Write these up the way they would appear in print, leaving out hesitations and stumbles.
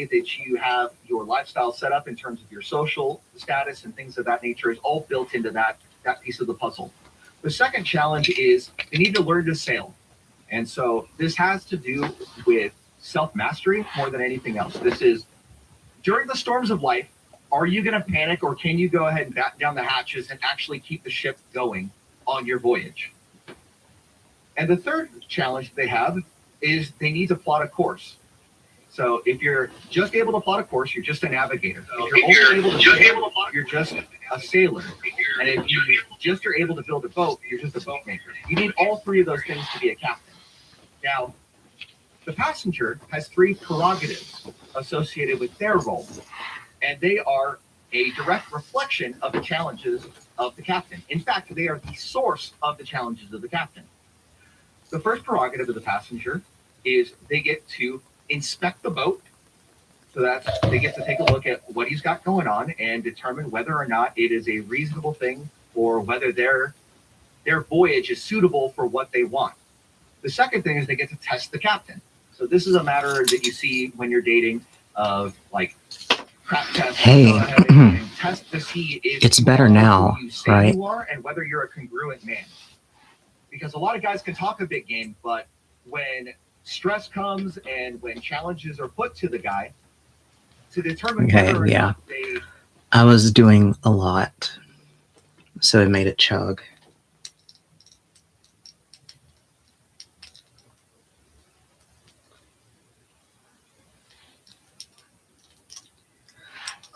way that you have your lifestyle set up in terms of your social status and things of that nature is all built into that piece of the puzzle. The second challenge is they need to learn to sail. And so this has to do with self mastery more than anything else. This is during the storms of life, are you going to panic or can you go ahead and batten down the hatches and actually keep the ship going on your voyage? And the third challenge they have is they need to plot a course. So if you're just able to plot a course, you're just a navigator. If you're only able to sail, you're just a sailor. And if you just are able to build a boat, you're just a boat maker. You need all three of those things to be a captain. Now, the passenger has three prerogatives associated with their role, and they are a direct reflection of the challenges of the captain. In fact, they are the source of the challenges of the captain. The first prerogative of the passenger is they get to inspect the boat. So that they get to take a look at what he's got going on and determine whether or not it is a reasonable thing or whether their voyage is suitable for what they want. The second thing is they get to test the captain. So this is a matter that you see when you're dating of like crap tests. Hey, and test to see if it's better now, you say right? You are and whether you're a congruent man. Because a lot of guys can talk a big game, but when stress comes and when challenges are put to the guy, to determine whether or not they... I was doing a lot, so it made it chug.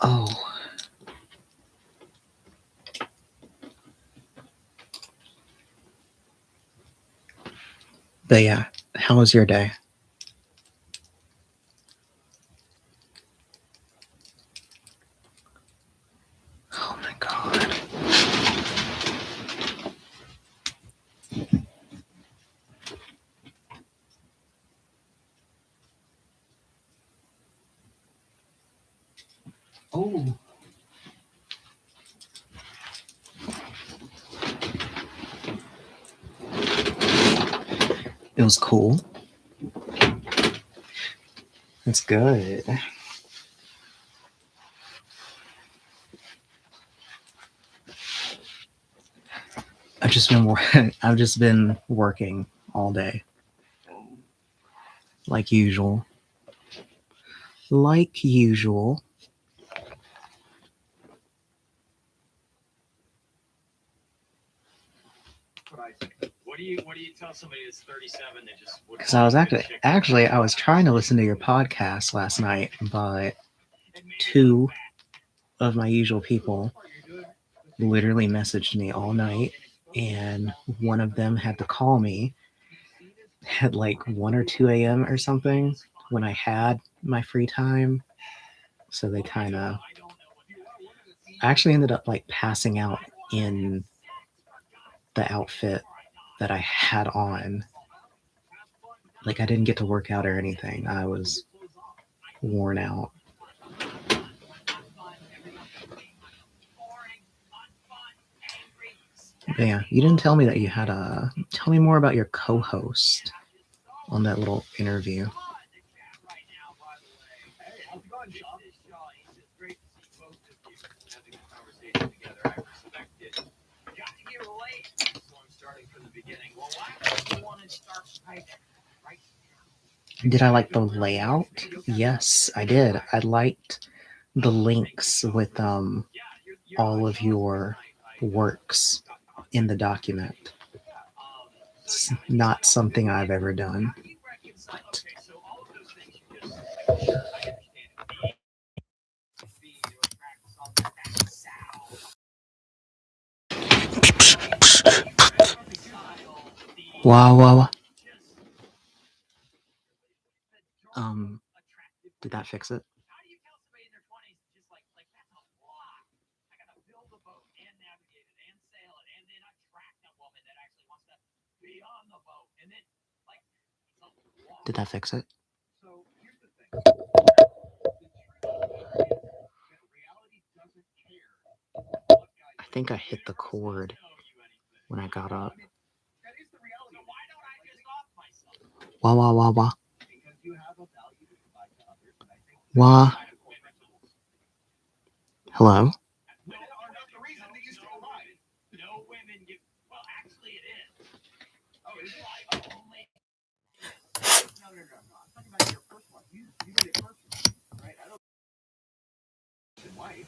Oh. But yeah, how was your day? Oh my God. Oh. It was cool. It's good. I've just been working all day. Like usual. Like usual. What do you tell somebody that's 37 that just... Because I was actually I was trying to listen to your podcast last night, but two of my usual people literally messaged me all night, and one of them had to call me at like 1 or 2 a.m. or something when I had my free time. So they kind of... I actually ended up like passing out in the outfit that I had on. Like I didn't get to work out or anything. I was worn out. But yeah, you didn't tell me that you had a... Tell me more about your co-host on that little interview. Did I like the layout? Yes, I did. I liked the links with all of your works in the document. It's not something I've ever done. But... Wow. Did that fix it? Did that fix it? I think I hit the cord when I got up. Wah. Wah. Hello? Women are not the reason that you stay alive. No women get. Well, actually, it is. Oh, is it? Like only. No. I'm talking about your first one. You did it first, right? I don't. Wife.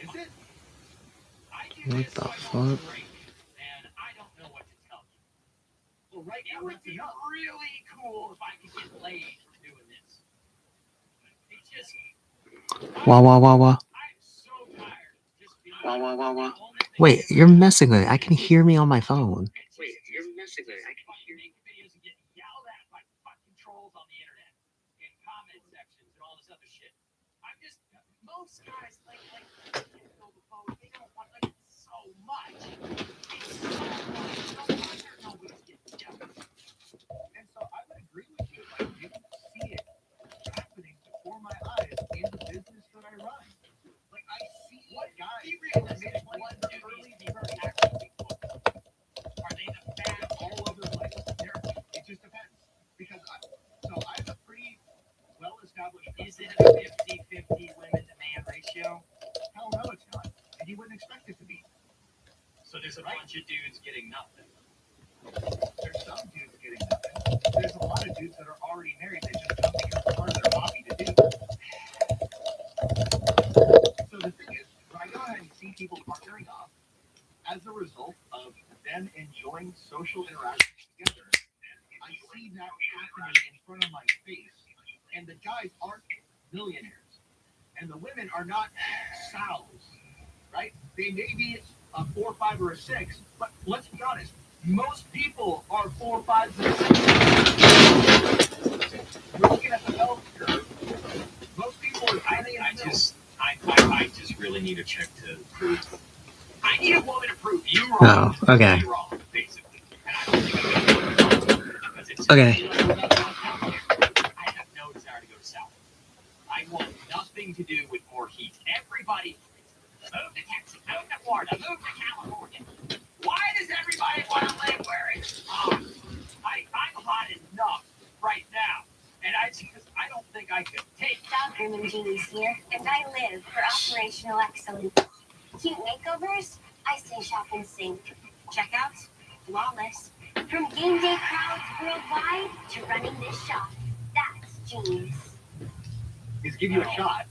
Is it? I do What this the so I don't fuck? drink, and I don't know what to tell you. Well, right It now would that's be enough. really cool if I could get laid from doing this. It's just. Wah, wah, wah, wah. I'm so tired of just being. Wah, wah, wah, wah. the only thing Wait, that you're messing with it. I can hear me on my phone. Wait, you're messing with it. I can hear you. Make videos and get yelled at by fucking trolls on the internet, in comment sections and all this other shit. I'm just most guys like fill the vote. They don't want like so much. It's so much. No wonder nobody's getting yelled at. And so I would agree with you. If I didn't see it happening before my eyes in the business that I run. Like I see what guys Be in the realistic. mid-20s What to do early these people 30s actually look like? Are they the bad all over the place. It just depends. Because I have a pretty well-established. Is it a 50-50 women to man ratio? Hell no, it's not. And you wouldn't expect it to be. So there's a bunch of dudes getting nothing. There's some dudes getting nothing. There's a lot of dudes that are already married that just don't think it's part of their hobby to do. So the thing is, when I go ahead and see people partnering up as a result of them enjoying social interactions together, I see that happening in front of my face. And the guys aren't millionaires. And the women are not sows, right? They may be a 4, 5, or a 6, but let's be honest. Most people are 4, 5s, and 6s. You're looking at the bell curve. Most people are I just really need a chick to prove. I need a woman to prove you Oh, wrong. okay. Me wrong, basically. And I don't think I'm gonna do it because it's Okay. I have no desire to go south. I want nothing to do with more heat. Everybody move to Texas, move to Florida, move to California. Why does everybody want to live where it's hot? I'm hot enough right now. And I don't think I could take Stockroom and Jeannie's here, and I live for operational excellence. Cute makeovers? I say shop and sync. Checkouts? Flawless. From game day crowds worldwide to running this shop. That's Jeannie's. is give you a shot.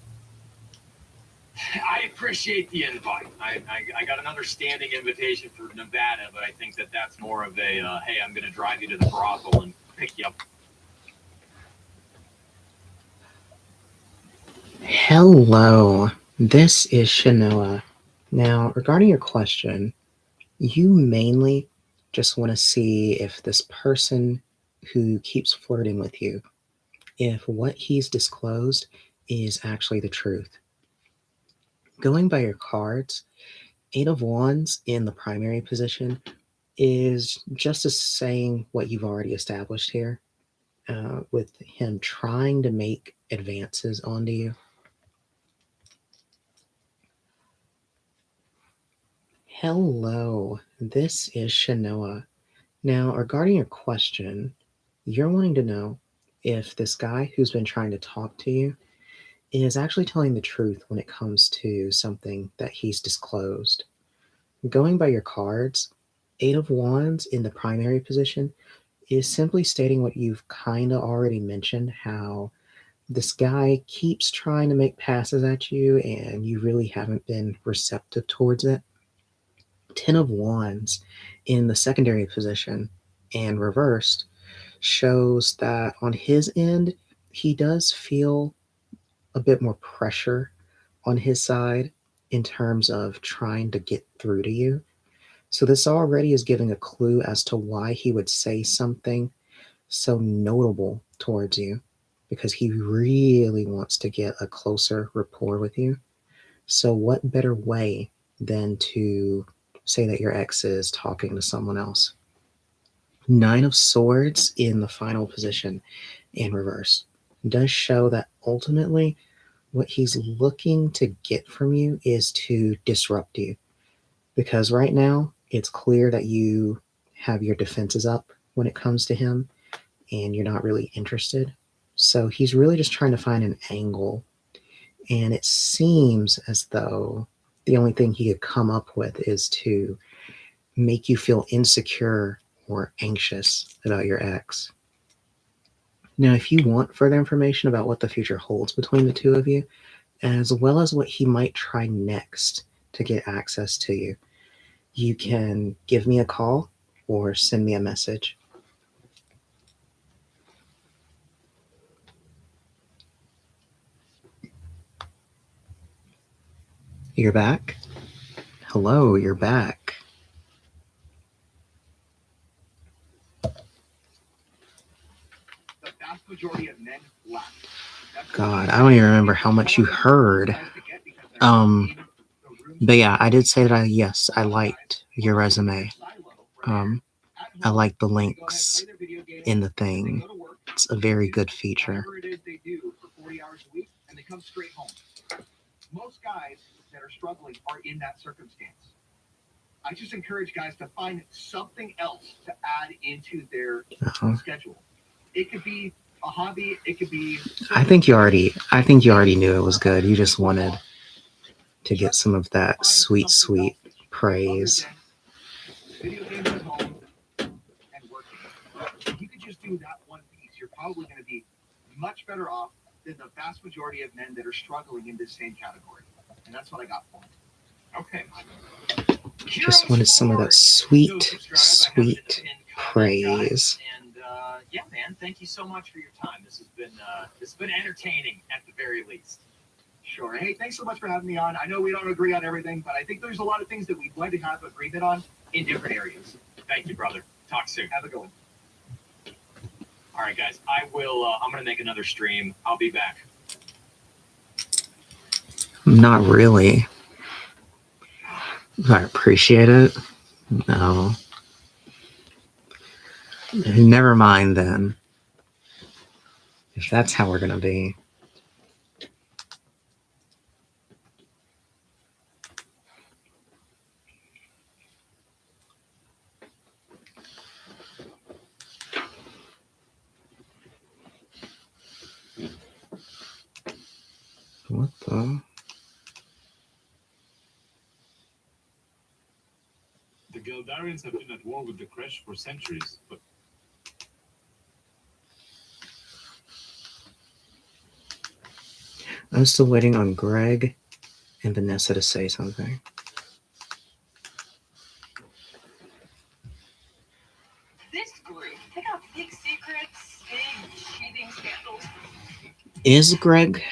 I appreciate the invite. I got another standing invitation for Nevada, but I think that's more of a, hey, I'm going to drive you to the brothel and pick you up. Hello, this is Shanoa. Now, regarding your question, you mainly just want to see if this person who keeps flirting with you, if what he's disclosed is actually the truth. Going by your cards, 8 of Wands in the primary position is just as saying what you've already established here, with him trying to make advances onto you. Hello, this is Shanoa. Now, regarding your question, you're wanting to know if this guy who's been trying to talk to you is actually telling the truth when it comes to something that he's disclosed. Going by your cards, 8 of Wands in the primary position is simply stating what you've kind of already mentioned, how this guy keeps trying to make passes at you and you really haven't been receptive towards it. 10 of Wands in the secondary position and reversed shows that on his end, he does feel a bit more pressure on his side in terms of trying to get through to you. So this already is giving a clue as to why he would say something so notable towards you, because he really wants to get a closer rapport with you. So what better way than to say that your ex is talking to someone else? 9 of Swords in the final position in reverse does show that ultimately what he's looking to get from you is to disrupt you. Because right now it's clear that you have your defenses up when it comes to him and you're not really interested. So he's really just trying to find an angle. And it seems as though the only thing he could come up with is to make you feel insecure or anxious about your ex. Now, if you want further information about what the future holds between the two of you, as well as what he might try next to get access to you, you can give me a call or send me a message. You're back? Hello, you're back. The vast majority of men lack. God, I don't even remember how much you heard. But yeah, I did say that I liked your resume. I like the links in the thing. It's a very good feature. Whatever it is they do for 40 hours a week, and they come straight home. Most guys that are struggling are in that circumstance. I just encourage guys to find something else to add into their schedule. It could be a hobby. It could be. I think you already knew it was good. You just wanted to get some of that sweet praise. Video games at home and working. If you could just do that one piece, you're probably going to be much better off than the vast majority of men that are struggling in this same category. And that's what I got for them. Okay. Just wanted some of that sweet praise. And yeah, man, thank you so much for your time. This has been entertaining at the very least. Sure. Hey, thanks so much for having me on. I know we don't agree on everything, but I think there's a lot of things that we'd like to have agreement on in different areas. Thank you, brother. Talk soon. Have a good one. All right, guys. I'm going to make another stream. I'll be back. Not really. I appreciate it. No. Never mind then. If that's how we're going to be. What the? The Geldarians have been at war with the Kresh for centuries, but I'm still waiting on Greg and Vanessa to say something. This group, they got big secrets, big cheating scandals. Is Greg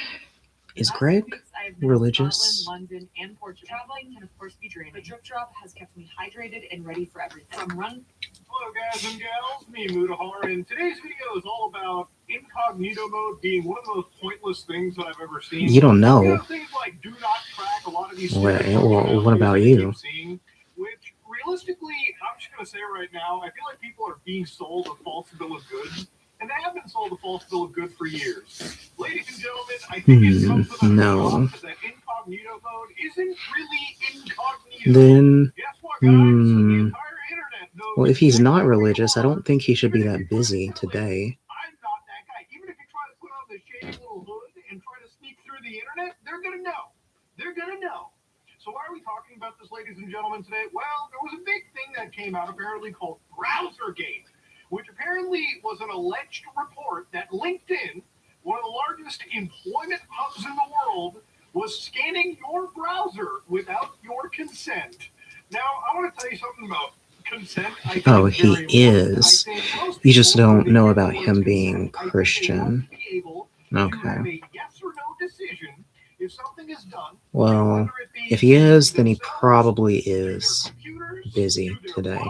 religious? Scotland, London, and Portugal. Traveling can of course be draining. The drip drop has kept me hydrated and ready for everything. From run. hello guys and gals, me Mutahar, and today's video is all about incognito mode being one of the most pointless things that I've ever seen. You don't know. You know, things like do not track, a lot of these What about you? Seeing, which realistically, I'm just gonna say right now, I feel like people are being sold a false bill of goods. And they have been sold a false bill of goods for years. Ladies and gentlemen, I think it comes with that incognito mode isn't really incognito. Then, Guess what, guys? The entire internet knows. Well, if he's not religious, I don't think he should be that busy today. I'm not that guy. Even if you try to put on the shady little hood and try to sneak through the internet, they're gonna know. They're gonna know. So why are we talking about this, ladies and gentlemen, today? Well, there was a big thing that came out apparently called Browsergate, which apparently was an alleged report that LinkedIn, one of the largest employment hubs in the world, was scanning your browser without your consent. Now, I want to tell you something about consent. Oh, he is. You just don't know about him being Christian. Okay. Yes or no decision if something is done. Well, if he is, then he probably is busy today.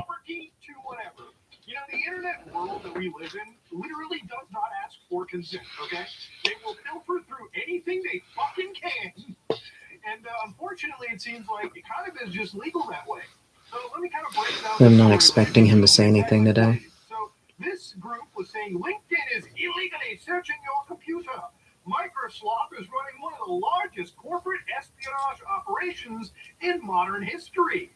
You know, the internet world that we live in literally does not ask for consent, okay? They will filter through anything they fucking can. And unfortunately, it seems like it kind of is just legal that way. So let me kind of break down. I'm not expecting him to say anything today. So this group was saying LinkedIn is illegally searching your computer. Microsoft is running one of the largest corporate espionage operations in modern history.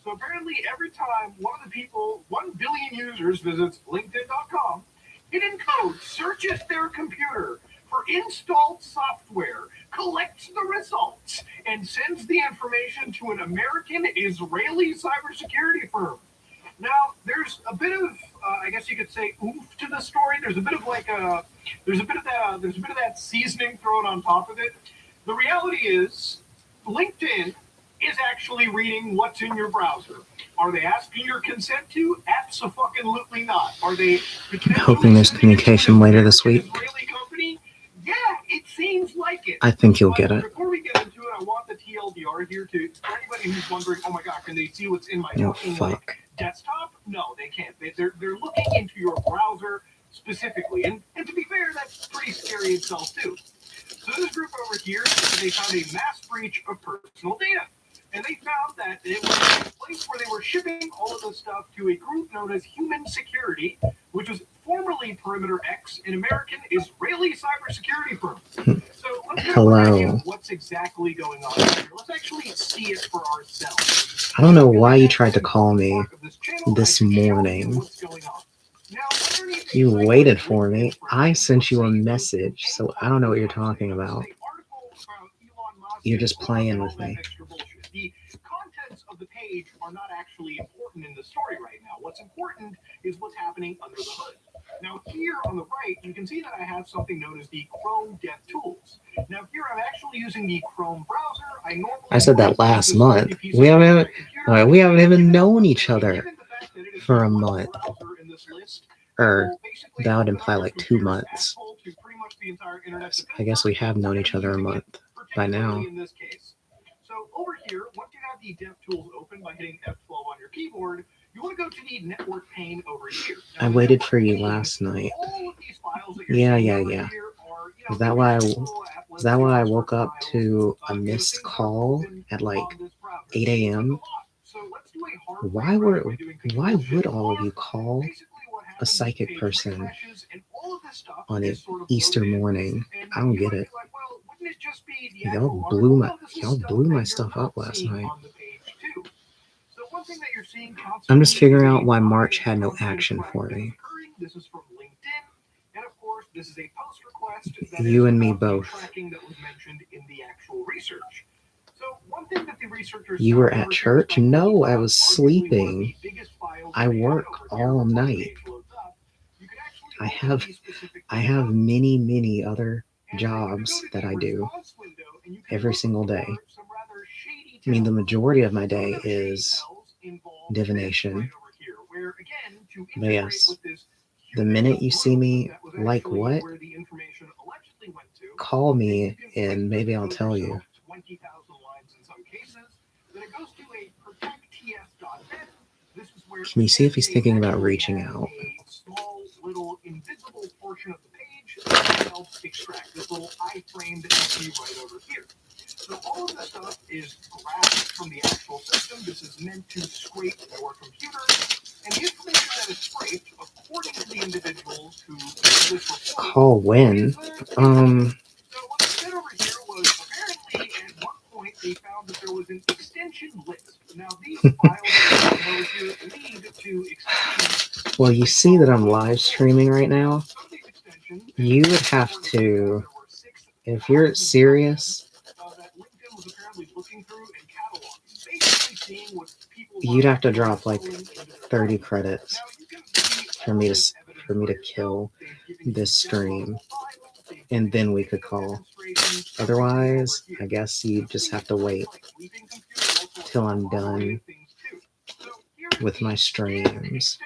So apparently every time one of the people, 1 billion users visits LinkedIn.com, It encodes, searches their computer for installed software, collects the results, and sends the information to an American Israeli cybersecurity firm. Now, there's a bit of, I guess you could say, oomph to the story. There's a bit of that seasoning thrown on top of it. The reality is, LinkedIn is actually reading what's in your browser. Are they asking your consent to? Abso-fucking-lutely not. Are they hoping there's communication later this week. Israeli company? Yeah, it seems like it. I think you'll get it. Before we get into it, I want the TLDR here to for anybody who's wondering, oh my god, can they see what's in my Oh, fucking fuck. desktop? No, they can't. They're looking into your browser specifically. And to be fair, that's pretty scary itself too. So this group over here, they found a mass breach of personal data. And they found that it was a place where they were shipping all of this stuff to a group known as Human Security, which was formerly Perimeter X, an American Israeli cybersecurity firm. So let's get Hello. an idea of what's exactly going on here. Let's actually see it for ourselves. I don't know why you tried to call me this morning. You waited for me. I sent you a message, so I don't know what you're talking about. You're just playing with me. The contents of the page are not actually important in the story right now. What's important is what's happening under the hood. Now here on the right, you can see that I have something known as the Chrome DevTools. Now here I'm actually using the Chrome browser. I said that last month. We haven't even known each other for a month. Or that would imply like 2 months. I guess we have known each other a month by now. So over here, once you have the DevTools open by hitting F12 on your keyboard, you want to go to the network pane over here. I waited for you last night. Yeah. Is that why I woke up to a missed call at like 8 a.m.? Why would all of you call a psychic person on an Easter morning? I don't get it. Y'all blew my stuff up last night. I'm just figuring out why March had no action for me. This is from LinkedIn, and of course, this is a post request. You and me both. That was mentioned in the actual research. So one thing that the researchers You were at church? No, I was sleeping. I work all night. I have many other jobs that I do every single day. I mean, the majority of my day is divination. But yes, the minute you see me like what, call me and maybe I'll tell you. Can you see if he's thinking about reaching out? Little invisible portion of the page helps extract this little iframe that you see right over here. So all of this stuff is grabbed from the actual system. This is meant to scrape your computer, and the information that is scraped, according to the individuals who did this report, Call when? So what they did over here was apparently at one point they found that there was an extension list. Now these files here lead to extensions. Well, you see that I'm live streaming right now. You would have to, if you're serious, you'd have to drop like 30 credits for me to kill this stream, and then we could call. Otherwise, I guess you just have to wait till I'm done with my streams.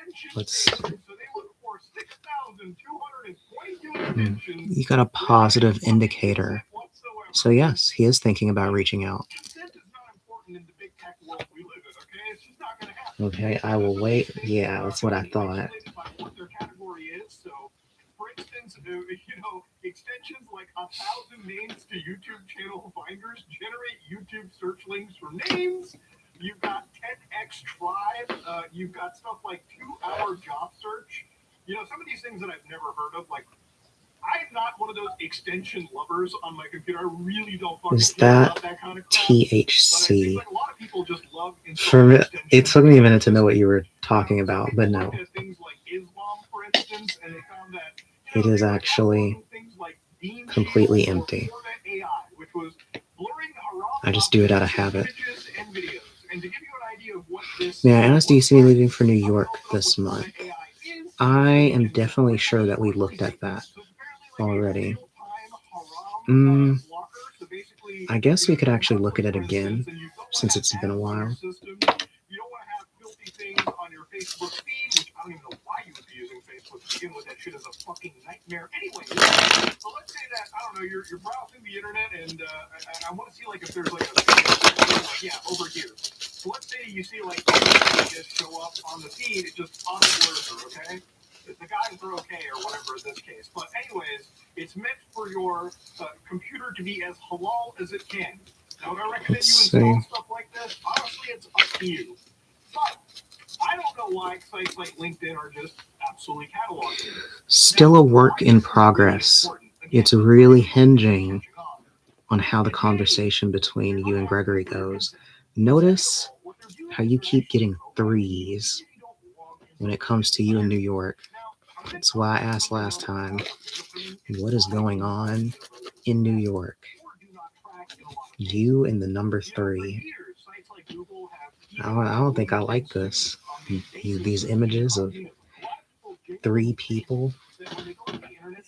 You got a positive indicator. So yes, he is thinking about reaching out. Okay, I will wait. Yeah, that's what I thought. Extensions like 1,000 names to YouTube channel finders generate YouTube search links for names. You've got 10x Tribe. You've got stuff like 2-hour job search. You know, some of these things that I've never heard of, like, I'm not one of those extension lovers on my computer. I really don't fucking care about that kind of crap. THC? But I think, like, a lot of people just love For me, it took me a minute to know what you were talking about, but no. Things like Islam, for instance, and they found that It is actually completely empty. I just do it out of habit. May I ask, do you see me leaving for New York this month? I am definitely sure that we looked at that already. I guess we could actually look at it again since it's been a while. You don't want to have filthy things on your Facebook feed, which I don't even know why you would be using Facebook to begin with. That shit is a fucking nightmare. Anyway, so let's say that, I don't know, you're browsing the internet and I want to see like if there's like over here. So let's say you see like just show up on the feed, it just auto-blurs her, okay? The guys are okay or whatever in this case. But anyways, it's meant for your computer to be as halal as it can. Now, I recommend you install stuff like this. Honestly, it's up to you. But I don't know why sites like LinkedIn are just absolutely cataloging this. Still a work in progress. It's really hinging on how the conversation between you and Gregory goes. Notice how you keep getting threes when it comes to you in New York. That's why I asked last time, what is going on in New York? You and the number 3. I don't think I like this. These images of 3 people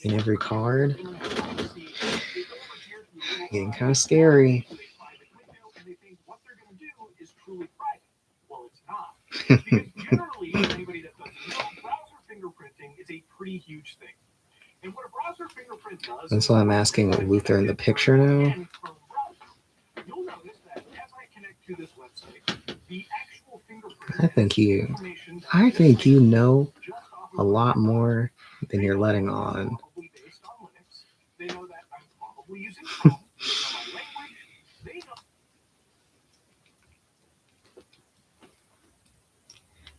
in every card. Getting kind of scary. Pretty huge thing. And what a browser fingerprint does. That's why I'm asking what Luther in the picture now. You'll notice that as I connect to this website, the actual fingerprint I think you know a lot more than you're letting on. They know that I'm probably using Chrome. They know my language. They know.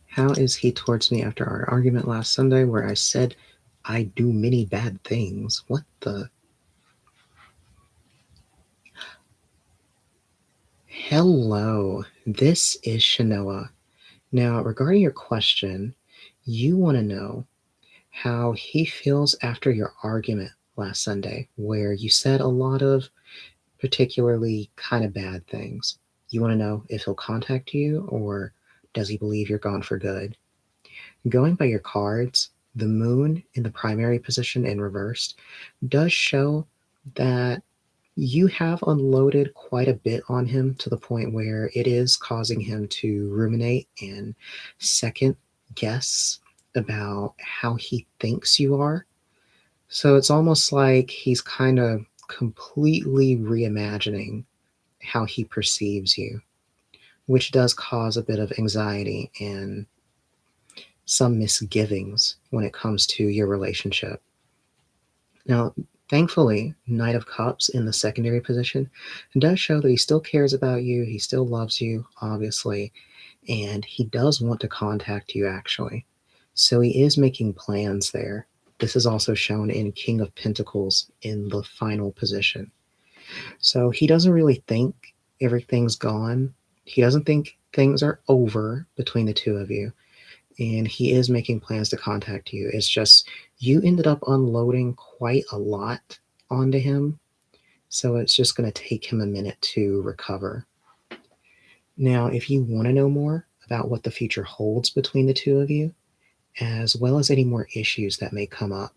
How is he towards me after our argument last Sunday where I said I do many bad things? What the? Hello, this is Shanoa. Now, regarding your question, you want to know how he feels after your argument last Sunday where you said a lot of particularly kind of bad things. You want to know if he'll contact you or does he believe you're gone for good? Going by your cards, the moon in the primary position and reversed does show that you have unloaded quite a bit on him to the point where it is causing him to ruminate and second guess about how he thinks you are. So it's almost like he's kind of completely reimagining how he perceives you, which does cause a bit of anxiety and some misgivings when it comes to your relationship. Now, thankfully, Knight of Cups in the secondary position does show that he still cares about you, he still loves you, obviously, and he does want to contact you, actually. So he is making plans there. This is also shown in King of Pentacles in the final position. So he doesn't really think everything's gone. He doesn't think things are over between the two of you. And he is making plans to contact you. It's just you ended up unloading quite a lot onto him. So it's just going to take him a minute to recover. Now, if you want to know more about what the future holds between the two of you, as well as any more issues that may come up,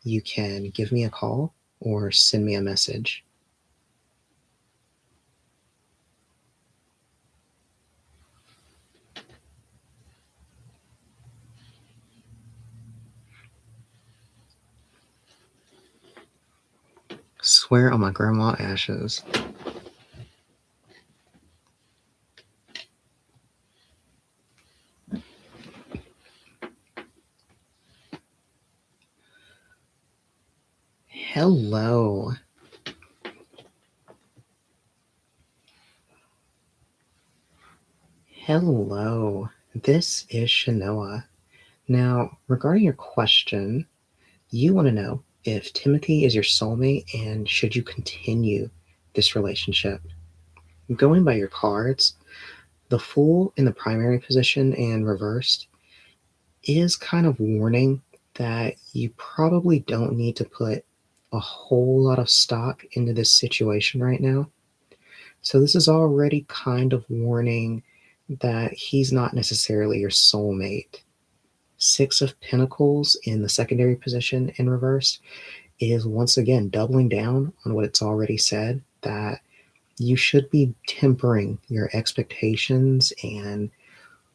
you can give me a call or send me a message. Swear on my grandma ashes. Hello. Hello. This is Shanoa. Now, regarding your question, you want to know if Timothy is your soulmate and should you continue this relationship. Going by your cards, the Fool in the primary position and reversed is kind of warning that you probably don't need to put a whole lot of stock into this situation right now. So this is already kind of warning that he's not necessarily your soulmate. Six of Pentacles in the secondary position in reverse is once again doubling down on what it's already said, that you should be tempering your expectations and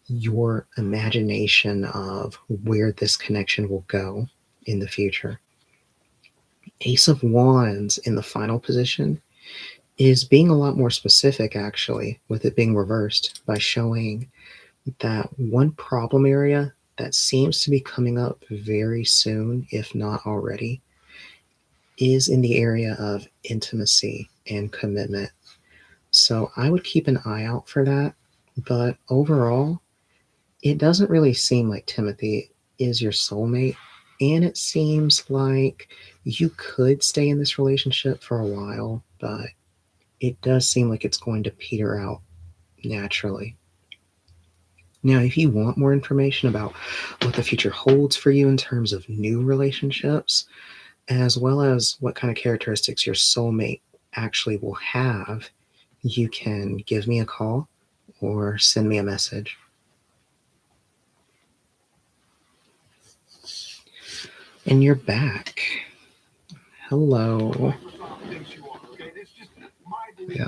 your imagination of where this connection will go in the future. Ace of Wands in the final position is being a lot more specific, actually, with it being reversed, by showing that one problem area that seems to be coming up very soon, if not already, is in the area of intimacy and commitment. So I would keep an eye out for that. But overall, it doesn't really seem like Timothy is your soulmate. And it seems like you could stay in this relationship for a while, but it does seem like it's going to peter out naturally. Now, if you want more information about what the future holds for you in terms of new relationships, as well as what kind of characteristics your soulmate actually will have, you can give me a call or send me a message. And you're back. Hello. Microsoft thinks you are, okay? That's just my belief. Yeah.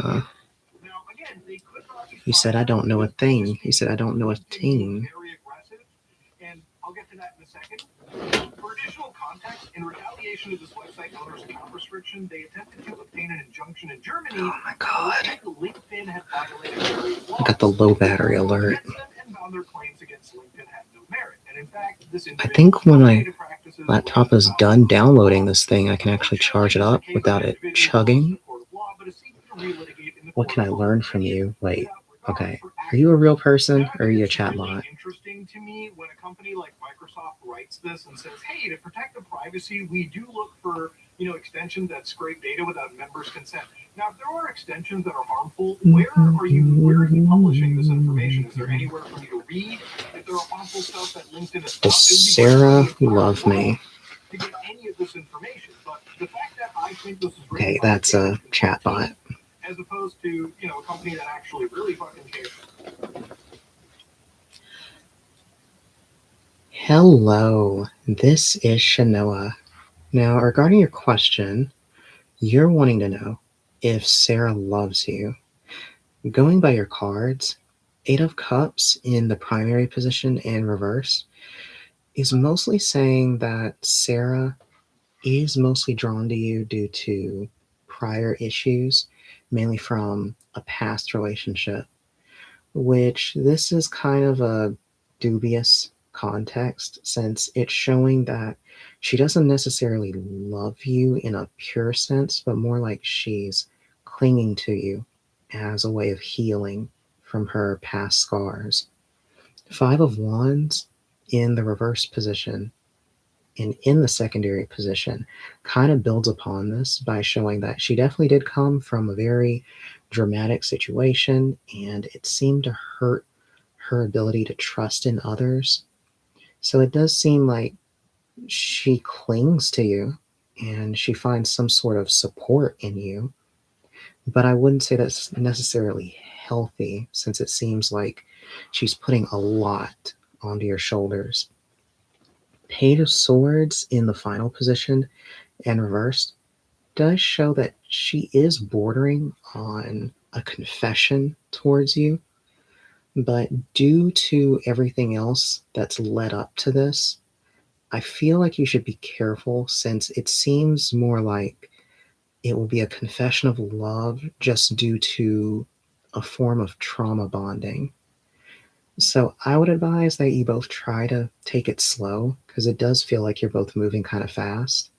Now, again, they could not be You said I don't know a thing. You said I don't know a thing. very aggressive, and I'll get to that in a second. For additional context, in retaliation to this website owner's account restriction, they attempted to obtain an injunction in Germany. Oh my god. LinkedIn had violated various laws. I got the low battery alert. And found their claims against LinkedIn had no merit. And in fact, this I think when my laptop is done downloading this thing, I can actually charge it up without it chugging. What can I learn from you? Wait, okay. Are you a real person or are you a chatbot? Interesting to me when a company like Microsoft writes this and says, "Hey, to protect the privacy, we do look for extensions that scrape data without members' consent." Now, if there are extensions that are harmful, where are you publishing this information? Is there anywhere for me to read? If there are harmful stuff that LinkedIn is Does Sarah love me? To get any of this information, but the fact that I think this is Okay, that's a chatbot. as opposed to a company that actually really fucking cares. Hello, this is Shanoa. Now, regarding your question, you're wanting to know if Sarah loves you. Going by your cards, Eight of Cups in the primary position and reverse is mostly saying that Sarah is mostly drawn to you due to prior issues, mainly from a past relationship, which this is kind of a dubious context since it's showing that she doesn't necessarily love you in a pure sense, but more like she's clinging to you as a way of healing from her past scars. Five of Wands in the reverse position and in the secondary position kind of builds upon this by showing that she definitely did come from a very dramatic situation and it seemed to hurt her ability to trust in others. So it does seem like she clings to you and she finds some sort of support in you. But I wouldn't say that's necessarily healthy since it seems like she's putting a lot onto your shoulders. Page of Swords in the final position and reversed does show that she is bordering on a confession towards you. But due to everything else that's led up to this, I feel like you should be careful since it seems more like it will be a confession of love just due to a form of trauma bonding. So I would advise that you both try to take it slow because it does feel like you're both moving kind of fast.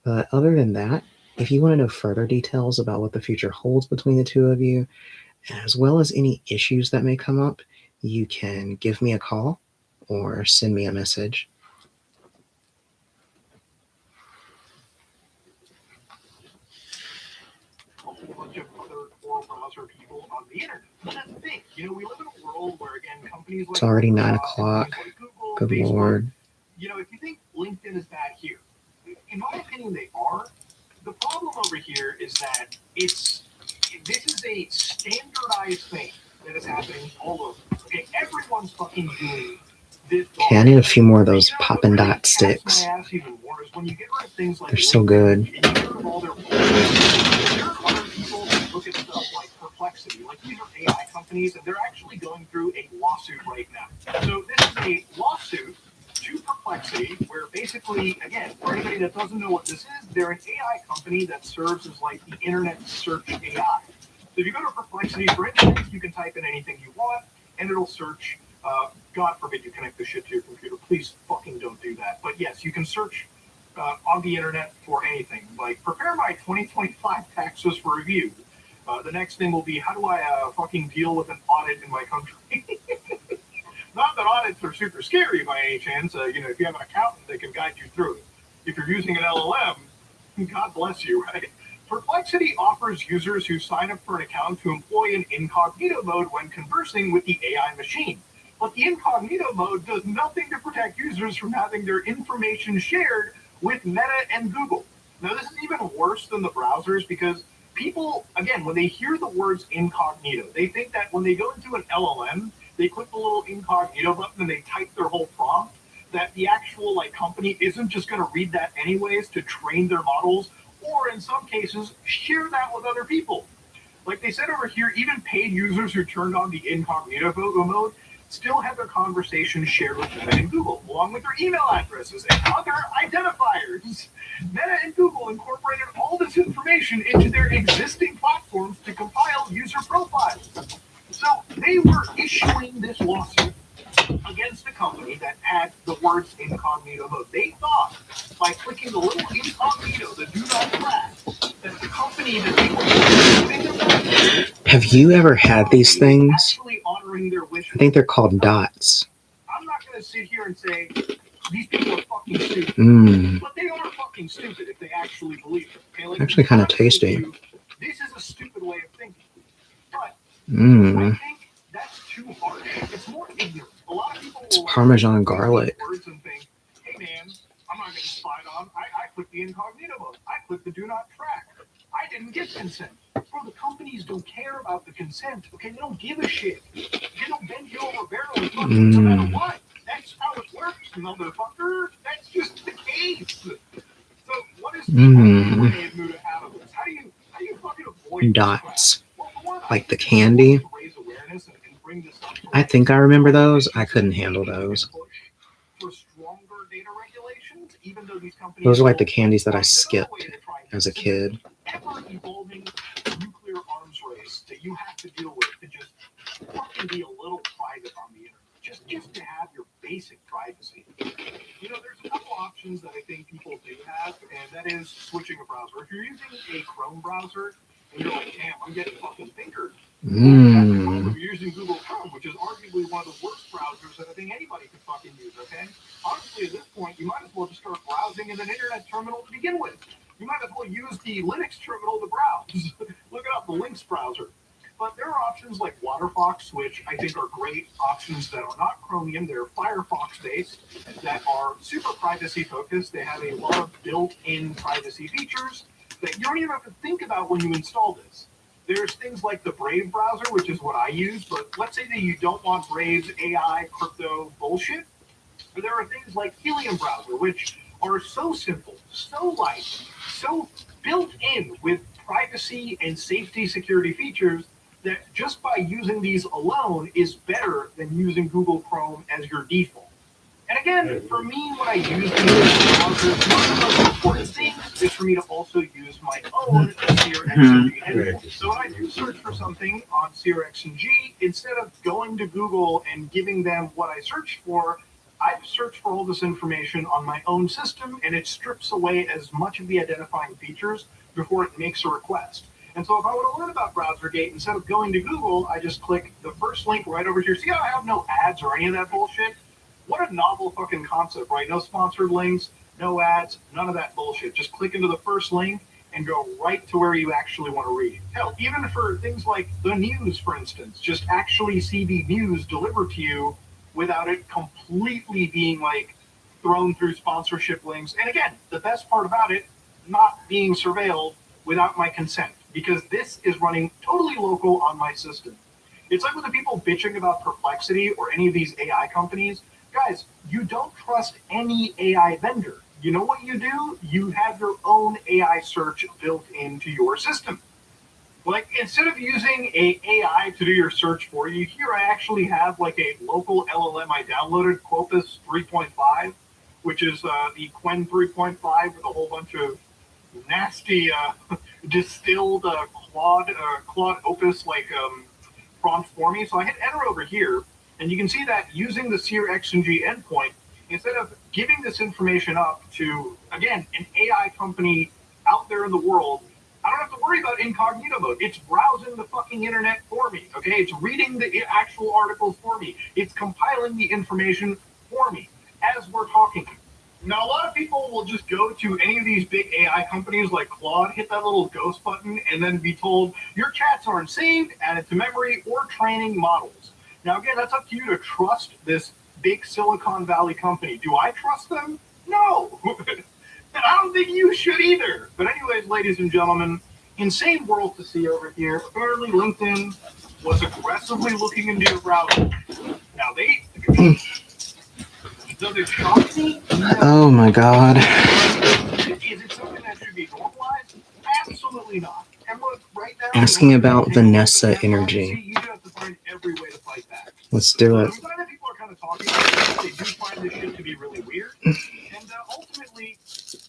But other than that, if you want to know further details about what the future holds between the two of you, as well as any issues that may come up, you can give me a call or send me a message. A whole bunch of other core browser people on the internet. But that's the thing. We live in a world where, again, companies like It's already 9 Microsoft, o'clock. companies like Google, Good Facebook, Lord. if you think LinkedIn is bad here. In my opinion, they are. The problem over here is that this is a standardized thing that is happening all over. Okay, everyone's fucking doing this. Okay, I need a few more of those You know, Poppin' what really Dot kicks sticks. my ass even more is when you get rid of things like They're so LinkedIn good. and you get rid of all their bullshit. There are other people that look at stuff like Perplexity. Like, these are AI companies, and they're actually going through a lawsuit right now. So this is a lawsuit to Perplexity, where basically, again, for anybody that doesn't know what this is, they're an AI company that serves as like the internet search AI. So if you go to Perplexity, for instance, you can type in anything you want, and it'll search. God forbid you connect this shit to your computer. Please fucking don't do that. But yes, you can search on the internet for anything. Like, prepare my 2025 taxes for review. The next thing will be, how do I fucking deal with an audit in my country? Not that audits are super scary by any chance. If you have an accountant, they can guide you through it. If you're using an LLM, God bless you, right? Perplexity offers users who sign up for an account to employ an incognito mode when conversing with the AI machine. But the incognito mode does nothing to protect users from having their information shared with Meta and Google. Now, this is even worse than the browsers because people, again, when they hear the words incognito, they think that when they go into an LLM, they click the little incognito button and they type their whole prompt, that the actual company isn't just going to read that anyways to train their models, or in some cases, share that with other people. Like they said over here, even paid users who turned on the incognito mode still have their conversations shared with Meta and Google, along with their email addresses and other identifiers. Meta and Google incorporated all this information into their existing platforms to compile user profiles. So they were issuing this lawsuit against a company that had the words incognito mode. They thought by clicking the little incognito, the do not track, that the company that they were Have you ever had these things? actually honoring their wishes. I think they're called dots. I'm not going to sit here and say these people are fucking stupid, but they are fucking stupid if they actually believe it. Okay? Like, Actually kind of tasty. This is a stupid way of thinking. But I think that's too harsh. It's more ignorant. A lot of people It's will Parmesan garlic. words and think, hey man, I'm not getting spied on. I clicked the incognito mode. I clicked the do not track. I didn't get consent. Bro, the companies don't care about the consent. Okay, they don't give a shit. They don't bend you over barrel and fuck you no matter what. That's how it works, motherfucker. That's just the case. So what is the only way to move out of this? How do you fucking avoid Dots. Well, for one, Like the candy. to raise awareness and bring this up to I think I remember those. I couldn't handle those. for stronger data regulations, even though these companies Those are like the candies that I skipped as a kid. ever evolving nuclear arms race that you have to deal with to just fucking be a little private on the internet. Just to have your basic privacy. There's a couple options that I think people do have, and that is switching a browser. If you're using a Chrome browser and you're like, damn, I'm getting fucking fingered. If you're using Google Chrome, which is arguably one of the worst browsers that I think anybody could fucking use, okay? Honestly, at this point, you might as well just start browsing in an internet terminal to begin with. You might as well use the Linux terminal to browse. Look it up, the Lynx browser. But there are options like Waterfox, which I think are great options that are not Chromium. They're Firefox-based that are super privacy-focused. They have a lot of built-in privacy features that you don't even have to think about when you install this. There's things like the Brave browser, which is what I use, but let's say that you don't want Brave's AI crypto bullshit. But there are things like Helium browser, which are so simple, so light, so built in with privacy and safety security features that just by using these alone is better than using Google Chrome as your default. And again, for me, when I use these browsers, one of the most important things is for me to also use my own CRXNG engine. So when I do search for something on CRXNG, instead of going to Google and giving them what I searched for, I've searched for all this information on my own system, and it strips away as much of the identifying features before it makes a request. And so if I want to learn about BrowserGate, instead of going to Google, I just click the first link right over here. See how I have no ads or any of that bullshit? What a novel fucking concept, right? No sponsored links, no ads, none of that bullshit. Just click into the first link and go right to where you actually want to read. Hell, even for things like the news, for instance, just actually see the news delivered to you without it completely being thrown through sponsorship links. And again, the best part about it, not being surveilled without my consent, because this is running totally local on my system. It's like with the people bitching about Perplexity or any of these AI companies. Guys, you don't trust any AI vendor. You know what you do? You have your own AI search built into your system. Like, instead of using a AI to do your search for you, here I actually have like a local LLM I downloaded, Quopus 3.5, which is the Quen 3.5 with a whole bunch of nasty distilled Claude Opus prompt for me. So I hit enter over here, and you can see that using the Seer XNG endpoint, instead of giving this information up to, again, an AI company out there in the world, I don't have to worry about incognito mode. It's browsing the fucking internet for me, okay? It's reading the actual articles for me. It's compiling the information for me as we're talking. Now, a lot of people will just go to any of these big AI companies like Claude, hit that little ghost button, and then be told, your chats aren't saved, added to memory, or training models. Now, again, that's up to you to trust this big Silicon Valley company. Do I trust them? No. And I don't think you should either. But anyways, ladies and gentlemen, insane world to see over here. Apparently, LinkedIn was aggressively looking into your browser. Now, does it shock me? Oh my god. Is it something that should be normalized? Absolutely not. And look, right now, Asking about Vanessa Energy. You have to find every way to fight back. Let's do it. I'm glad that people are kind of talking about this. They do find this shit to be really weird. And ultimately,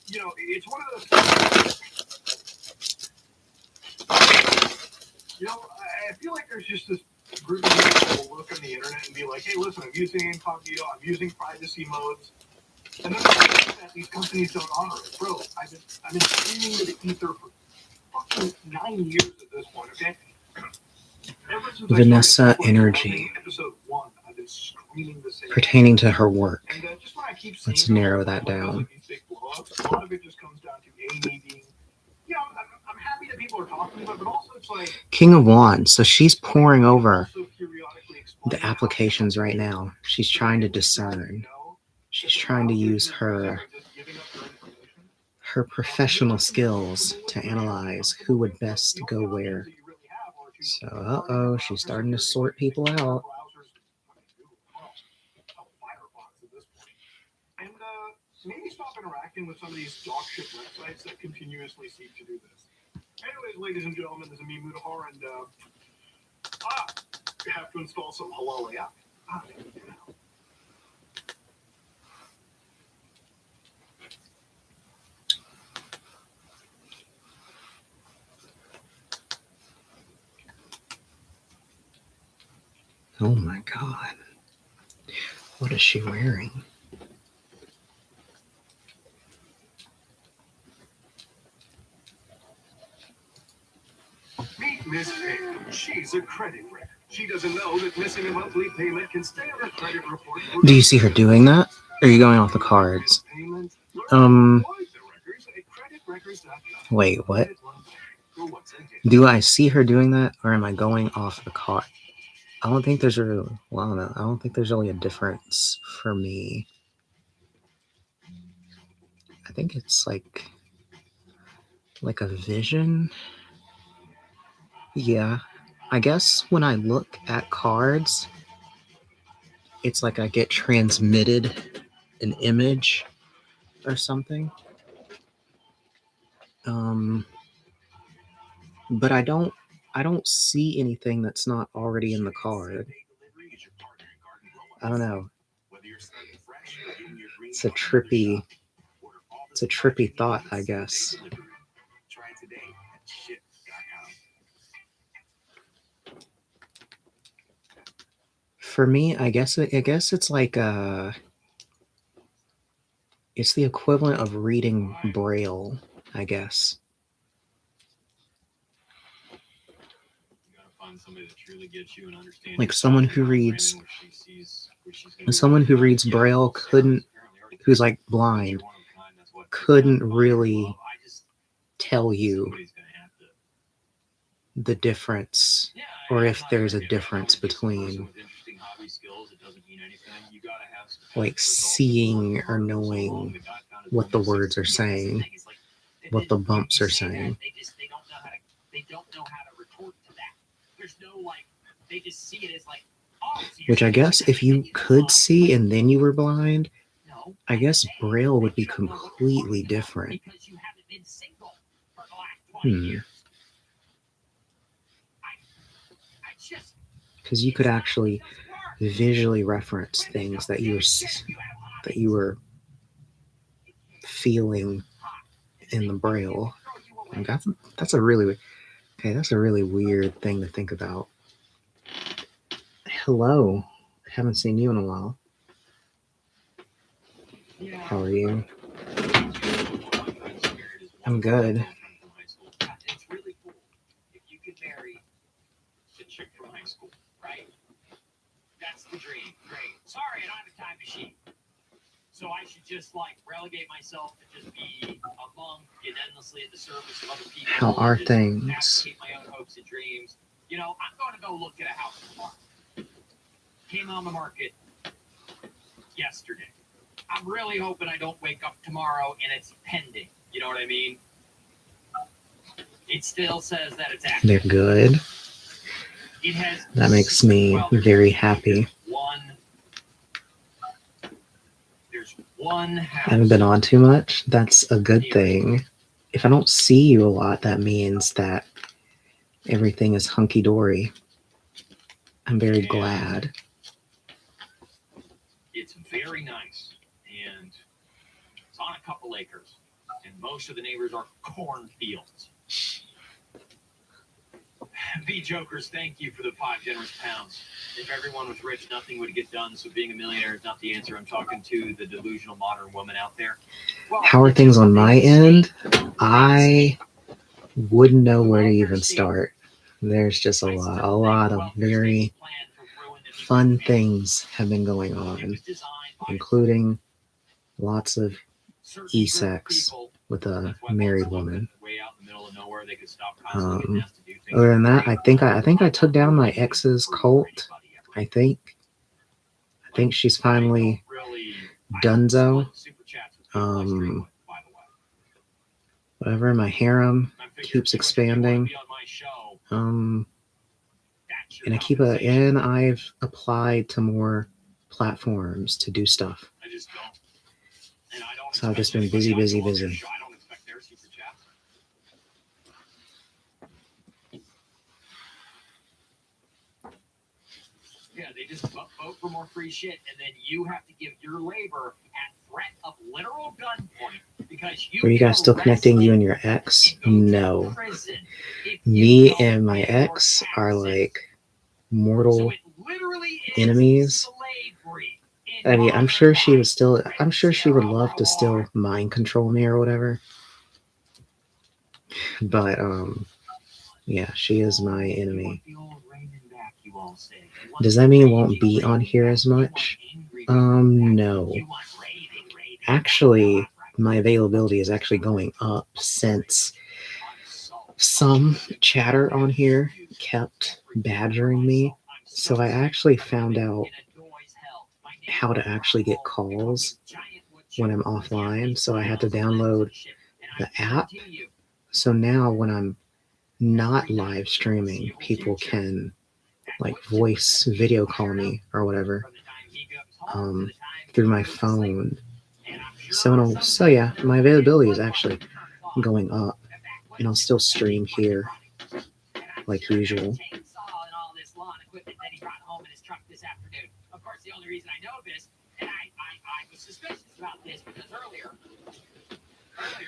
you know, it's one of those things. You know, I feel like there's just this group of people that will look on the internet and be like, hey, listen, I'm using incognito, I'm using privacy modes. And then that these companies don't honor it. Bro, I've been screaming to the ether for fucking 9 years at this point, okay? Ever since Vanessa I Energy. episode 1, I've been screaming the same. Pertaining to her work. And just when I keep Let's seeing narrow that down. these big blow-ups, a lot of it just comes down to me being, you know, I'm happy that people are talking about it, but also it's like King of Wands. So she's pouring over also periodically explain the applications right now. She's trying to discern. She's trying to use her professional skills to analyze who would best go where. So, uh-oh, she's starting to sort people out. And maybe stop interacting with some of these dog shit websites that continuously seek to do this. Anyways, ladies and gentlemen, this is me, Mudahar, and you have to install some halal app. Oh my god. What is she wearing? Meet Miss Pam. She's a credit wrecker. She doesn't know that missing a monthly payment can stay on her credit report. Do you see her doing that? Or are you going off the cards? Wait, what? Do I see her doing that, or am I going off the card? I don't think there's really, well, I don't know. I don't think there's really a difference for me. I think it's like a vision. Yeah. I guess when I look at cards, it's like I get transmitted an image or something. But I don't see anything that's not already in the card. I don't know. It's a trippy thought, I guess. For me, I guess it's like it's the equivalent of reading Braille, I guess. Like someone who reads Braille who's like blind, couldn't really tell you the difference, or if there's a difference between doesn't mean anything. You gotta have some like results. seeing or So long, knowing the guy found his what the woman words are 60 years. saying, It's like, what the bumps you are say that, saying. they don't know how to retort to that. There's no like, they just see it as like, oh, so you're Which I saying guess that if you you could love see me? and then you were blind, No, I guess I'm saying Braille would that be you don't know what you're completely talking about different. because you haven't been single for the last 20 years. I just, Because you could it's not- actually it doesn't work. visually reference When they things don't that you were say shit, you have hobbies. that you were feeling in the Braille. And that's a really weird thing to think about. Hello, haven't seen you in a while. How are you? I'm good. It's really cool if you could marry the chick from high school, right? That's the dream. Great. Sorry, I don't have a time machine. So I should just like relegate myself to just be a monk and endlessly at the service of other people. How are and just things? advocate my own hopes and dreams. You know, I'm going to go look at a house tomorrow. Came on the market yesterday. I'm really hoping I don't wake up tomorrow and it's pending. You know what I mean? It still says that it's active. They're good. It has. That makes me very happy. There's one house. I haven't been on too much. That's a good thing. If I don't see you a lot, that means that everything is hunky dory. I'm very glad. It's very nice, and it's on a couple acres, and most of the neighbors are cornfields. V Jokers, thank you for the 5 generous pounds. If everyone was rich, nothing would get done, so being a millionaire is not the answer. I'm talking to the delusional modern woman out there. Well, How are things on my end? I wouldn't know where to even start. There's just a lot of very fun things have been going on, including lots of e-sex with a married woman. Other than that, I think I took down my ex's cult. I think she's finally donezo. Whatever, my harem keeps expanding. And I've applied to more platforms to do stuff. So I've just been busy. Yeah, they just vote for more free shit, and then you have to give your labor at threat of literal gunpoint because you. Were you guys still connecting, you and your ex? No. Me and my ex are like mortal enemies. I mean, I'm sure she would love to still mind control me or whatever. But yeah, she is my enemy. Does that mean it won't be on here as much? No. Actually, my availability is actually going up since some chatter on here kept badgering me. So I actually found out how to actually get calls when I'm offline. So I had to download the app. So now when I'm not live streaming, people can like voice video call me or whatever through my phone. So yeah, my availability is actually going up, and I'll still stream here like usual. Of course, the only reason I know this, and I was suspicious about this because earlier he was out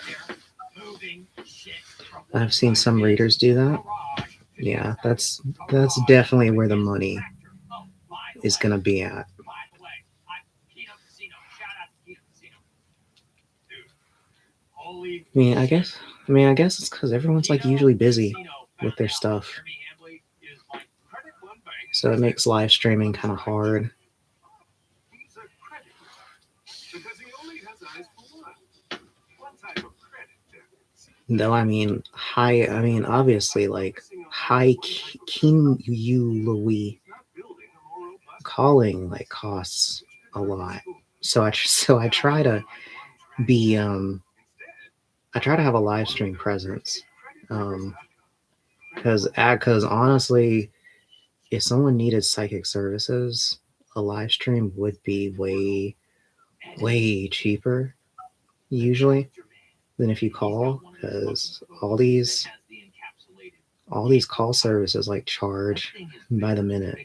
there moving shit from one I've seen some side of readers do that. garage to Yeah, the that's garage definitely with where the his money tractor. Oh, by the is way, gonna be at. by the way, Keno Casino. Shout out to Keno Casino. Dude, holy. I guess it's because everyone's like usually busy with their stuff. So it makes live streaming kind of hard. He's a creditor because he only has eyes for one type of credit. Though obviously like High King Louis calling like costs a lot. So I try to be I try to have a live stream presence. Because honestly, if someone needed psychic services, a live stream would be way cheaper usually than if you call, because all these call services like charge by the minute.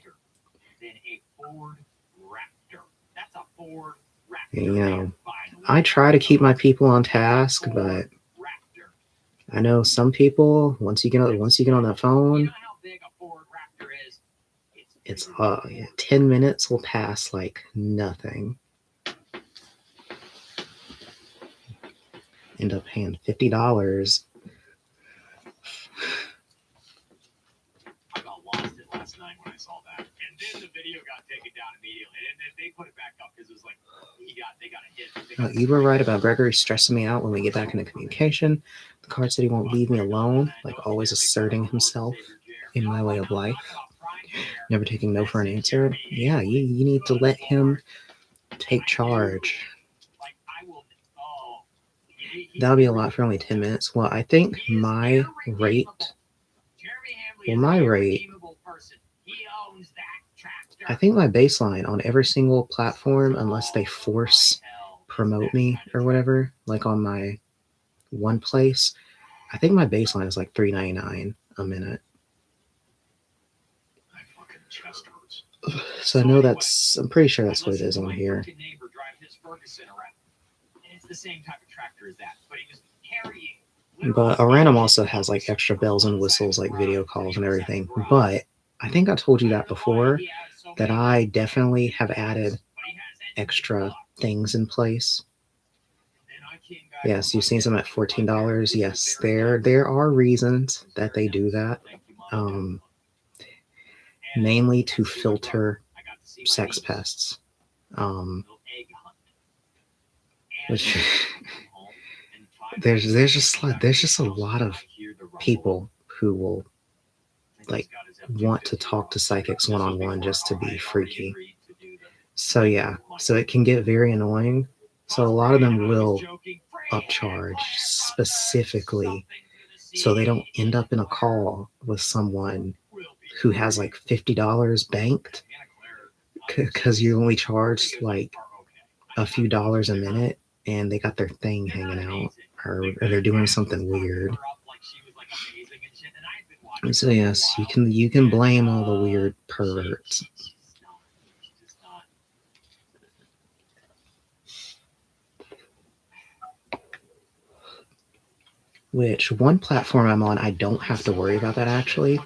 And, you know, I try to keep my people on task, but I know some people once you get on that phone, it's 10 minutes will pass like nothing. End up paying $50. I about lost it last night when I saw that. And then the video got taken down immediately. And then they put it back up because it was like, they got a hit. You were right about Gregory stressing me out when we get back into communication. The card said he won't leave me alone, like always asserting himself in my way of life. Never taking no for an answer. Yeah, you need to let him take charge. That'll be a lot for only 10 minutes. Well, I think my rate I think my baseline on every single platform, unless they force promote me or whatever, like on my one place, I think my baseline is like $3.99 a minute. So I know I'm pretty sure that's what it is on here. But Aranum also has like extra bells and whistles, like video calls and everything. But I think I told you that before, that I definitely have added extra things in place. Yes, you've seen some at $14. Yes, there are reasons that they do that. Mainly to filter sex pests. Which there's just a lot of people who will like want to talk to psychics one-on-one just to be freaky. So yeah, so it can get very annoying. So a lot of them will upcharge specifically so they don't end up in a call with someone who has like $50 banked because you only charged like a few dollars a minute and they got their thing hanging out or they're doing something weird. And so yes, you can blame all the weird perverts. Which one platform I'm on, I don't have to worry about that actually,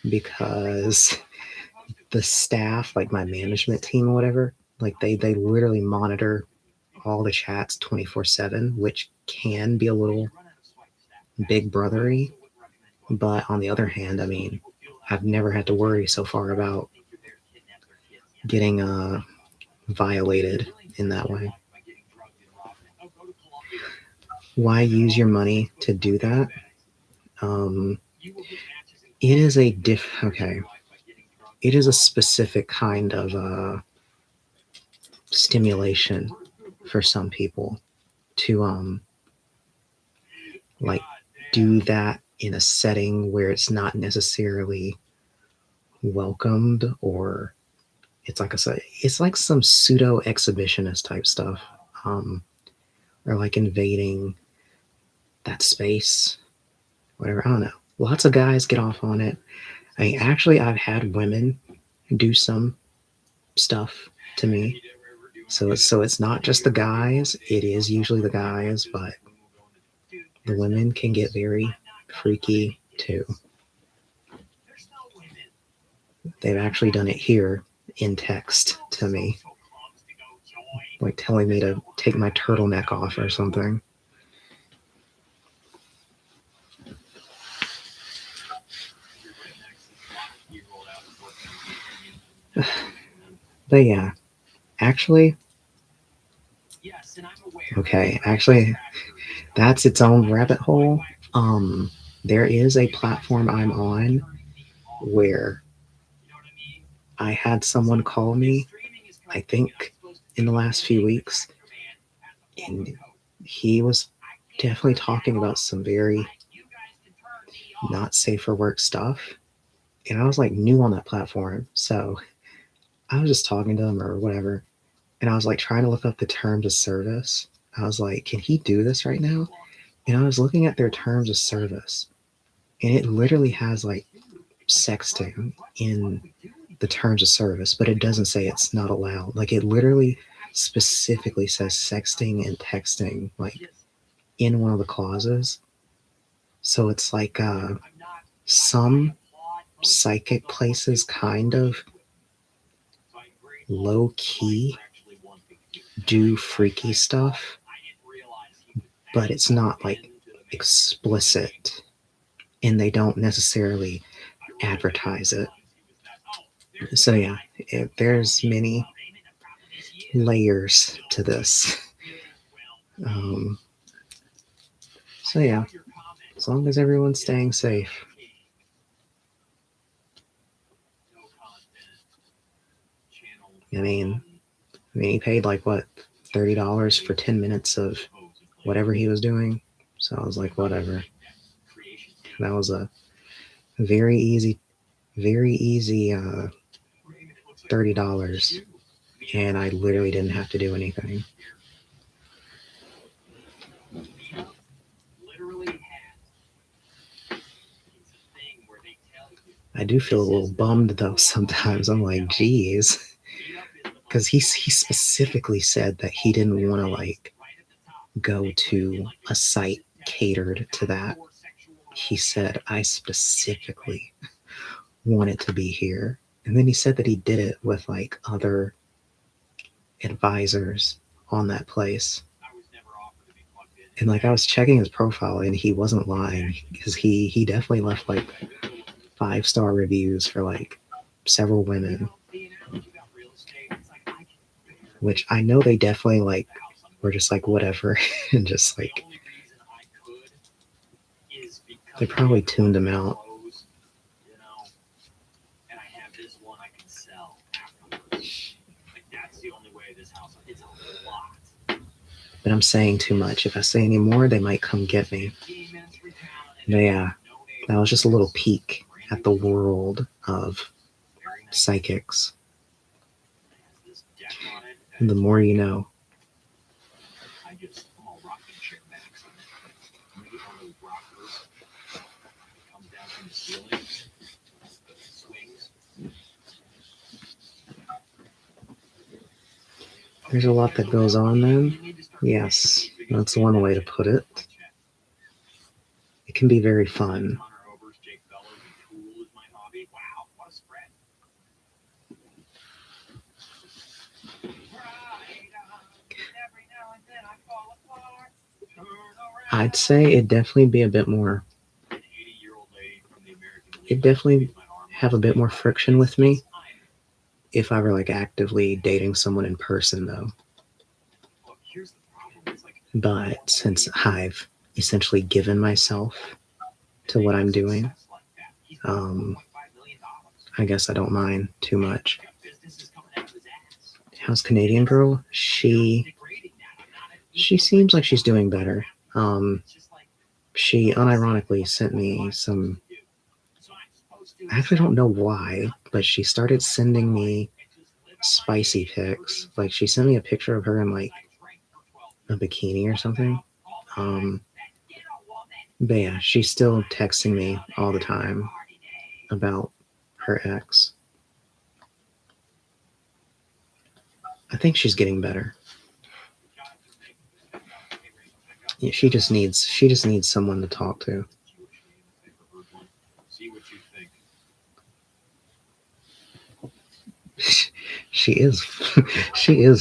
because the staff, like my management team or whatever, like they literally monitor all the chats 24/7, which can be a little big brothery. But on the other hand, I mean, I've never had to worry so far about getting violated in that way. Why use your money to do that? It is a It is a specific kind of stimulation for some people to like do that in a setting where it's not necessarily welcomed, or it's like some pseudo exhibitionist type stuff, or like invading that space, whatever. I don't know. Lots of guys get off on it. I mean, actually, I've had women do some stuff to me. So it's not just the guys. It is usually the guys, but the women can get very freaky too. They've actually done it here in text to me, like telling me to take my turtleneck off or something. But yeah, actually, that's its own rabbit hole. There is a platform I'm on where I had someone call me, I think, in the last few weeks, and he was definitely talking about some very not safe for work stuff. And I was like new on that platform. So I was just talking to him or whatever. And I was like trying to look up the terms of service. I was like, can he do this right now? And I was looking at their terms of service. And it literally has like sexting in the terms of service, but it doesn't say it's not allowed. Like it literally specifically says sexting and texting like in one of the clauses. So it's like some psychic places kind of low key do freaky stuff, but it's not like explicit, and they don't necessarily advertise it. So yeah, there's many layers to this. So yeah, as long as everyone's staying safe. I mean, he paid like what, $30 for 10 minutes of whatever he was doing. So I was like, whatever. That was a very easy $30, and I literally didn't have to do anything. I do feel a little bummed though sometimes. I'm like, geez, because he specifically said that he didn't want to like go to a site catered to that. He said, I specifically want it to be here. And then he said that he did it with like other advisors on that place. And like I was checking his profile and he wasn't lying, because he definitely left like 5-star reviews for like several women, which I know they definitely like were just like whatever and just like they probably tuned him out. But I'm saying too much. If I say any more, they might come get me. But yeah, that was just a little peek at the world of psychics. And the more you know. There's a lot that goes on then. Yes, that's one way to put it. It can be very fun. I'd say it'd definitely be a bit more. It'd definitely have a bit more friction with me if I were like actively dating someone in person though. But since I've essentially given myself to what I'm doing, I guess I don't mind too much. How's Canadian girl? She seems like she's doing better. She unironically sent me some, I actually don't know why, but she started sending me spicy pics. Like she sent me a picture of her in like a bikini or something. But yeah, she's still texting me all the time about her ex. I think she's getting better. Yeah, she just needs someone to talk to. She is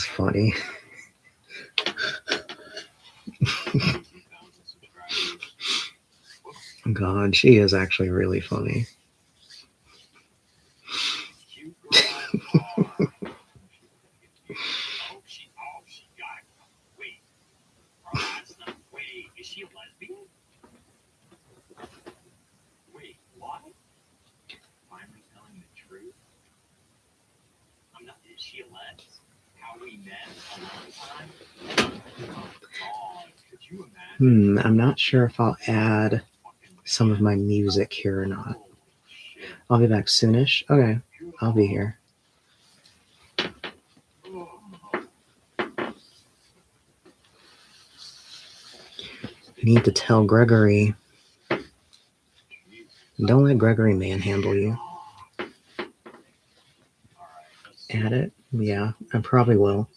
funny. God, she is actually really funny. lens, how we met a long time. Oh, God, could you imagine? I'm not sure if I'll add some of my music here or not. I'll be back soonish. Okay, I'll be here. Need to tell Gregory. Don't let Gregory manhandle you. Add it? Yeah, I probably will.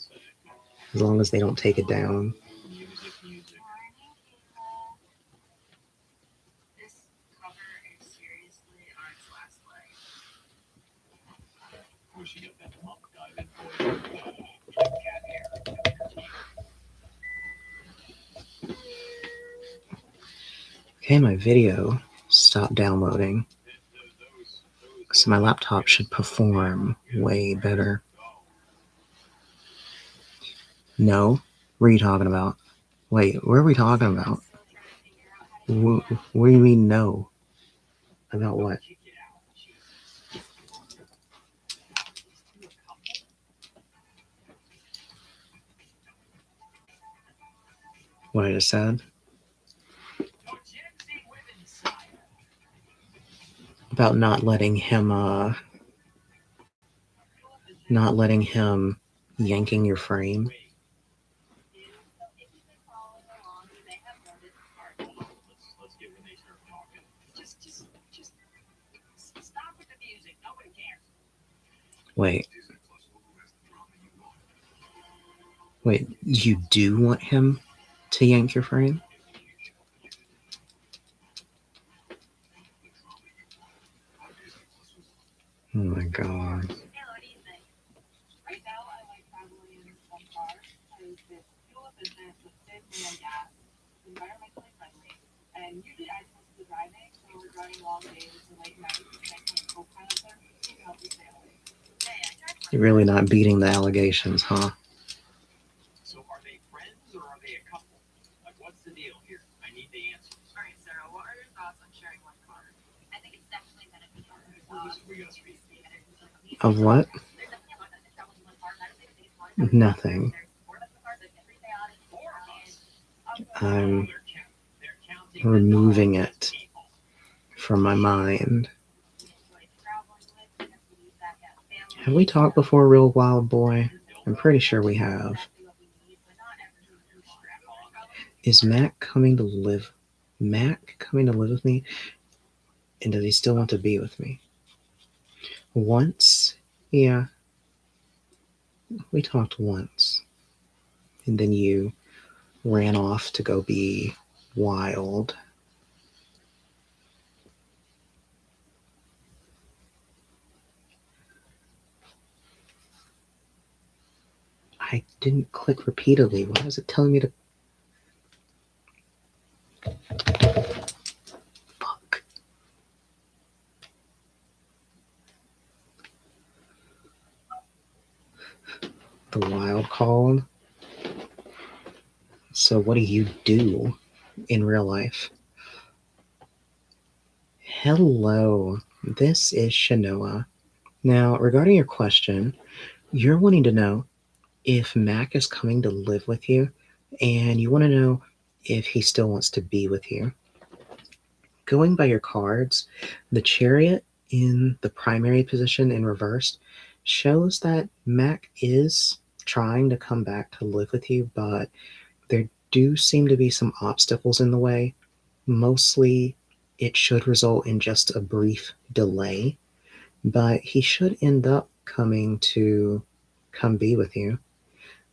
As long as they don't take it down. This cover is seriously art's last leg. Wish you got that monk dive in for you. Cat hair. Okay, my video stopped downloading. So my laptop should perform way better. No? What are you talking about? Wait, what are we talking about? What do you mean no? About what? What I just said? About not letting him yanking your frame. Let's get when they start talking. Just stop with the music. Nobody cares. Wait, you do want him to yank your frame? Oh my god. Hey, what do you think? Right now, I like traveling in one car because it's fuel efficient, with saves on gas, environmentally friendly, and usually I supposed to be driving, so we're driving long days and late nights, and I can co-pilot them to help me stay awake. Hey, I tried to You're really not beating the allegations, huh? So are they friends or are they a couple? Like, what's the deal here? I need the answers. All right, Sarah, what are your thoughts on sharing one car? I think it's definitely beneficial. We gotta speak. Of what? There's definitely a lot that travels in one car. That is the biggest one. Nothing. There's four of us in the car, so every day out is Four of us. I'm They're counting removing the it people. from my mind. like traveling with, and we use that as family. Have we talked before, Real Wild Boy? I'm pretty sure we have. Exactly what we need, but not everything is strap on. Is Mac coming to live with me? And does he still want to be with me? Once? Yeah. We talked once. And then you ran off to go be wild. I didn't click repeatedly. Why is it telling me to? Fuck. The wild called. So what do you do in real life? Hello, this is Shanoa. Now, regarding your question, you're wanting to know if Mac is coming to live with you, and you want to know if he still wants to be with you. Going by your cards, the Chariot in the primary position in reversed shows that Mac is trying to come back to live with you, but there do seem to be some obstacles in the way. Mostly, it should result in just a brief delay, but he should end up coming to come be with you.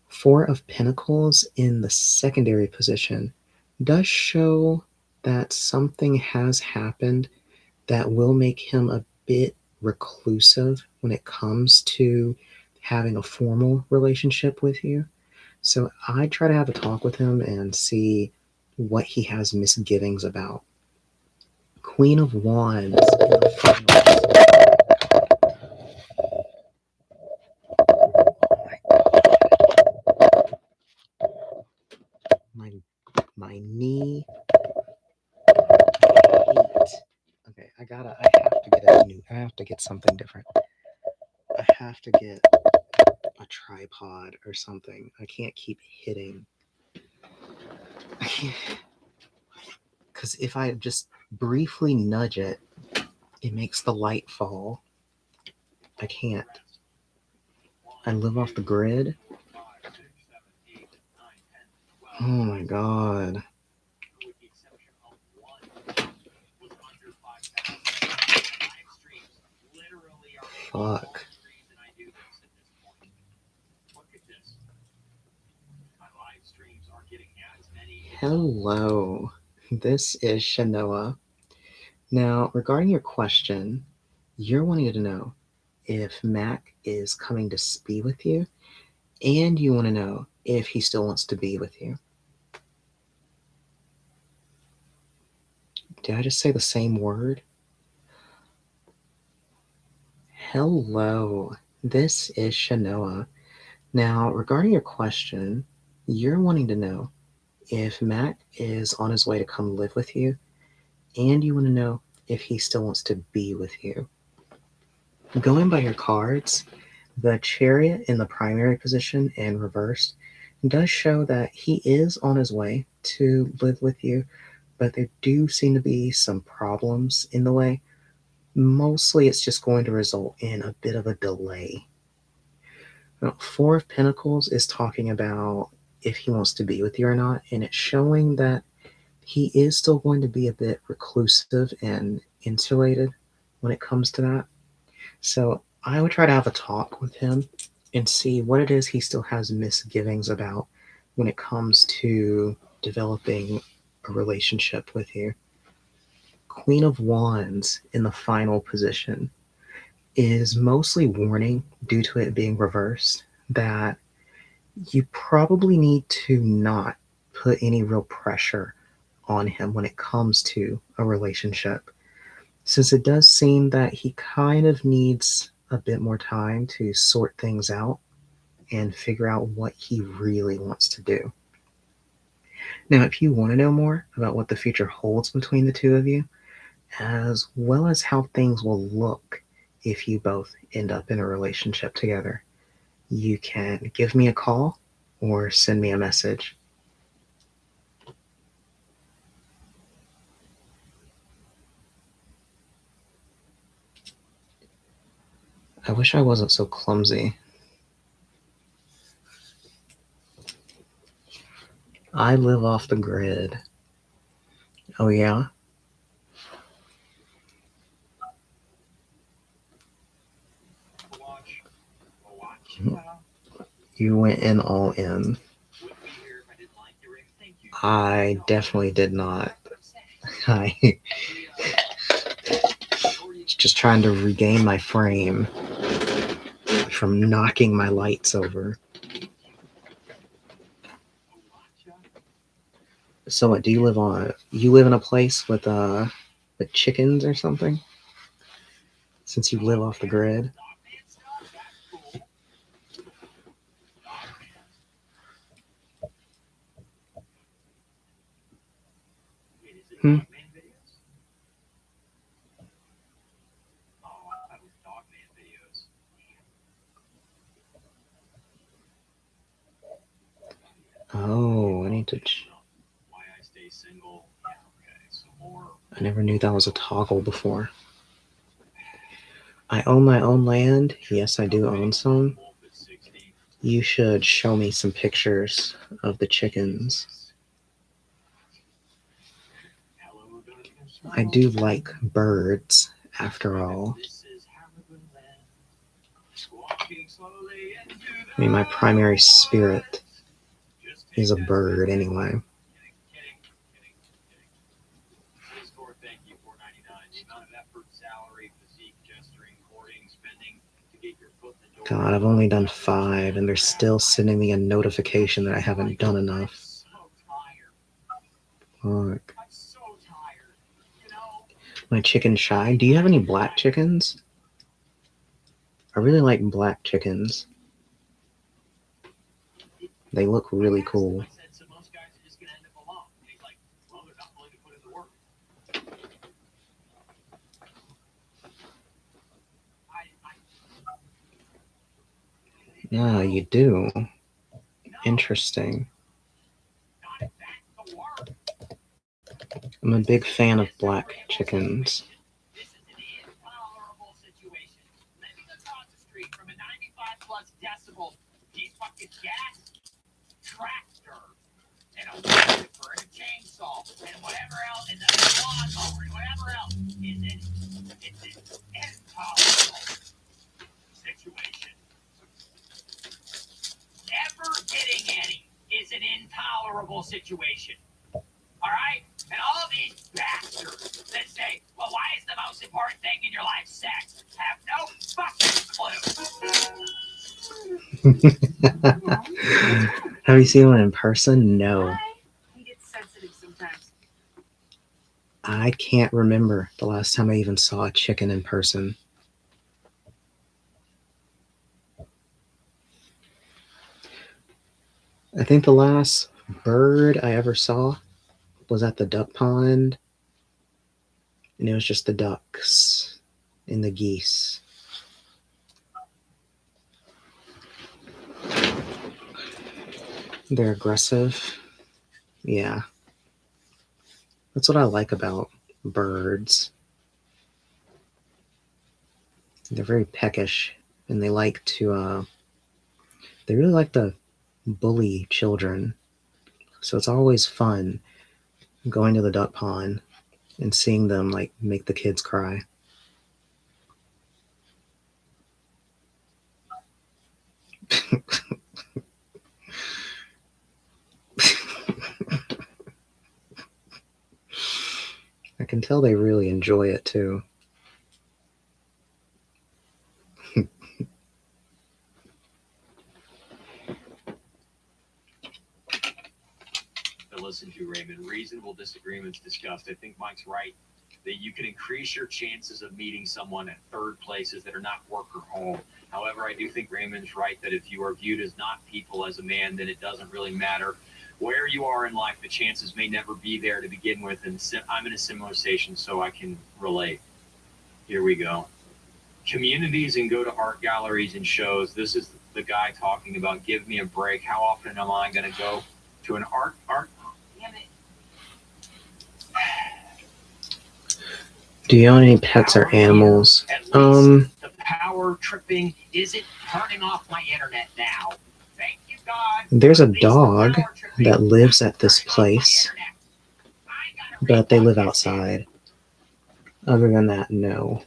Four of Pentacles in the secondary position does show that something has happened that will make him a bit reclusive when it comes to having a formal relationship with you. So I try to have a talk with him and see what he has misgivings about. Queen of Wands in the finals. My knee. Okay, I have to get something different. I have to get a tripod or something. I can't keep hitting. I can't. Because if I just briefly nudge it, it makes the light fall. I can't. I live off the grid. Oh my god. with the exception of one, was under 5,000. Live streams literally are the Fuck. only reason I do this at this point. Look at this. My live streams are getting as many. Hello. This is Shanoa. Now, regarding your question, you're wanting to know if Mac is coming to be with you, and you want to know if he still wants to be with you. Did I just say the same word? Hello, this is Shanoa. Now, regarding your question, you're wanting to know if Mac is on his way to come live with you, and you want to know if he still wants to be with you. Going by your cards, the Chariot in the primary position and reversed does show that he is on his way to live with you, but there do seem to be some problems in the way. Mostly it's just going to result in a bit of a delay. Now, Four of Pentacles is talking about if he wants to be with you or not, and it's showing that he is still going to be a bit reclusive and insulated when it comes to that. So I would try to have a talk with him and see what it is he still has misgivings about when it comes to developing a relationship with you. Queen of Wands in the final position is mostly warning, due to it being reversed, that you probably need to not put any real pressure on him when it comes to a relationship, since it does seem that he kind of needs a bit more time to sort things out and figure out what he really wants to do. Now, if you want to know more about what the future holds between the two of you, as well as how things will look if you both end up in a relationship together, you can give me a call or send me a message. I wish I wasn't so clumsy. I live off the grid. Oh yeah? Watch. You went in all in. Wouldn't be here if I didn't like your ring. Thank you. I definitely did not. I just trying to regain my frame from knocking my lights over. So what, do you live in a place with chickens or something? Since you live off the grid? Hmm. Oh, I need to. Why I stay single. Yeah, okay. Some more. I never knew that was a toggle before. I own my own land. Yes, I do own some. You should show me some pictures of the chickens. I do like birds, after all. I mean, my primary spirit is a bird anyway. God, I've only done 5, and they're still sending me a notification that I haven't done enough. Fuck. My chicken shy. Do you have any black chickens? I really like black chickens. They look really cool. Ah, you do. Interesting. Not that the word. I'm a big fan of black chickens. This is an intolerable situation. Living across the street from a 95 plus decibel piece fucking gas tractor and a wood chipper and a chainsaw and whatever else and the lawnmower and whatever else is it's an intolerable situation. Never getting any is an intolerable situation. All right? And all of these bastards that say, well, why is the most important thing in your life sex? Have no fucking clue. Have you seen one in person? No. He gets sensitive sometimes. I can't remember the last time I even saw a chicken in person. I think the last bird I ever saw was at the duck pond, and it was just the ducks and the geese. They're aggressive. Yeah. That's what I like about birds. They're very peckish, and they like to, they really like to bully children. So it's always fun going to the duck pond and seeing them like make the kids cry. I can tell they really enjoy it too. Listen to, Raymond. Reasonable disagreements discussed. I think Mike's right that you can increase your chances of meeting someone at third places that are not work or home. However, I do think Raymond's right that if you are viewed as not people as a man, then it doesn't really matter where you are in life. The chances may never be there to begin with. And I'm in a similar station, so I can relate. Here we go. Communities and go to art galleries and shows. This is the guy talking about give me a break. How often am I going to go to an art? Damn it. Do you own any pets or animals? The power tripping isn't turning off my internet now. Thank you, God. There's a dog that lives at this place, but they live outside. Other than that, no.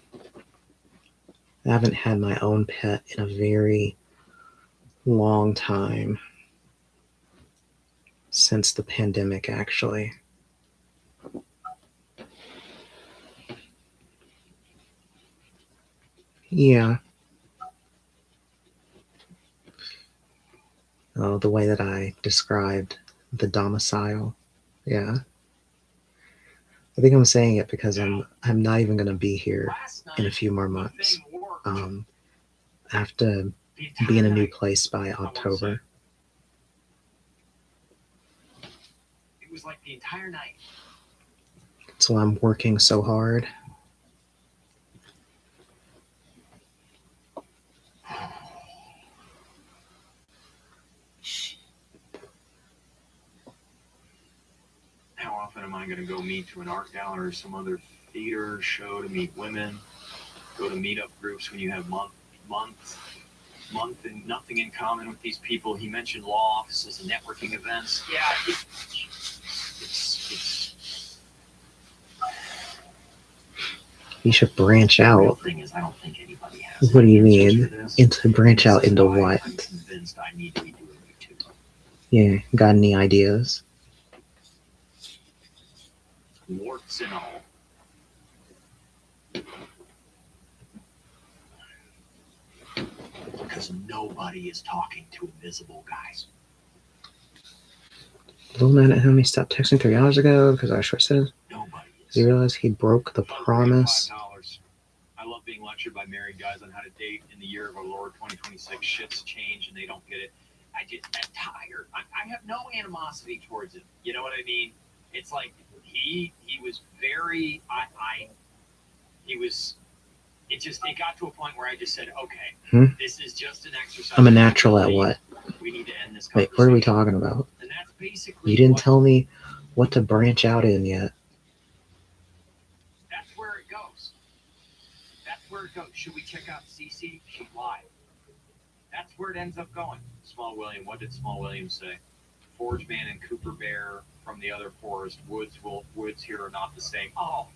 I haven't had my own pet in a very long time. Since the pandemic, actually. Yeah. Oh, the way that I described the domicile. Yeah. I think I'm saying it because I'm not even gonna be here in a few more months. I have to be in a new place by October. It was like the entire night. So I'm working so hard. How often am I going to go meet to an art gallery or some other theater show to meet women? Go to meetup groups when you have month and nothing in common with these people. He mentioned law offices and networking events. Yeah, it's You should branch the real out. thing is I don't think anybody has. What do you answers mean? to this. Into branch out into what? I'm convinced I need to be doing YouTube. Yeah, got any ideas? Warts and all. Because nobody is talking to invisible guys. Little man at home, he stopped texting 3 hours ago because I was short-sighted. Nobody is. He realized he broke the promise. $5. I love being lectured by married guys on how to date in the year of our Lord 2026. Shit's change and they don't get it. I'm tired. I have no animosity towards him. You know what I mean? It's like he was very he was it got to a point where I just said, okay, this is just an exercise. I'm a natural at what? We need to end this Wait, conversation. what are we talking about? And that's basically You didn't what- tell me what to branch out in yet. That's where it goes. That's where it goes. Should we check out Cece? She's live. That's where it ends up going. Small William, what did Small William say? Forge Man and Cooper Bear from the other forest. Woods here are not the same. Oh,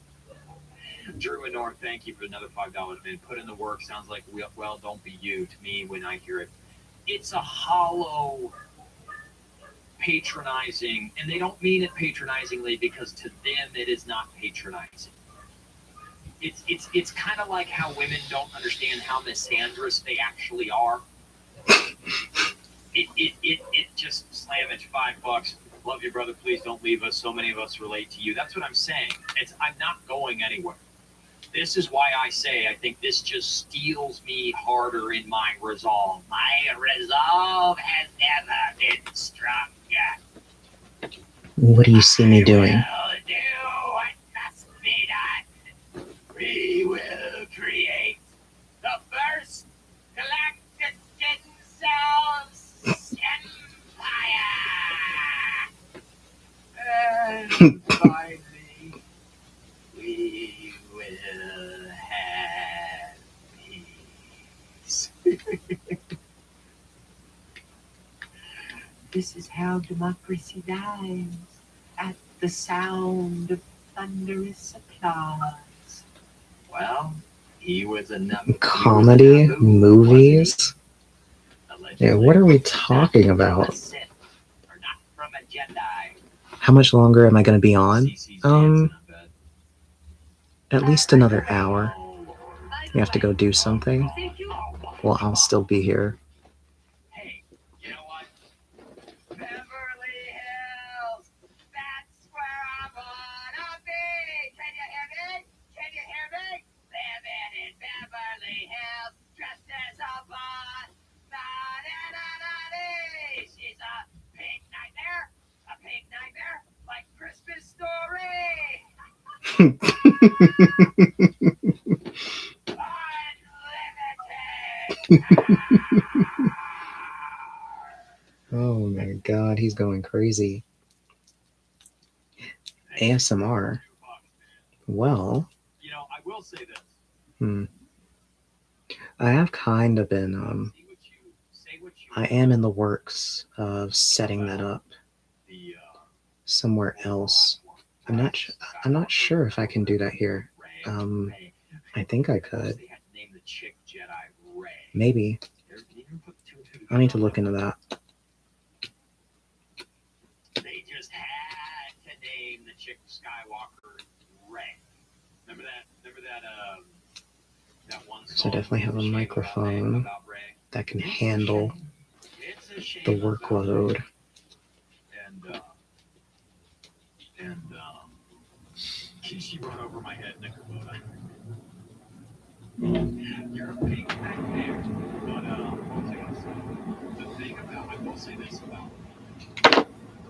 Drew and North, thank you for another $5, man. Put in the work. Sounds like, well, don't be you to me when I hear it. It's a hollow, patronizing, and they don't mean it patronizingly because to them it is not patronizing. It's kind of like how women don't understand how misandrous they actually are. It just slam it $5. Love you, brother. Please don't leave us. So many of us relate to you. That's what I'm saying. I'm not going anywhere. This is why I say I think this just steals me harder in my resolve. My resolve has never been stronger. What do you see me doing? I will do what must be done. We will create the first galactic themselves empire. And finally, we will have peace. This is how democracy dies, at the sound of thunderous applause. Well, he was a Comedy? Movies? Yeah, what are we talking about? How much longer am I going to be on? At least another hour. You have to go do something? Well, I'll still be here. Hey, you know what? Beverly Hills, that's where I wanna be. Can you hear me? Can you hear me? Living in Beverly Hills, dressed as a bot. Da-da-da-da-dee. She's a pink nightmare, like Christmas Story. Oh my god, he's going crazy. ASMR. Well, You know, I will say this. I have kind of been, Say what you I am in the works of setting that up the somewhere else. I'm not sure if I can do that here. I think I could. They had to name the chick Jedi Rey. Maybe. I need to look into that. They just had to name the chick Skywalker Rey. Remember that one song? So definitely have a microphone about Rey? that can handle It's a shame the about workload. And she run over my head in a Kubota. You're a pink nightmare. But what was I gonna say? The thing about, I will say this about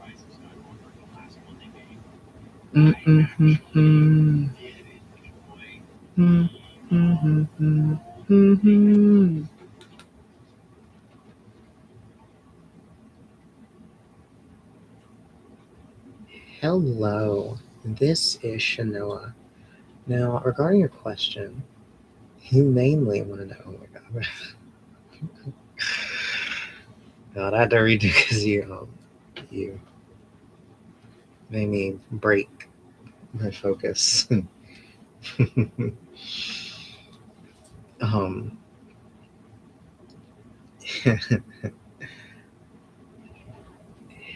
Rise of Skywalker, the last one they made. I actually did enjoy Hello, this is Shanoa. Now, regarding your question, you mainly want to know. Oh my god. God, I had to read it because you made me break my focus.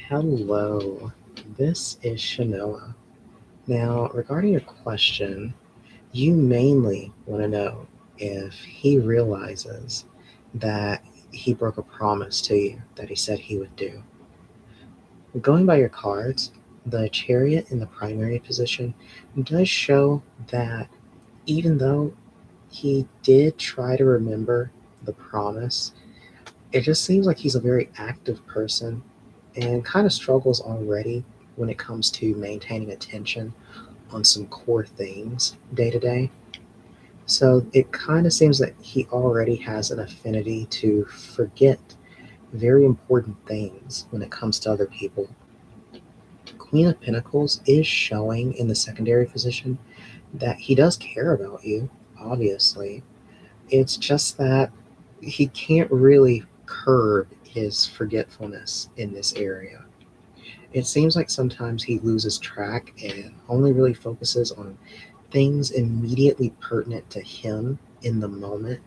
Hello, this is Shanoa. Now, regarding your question, you mainly want to know if he realizes that he broke a promise to you that he said he would do. Going by your cards, the Chariot in the primary position does show that even though he did try to remember the promise, it just seems like he's a very active person and kind of struggles already when it comes to maintaining attention on some core things day to day. So it kind of seems that he already has an affinity to forget very important things when it comes to other people. Queen of Pentacles is showing in the secondary position that he does care about you, obviously. It's just that he can't really curb his forgetfulness in this area. It seems like sometimes he loses track and only really focuses on things immediately pertinent to him in the moment.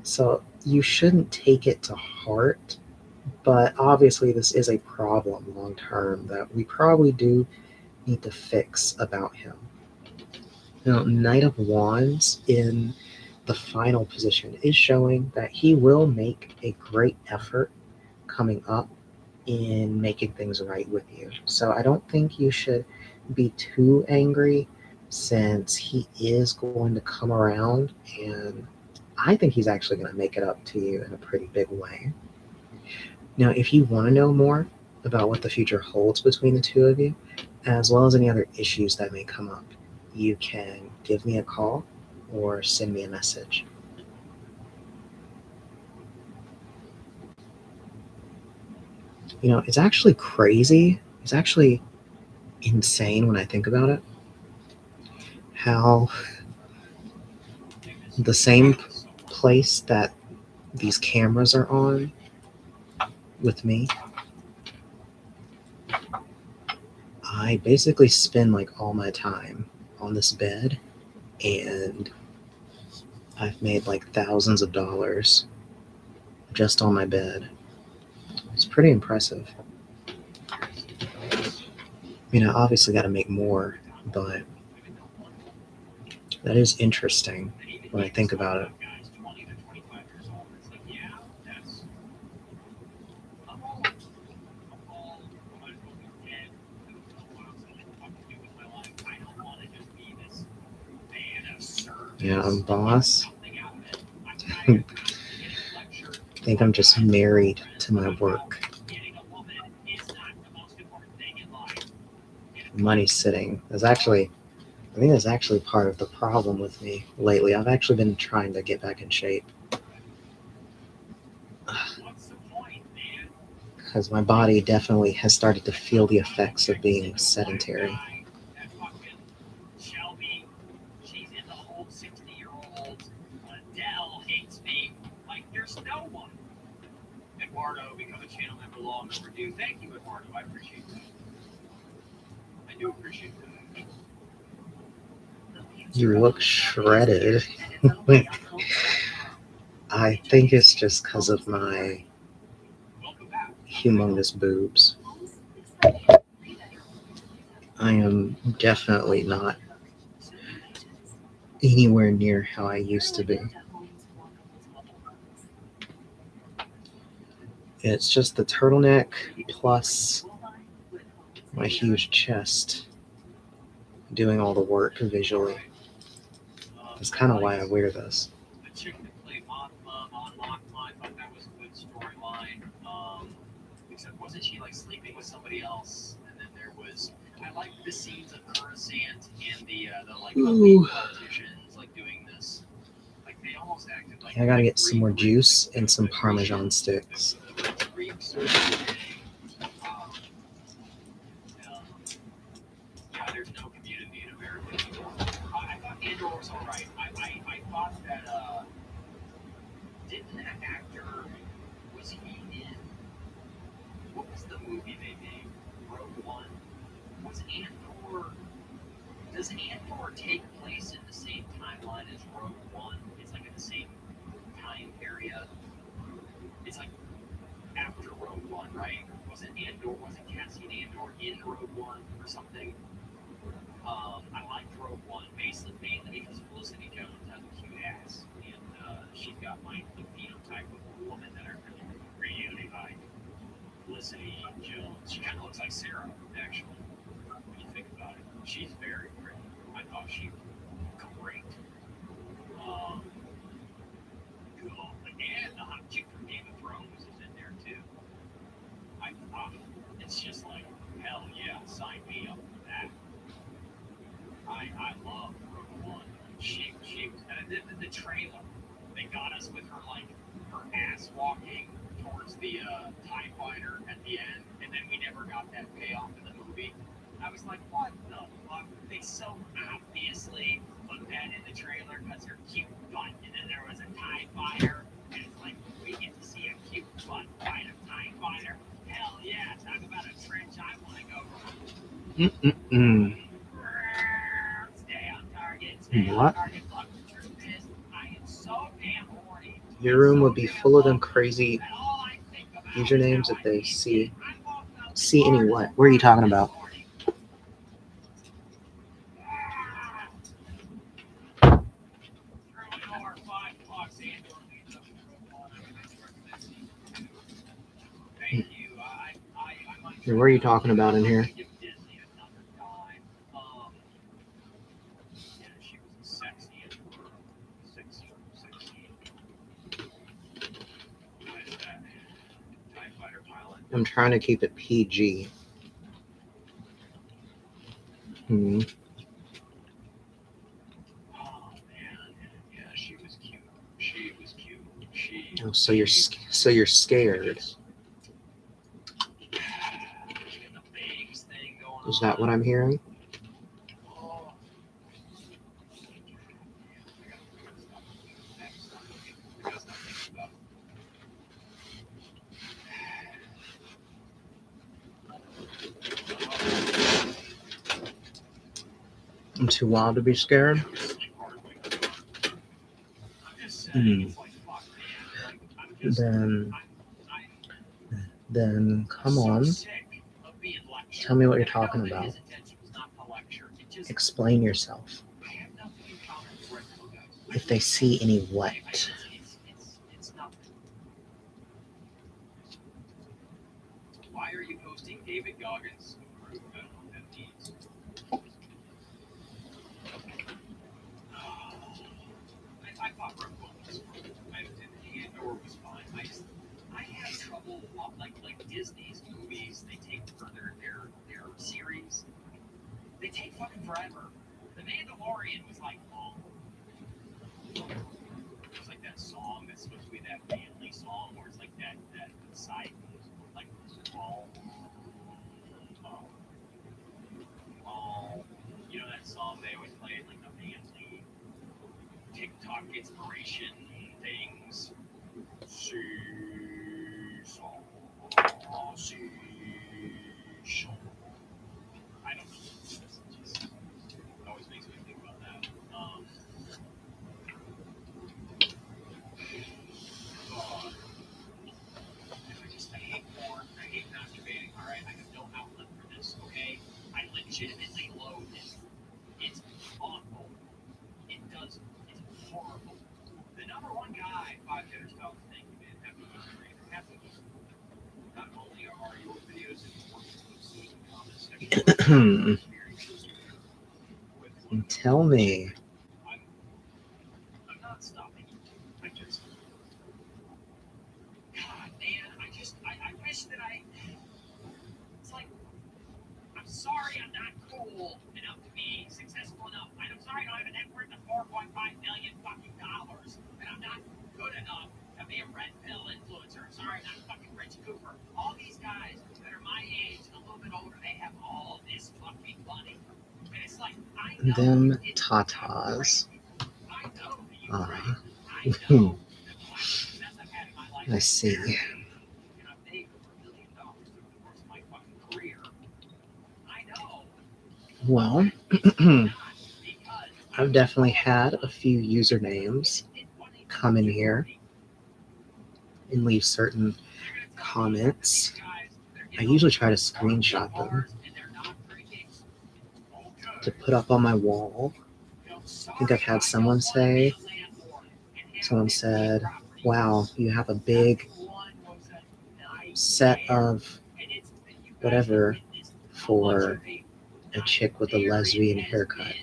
So you shouldn't take it to heart, but obviously this is a problem long term that we probably do need to fix about him. Now, Knight of Wands in the final position is showing that he will make a great effort coming up in making things right with you. So I don't think you should be too angry since he is going to come around, and I think he's actually going to make it up to you in a pretty big way. Now, if you want to know more about what the future holds between the two of you, as well as any other issues that may come up, you can give me a call or send me a message. You know, it's actually crazy. It's actually insane when I think about it. How the same place that these cameras are on with me, I basically spend like all my time on this bed, and I've made like thousands of dollars just on my bed. It's pretty impressive. I mean, I obviously got to make more, but that is interesting when I think about it. Yeah, I'm boss. I think I'm just married to my work. Money sitting. I think that's actually part of the problem with me lately. I've actually been trying to get back in shape. Because my body definitely has started to feel the effects of being sedentary. Shelby, she's in the whole 60-year-old. Adele hates me. Like, there's no one. Eduardo, become a channel member long overdue. Thank you, Eduardo. I appreciate that. I do appreciate that. You look shredded. I think it's just because of my humongous boobs. I am definitely not anywhere near how I used to be. It's just the turtleneck plus my huge chest doing all the work visually. That's kind of why I wear this. The chick that played Mothma on Mothma, I thought that was a good storyline. Except wasn't she like sleeping with somebody else? And then there was, I liked the scenes of Coruscant and the like politicians like doing this. Like they almost acted like. I gotta get some more juice and some Parmesan sticks. Yeah, there's no community in America anymore. I thought Andor was alright. I thought that, didn't that actor, was he in, what was the movie they made? Rogue One? Was Andor, does Andor take place in the same timeline as Rogue One? It's like in the same time area. It's like after Rogue One, right? Wasn't Cassian Andor in Rogue One or something? I liked Rogue One mainly because Felicity Jones has a cute ass, and she's got like the phenotype of a woman that I really like. Felicity Jones, she kind of looks like Sarah, actually, when you think about it. She's very pretty. I thought she was great. And the hot chick from Game of Thrones is in there too. It's just like, hell yeah, sign me up for that. I love Rogue One. She was, and they got us with her like her ass walking towards the TIE fighter at the end, and then we never got that payoff in the movie. I was like, what the fuck? They so obviously put that in the trailer because they're cute butt, and then there was a TIE fighter, and it's like we get to see a cute butt fight a TIE fighter. Hell yeah! Talk about a trench I want to go for. Stay on target. Stay on What? target. Look, the truth is, I am so damn horny. Your room would be full of them crazy And all I think about usernames is if how they I see I'm walking out the see any door what? What are you talking about? this morning. Through an door, $5 and thank you. I might What are you talking about in here? give Disney another dime. Yeah, she was sexy and sexy. What is that? TIE fighter pilot. I'm trying to keep it PG. Hmm. Oh man, yeah, she was cute. She was cute. Oh, so you're scared. Is that what I'm hearing? I'm too wild to be scared. Then come on. Tell me what you're talking about. Explain yourself. If they see any what? Why are you posting David Goggins? I don't know what that means. I thought Rogue One was fine. Andor was fine. I have trouble like Disney's movies. They take for their series. They take fucking forever. The Mandalorian was like long. It's like that song that's supposed to be that family song, where it's like that side like all. You know that song they always play at like the family TikTok inspiration things. I don't know. It always makes me think about that. I hate porn. I hate masturbating. All right, I have no outlet for this. Okay, I legitimately loathe it. It's awful. It's horrible. The number one guy, 5 Hitters Talk, thank you, man. Happy Easter. Happy Easter. Not only are your videos important to the comment section, Tell me. I'm not stopping. I just, God, man, I wish that it's like, I'm sorry I'm not cool enough to be successful enough. I'm sorry I don't have a net worth of $4.5 million fucking dollars, and I'm not good enough to be a red pill influencer. I'm sorry I'm not fucking Rich Cooper. All these guys that are my age and a little bit older, they have all this fucking money. And it's like, I know Them it's tatas. I know that you Ah. right. I know that the last success I've had in my life I see. and I've made over $1 million over the course of my fucking career. I know. Well, It's not because I've definitely had a few usernames come in here and leave certain comments. I usually try to screenshot them to put up on my wall. I think I've had someone said, wow, you have a big set of whatever for a chick with a lesbian haircut.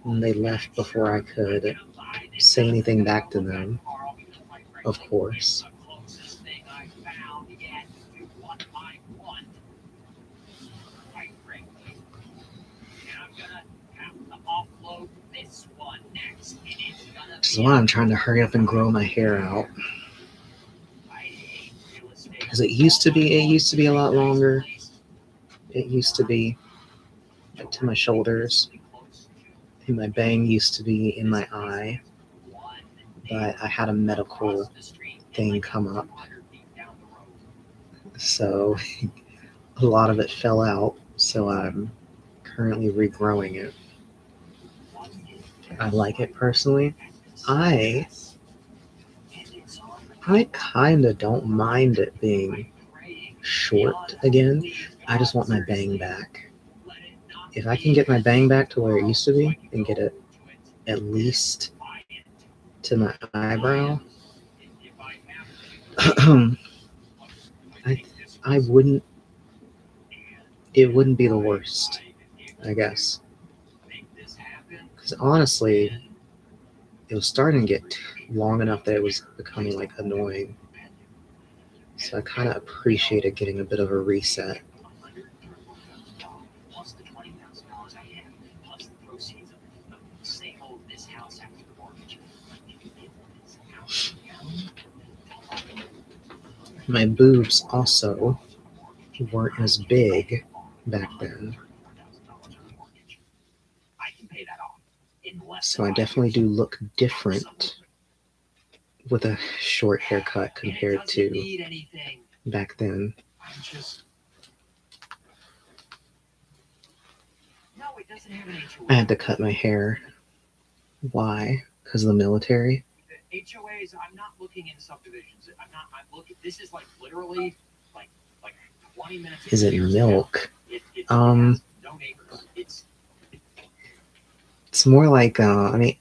And they left before I could say anything back to them, of course. Offload this one next. Which is why I'm trying to hurry up and grow my hair out. Because it used to be a lot longer. It used to be like to my shoulders. And my bang used to be in my eye. But I had a medical thing come up. So a lot of it fell out. So I'm currently regrowing it. I like it personally. I kind of don't mind it being short again. I just want my bang back. If I can get my bang back to where it used to be and get it at least to my eyebrow, I wouldn't. It wouldn't be the worst, I guess. Because honestly, it was starting to get long enough that it was becoming like annoying. So I kind of appreciated getting a bit of a reset. My boobs also weren't as big back then. So I definitely do look different with a short haircut compared to back then. I had to cut my hair. Why? Because of the military? HOAs, I'm not looking in subdivisions. I'm looking, this is like literally like 20 minutes. Is it milk? It has no neighbors. It's more like,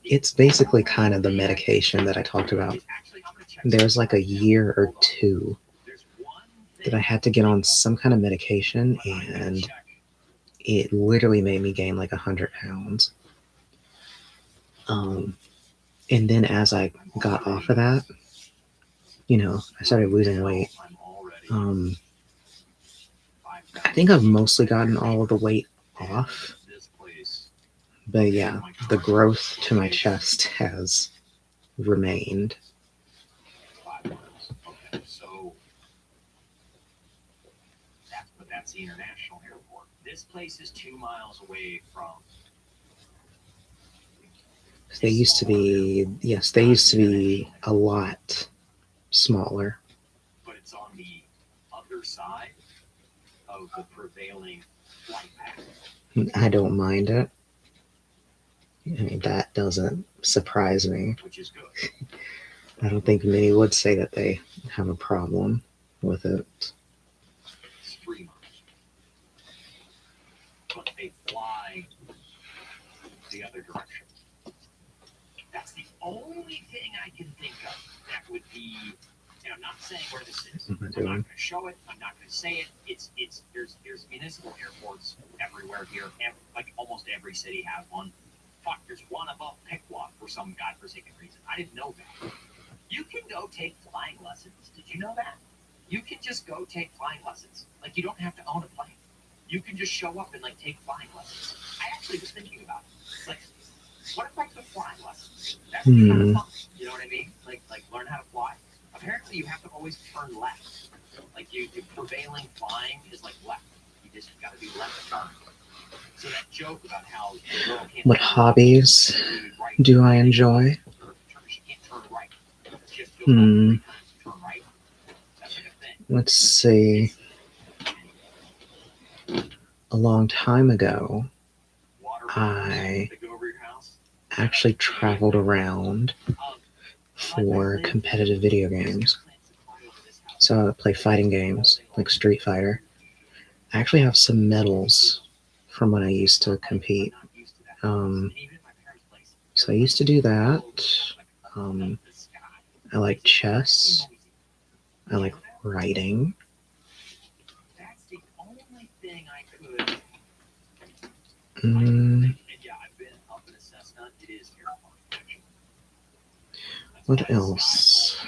it's basically kind of the medication that I talked about. There was like a year or two that I had to get on some kind of medication, and it literally made me gain like 100 pounds. And then as I got off of that, I started losing weight. I think I've mostly gotten all of the weight off. But yeah, the growth to my chest has remained. Okay, so that's the international airport. This place is 2 miles away from. They used to be a lot smaller. But it's on the other side of the prevailing flight path. I don't mind it. I mean, that doesn't surprise me. Which is good. I don't think many would say that they have a problem with it. It's 3 miles. But they fly the other direction. That's the only thing I can think of that would be, and I'm not saying where this is. What am I I'm not doing? going to show it. I'm not going to say it. There's municipal airports everywhere here. Like almost every city has one. Fuck, there's one above Piqua for some godforsaken reason. I didn't know that. You can go take flying lessons. Did you know that? You can just go take flying lessons. Like, you don't have to own a plane. You can just show up and like take flying lessons. I actually was thinking about it. Like, what if I took flying lessons? That's kind of fun. You know what I mean? Like learn how to fly. Apparently, you have to always turn left. Like the prevailing flying is like left. You just got to do left turn. So that joke about how the girl can't What hobbies do I enjoy? She can't turn right. Just go 3 times to turn right. That's like a thing. Let's see. A long time ago, Water I that go over your house. actually traveled around for competitive video games. So I would play fighting games like Street Fighter. I actually have some medals from when I used to compete. So I used to do that. I like chess. I like writing. That's the only thing I could. Mm, And yeah, I've been up in a Cessna. It is terrifying, actually. what else?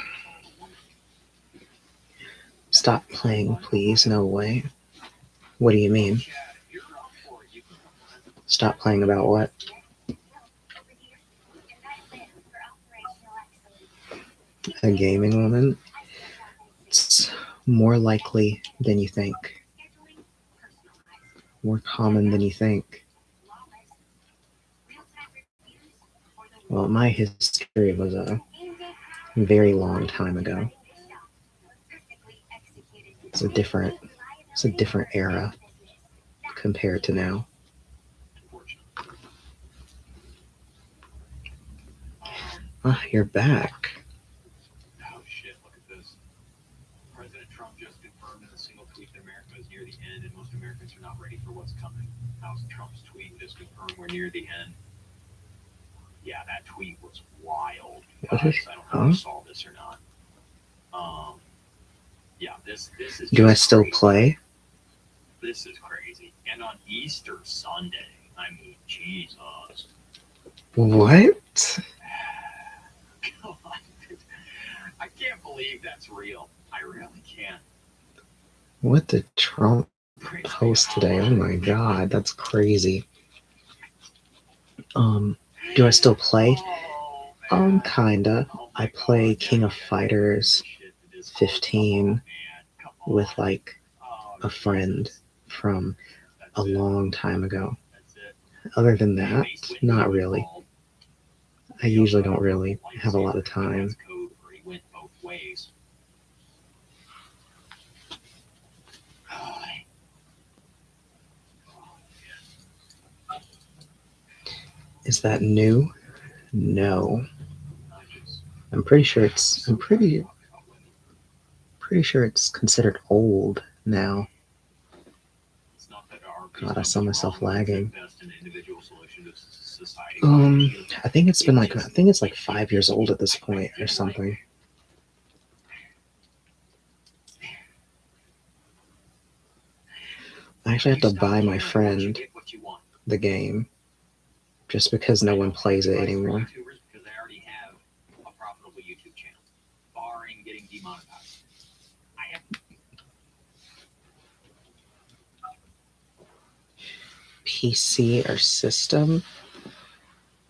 Stop playing, please. No way. What do you mean? Stop playing about what? a gaming woman, it's more likely than you think, more common than you think. Well, my history was a very long time ago. It's a different era compared to now. Ah, you're back. Oh shit, look at this. President Trump just confirmed in a single tweet that America is near the end and most Americans are not ready for what's coming. How's Trump's tweet just confirmed we're near the end? Yeah, that tweet was wild. What Guys, is- I don't know if you saw this or not. Yeah, this is Do I just still crazy. play? This is crazy. And on Easter Sunday, I mean, Jesus. What? God, I can't believe that's real. I really can't. What did Trump Crazy. post today? Oh my god, that's crazy. Do I still play? Oh, man. Kinda. Oh I my play God, King yeah, of Fighters shit, it is 15 man. Come on. with like Oh, a friend Jesus. from That's a it. long time ago. That's it. Other than that, Mace Windu not was really. involved. I usually don't really have a lot of time. That's code where he went both ways. Is that new? No. I just- I'm pretty sure it's considered old now. It's not that our God, I saw myself wrong. lagging. Invest in individual solution to society. I think it's like 5 years old at this point or something. I actually have to buy my friend Get what you want. the game just because no one plays it anymore. YouTubers, because they already have a profitable YouTube channel, barring getting demonetized. I have PC or system?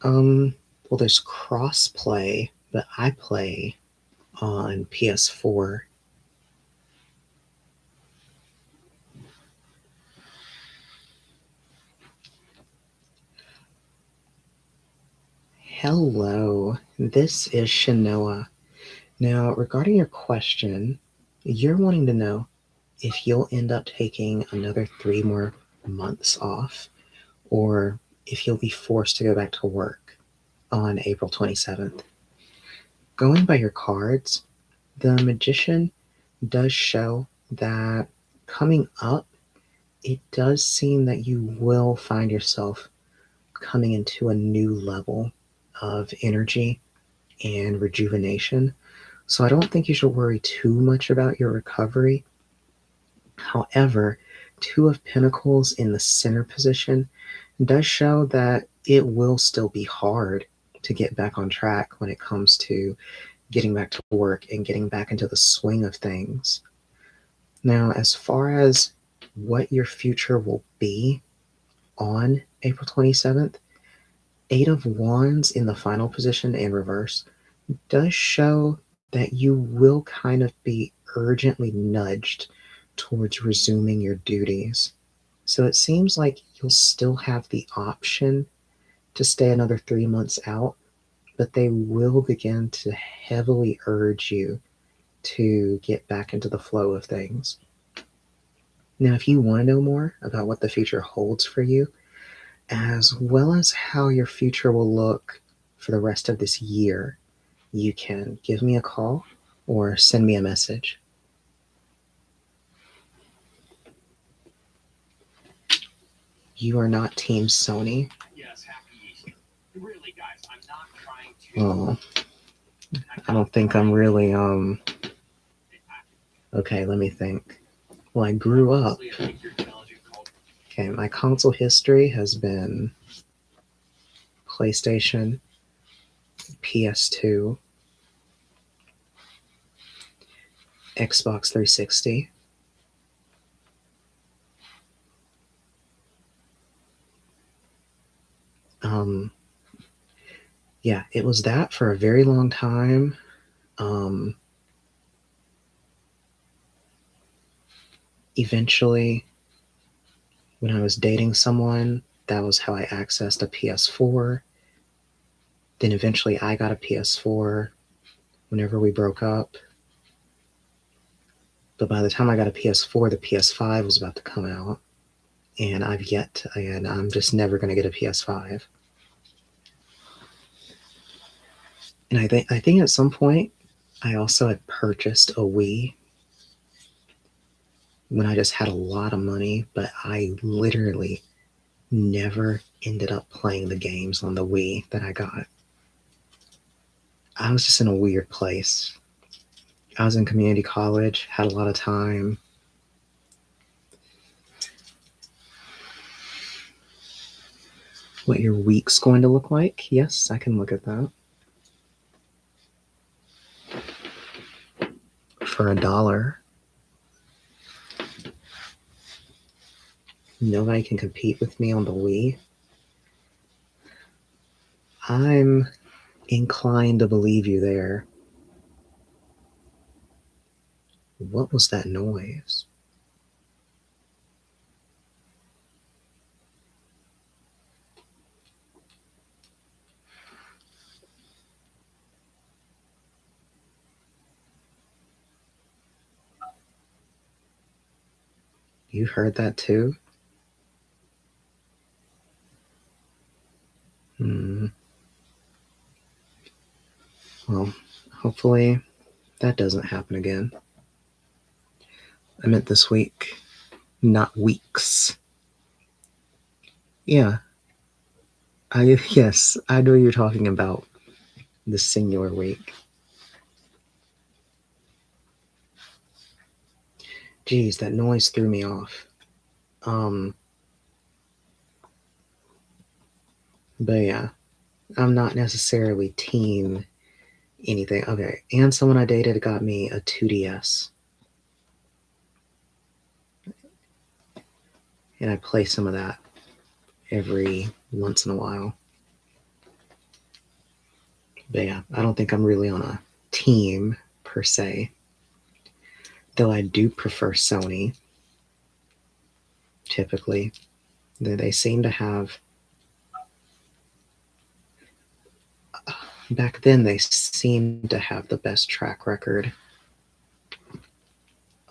Well, there's crossplay, but I play on PS4. Hello, this is Shanoa. Now, regarding your question, you're wanting to know if you'll end up taking another 3 more months off, or if you'll be forced to go back to work on April 27th. Going by your cards, the Magician does show that coming up, it does seem that you will find yourself coming into a new level of energy and rejuvenation. So I don't think you should worry too much about your recovery. However, 2 of Pentacles in the center position does show that it will still be hard to get back on track when it comes to getting back to work and getting back into the swing of things. Now, as far as what your future will be on April 27th, 8 of Wands in the final position in reverse does show that you will kind of be urgently nudged towards resuming your duties. So it seems like you'll still have the option to stay another 3 months out, but they will begin to heavily urge you to get back into the flow of things. Now, if you want to know more about what the future holds for you, as well as how your future will look for the rest of this year, you can give me a call or send me a message. You are not Team Sony? Yes, happy Easter. Really, guys, I'm not trying to. Oh, I don't think I'm really, okay, let me think. Well, I grew up. Honestly, I think you're intelligent, Colt. Okay, my console history has been PlayStation, PS2, Xbox 360, yeah, it was that for a very long time. Eventually, when I was dating someone, that was how I accessed a PS4. Then eventually I got a PS4 whenever we broke up. But by the time I got a PS4, the PS5 was about to come out. And I'm just never going to get a PS5. And I think at some point, I also had purchased a Wii when I just had a lot of money, but I literally never ended up playing the games on the Wii that I got. I was just in a weird place. I was in community college, had a lot of time. What your week's going to look like? Yes, I can look at that. For $1. Nobody can compete with me on the Wii. I'm inclined to believe you there. What was that noise? You heard that too? Well, hopefully that doesn't happen again. I meant this week, not weeks. Yeah. Yes, I know you're talking about the singular week. Geez, that noise threw me off. But yeah, I'm not necessarily team anything. Okay, and someone I dated got me a 2DS. And I play some of that every once in a while. But yeah, I don't think I'm really on a team per se. Though I do prefer Sony. Typically, they seem to have. Back then, they seemed to have the best track record.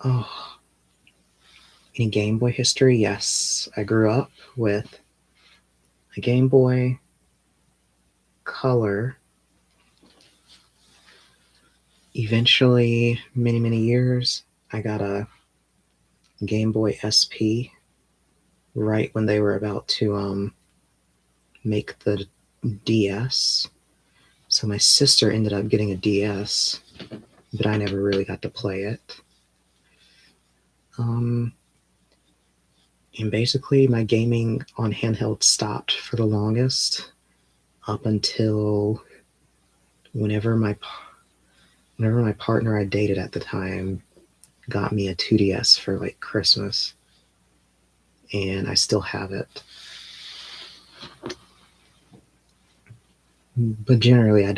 Oh, in Game Boy history, yes, I grew up with a Game Boy Color. Eventually, many years, I got a Game Boy SP right when they were about to make the DS. So my sister ended up getting a DS, but I never really got to play it. And basically, my gaming on handheld stopped for the longest up until whenever my partner I dated at the time got me a 2DS for like Christmas, and I still have it. But generally, I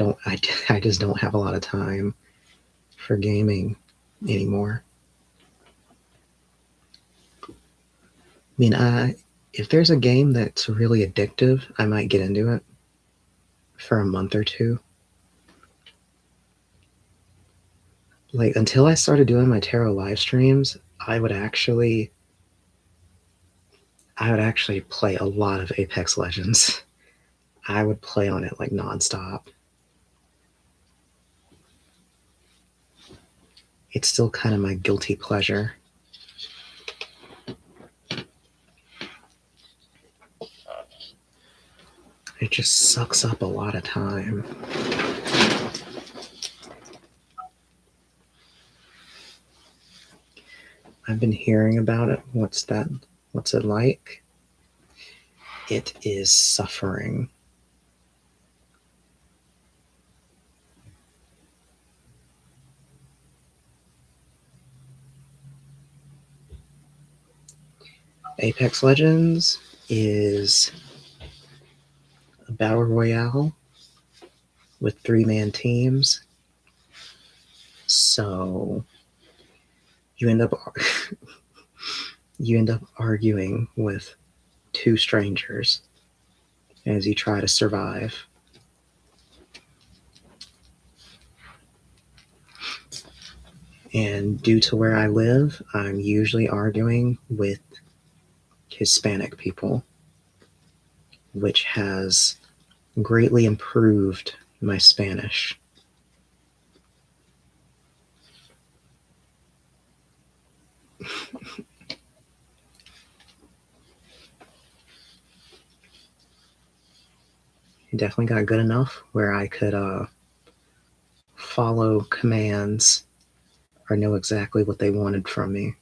just don't have a lot of time for gaming anymore. I mean, if there's a game that's really addictive, I might get into it for a month or two. Like, until I started doing my tarot live streams, I would actually play a lot of Apex Legends. I would play on it like nonstop. It's still kind of my guilty pleasure. It just sucks up a lot of time. I've been hearing about it. What's it like? It is suffering. Apex Legends is a battle royale with 3-man teams. So you end up you end up arguing with two strangers as you try to survive. And due to where I live, I'm usually arguing with Hispanic people, which has greatly improved my Spanish. It definitely got good enough where I could follow commands or know exactly what they wanted from me.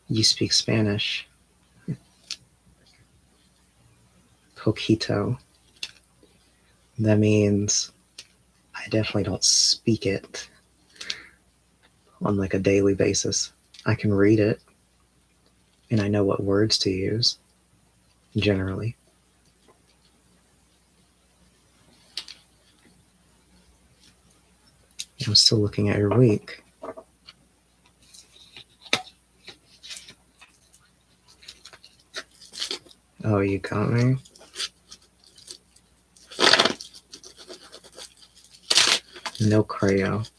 You speak Spanish? Poquito. That means I definitely don't speak it on like a daily basis. I can read it and I know what words to use generally. I'm still looking at your week. Oh, you got me? No creo.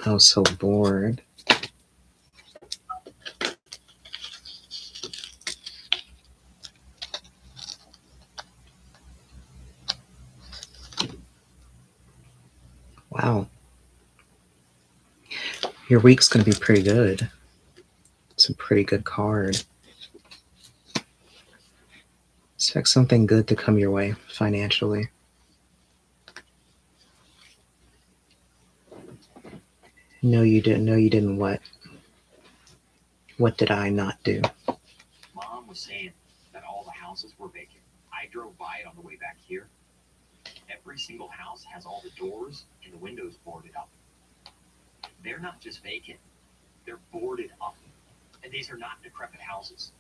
I was so bored. Wow. Your week's going to be pretty good. It's a pretty good card. Expect something good to come your way financially. No, you didn't. No, you didn't what? What did I not do? Mom was saying that all the houses were vacant. I drove by it on the way back here. Every single house has all the doors and the windows boarded up. They're not just vacant, they're boarded up. And these are not decrepit houses.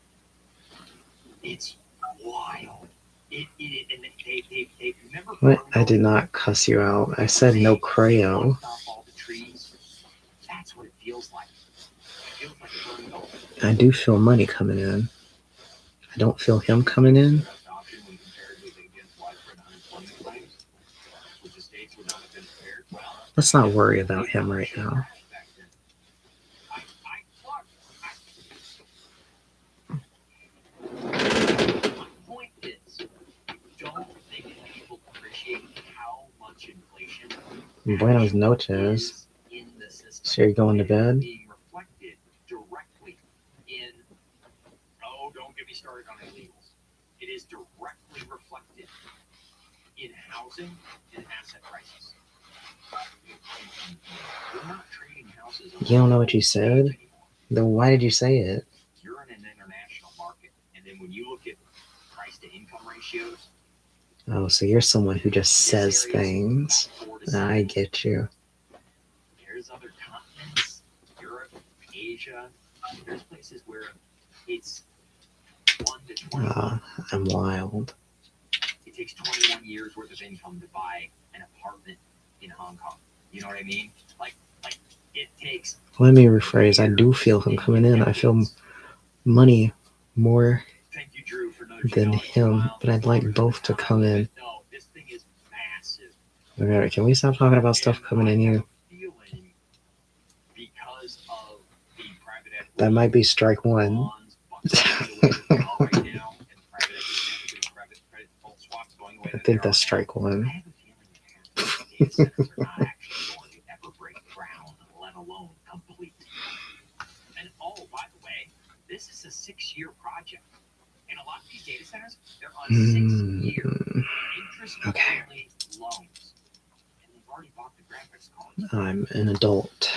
It's wild. And they remember. What? I did not cuss you out. I said no creo. All the trees. That's what it feels like. It feels like a burning oak. I do feel money coming in. I don't feel him coming in. Option when compared with against widespread unemployment claims, which the states would not have been prepared. Well, Let's not worry about him right now. My point is, don't think people appreciate how much inflation Buenos noches. is in the system. So you're going to bed? Being reflected directly in, oh, don't get me started on illegals. It is directly reflected in housing and asset prices. We're not trading houses. You don't know what you said? Then why did you say it? You're in an international market, and then when you look at price to income ratios, Oh, so you're someone who just says things. I get you. there's other continents, Europe, Asia. There's places where it's 1 to 20. I'm wild. It takes 21 years worth of income to buy an apartment in Hong Kong. You know what I mean? Like it takes. Let me rephrase. I do feel him coming in. I feel money more Thank you, Drew, for another than him, but I'd like both to come in. No, this thing is massive. Okay, can we stop talking about stuff coming in here? Feeling because of the private equity That might be strike one. bonds, bucks right now, and private equity, private credit default swaps going away. I think that's strike one. I have a feeling the data centers are not actually going to ever break ground, let alone complete. And oh, by the way, this is a 6-year project. And a lot of these data centers, they're on 6-year interest-only loans. And they've already bought the graphics cards. I'm an adult.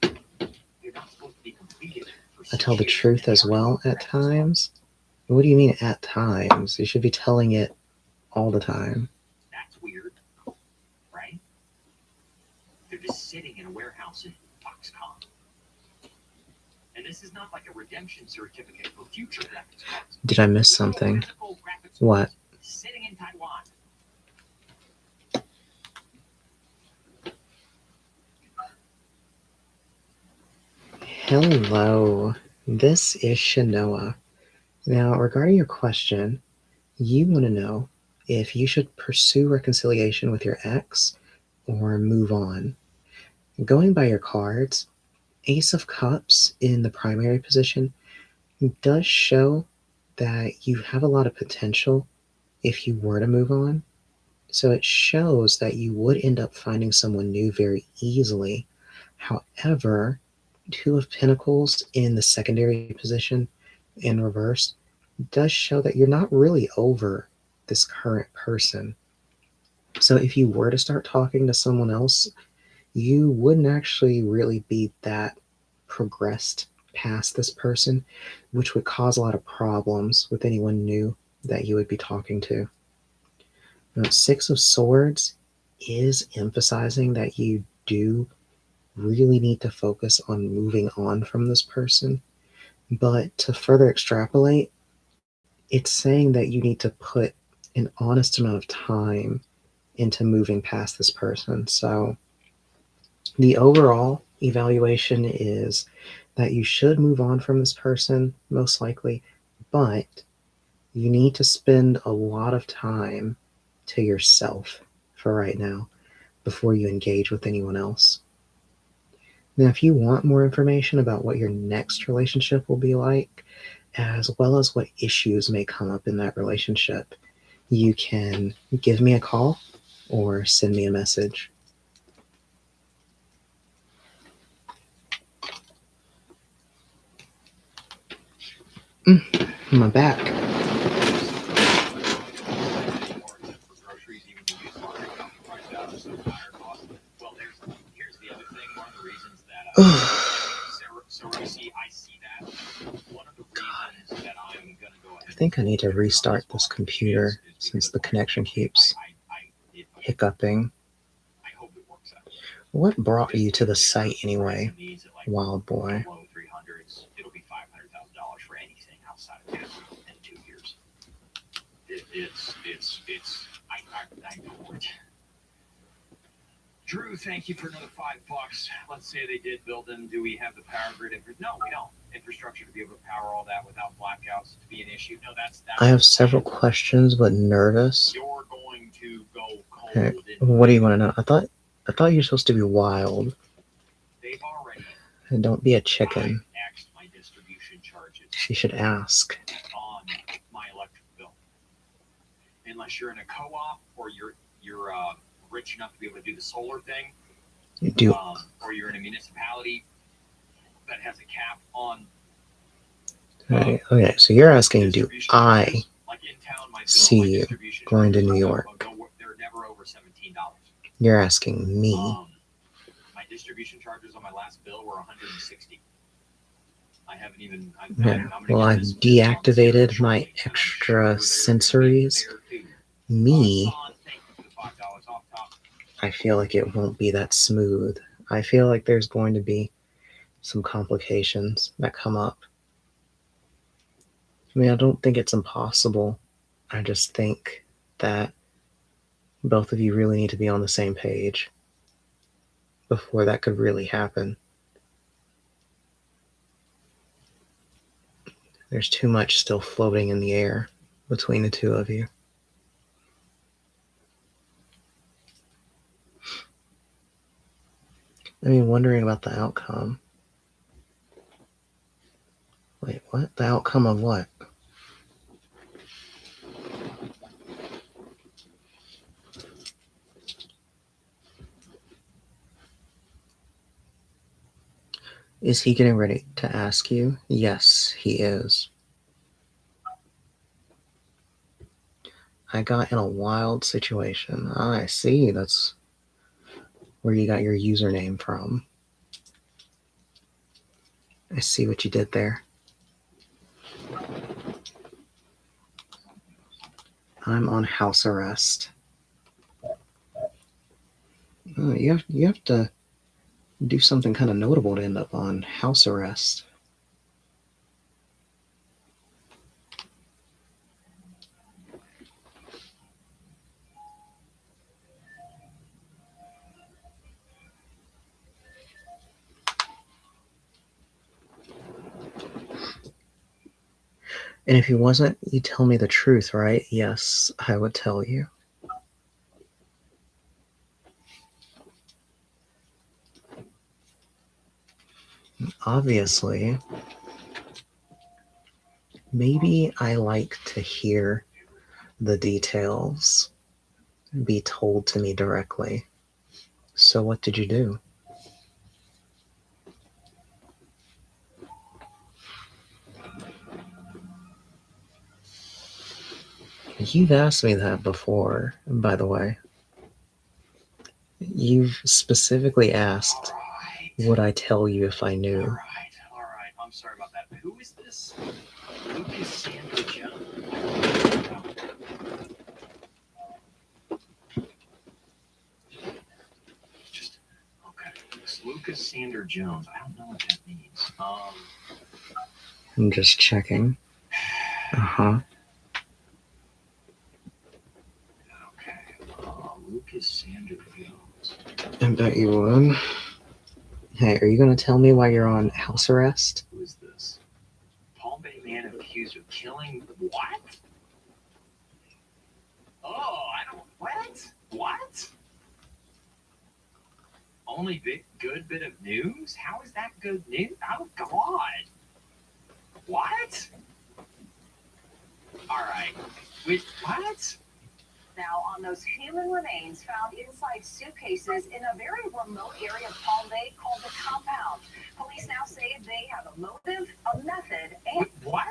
They're not supposed to be completed for I 6 tell the years, truth and as they already well bought the at graphics cards. times. What do you mean at times? You should be telling it all the time. That's weird, right? They're just sitting in a warehouse in Foxconn. And this is not like a redemption certificate for future graphics cards. Did I miss There's no something? physical graphics What? cards sitting in Taiwan. Hello, this is Shanoa. Now, regarding your question, you want to know if you should pursue reconciliation with your ex or move on. Going by your cards, Ace of Cups in the primary position does show that you have a lot of potential if you were to move on. So it shows that you would end up finding someone new very easily. However, Two of Pentacles in the secondary position in reverse does show that you're not really over this current person. So if you were to start talking to someone else, you wouldn't actually really be that progressed past this person, which would cause a lot of problems with anyone new that you would be talking to. Now, Six of Swords is emphasizing that you do really need to focus on moving on from this person. But to further extrapolate, it's saying that you need to put an honest amount of time into moving past this person. So the overall evaluation is that you should move on from this person, most likely, but you need to spend a lot of time to yourself for right now before you engage with anyone else. Now, if you want more information about what your next relationship will be like, as well as what issues may come up in that relationship, you can give me a call or send me a message. My back. Here's the other thing. One of the reasons that so I see that. One of the reasons that I'm gonna go ahead. I think I need to restart this computer since the connection keeps hiccuping. I hope it works out. What brought you to the site anyway, Wild Boy? Below 300s, it'll be $500,000 for anything outside of that in 2 years. I know it. Drew, thank you for another $5. Let's say they did build them. Do we have the power grid? No, we don't. Infrastructure to be able to power all that without blackouts to be an issue. No, that's. I have several questions, but nervous. You're going to go cold. Okay. What do you want to know? I thought you're supposed to be wild. They've already. And don't be a chicken. Axed my distribution charges You should ask. on my electric bill. Unless you're in a co-op or you're rich enough to be able to do the solar thing, You do. or you're in a municipality that has a cap on. Right. Okay, so you're asking, do I Like in town, my bill, see my you distribution going to charges New are York? They're never over $17. You're asking me? My distribution charges on my last bill were $160. I haven't even. Okay. Well, I deactivated my extra sensories. Me, I feel like it won't be that smooth. I feel like there's going to be some complications that come up. I mean, I don't think it's impossible. I just think that both of you really need to be on the same page before that could really happen. There's too much still floating in the air between the two of you. I mean, wondering about the outcome. Wait, what? The outcome of what? Is he getting ready to ask you? Yes, he is. I got in a wild situation. I see. That's where you got your username from. I see what you did there. I'm on house arrest. Oh, you have to do something kind of notable to end up on house arrest. And if he wasn't, you'd tell me the truth, right? Yes, I would tell you. Obviously, maybe I like to hear the details be told to me directly. So what did you do? You've asked me that before, by the way. You've specifically asked, would I tell you if I knew? All right. I'm sorry about that. Who is this? Lucas Sandra Jones. Okay. It's Lucas Sander Jones. I don't know what that means. I'm just checking. Uh-huh. Okay. Lucas Sander Jones. I bet you would. Hey, are you going to tell me why you're on house arrest? Who is this? Palm Bay man accused of killing what? Oh, I don't. What? Only good bit of news? How is that good news? Oh God! What? All right. Wait, what? Now, on those human remains found inside suitcases in a very remote area of Palm Bay called the Compound. Police now say they have a motive, a method, and What?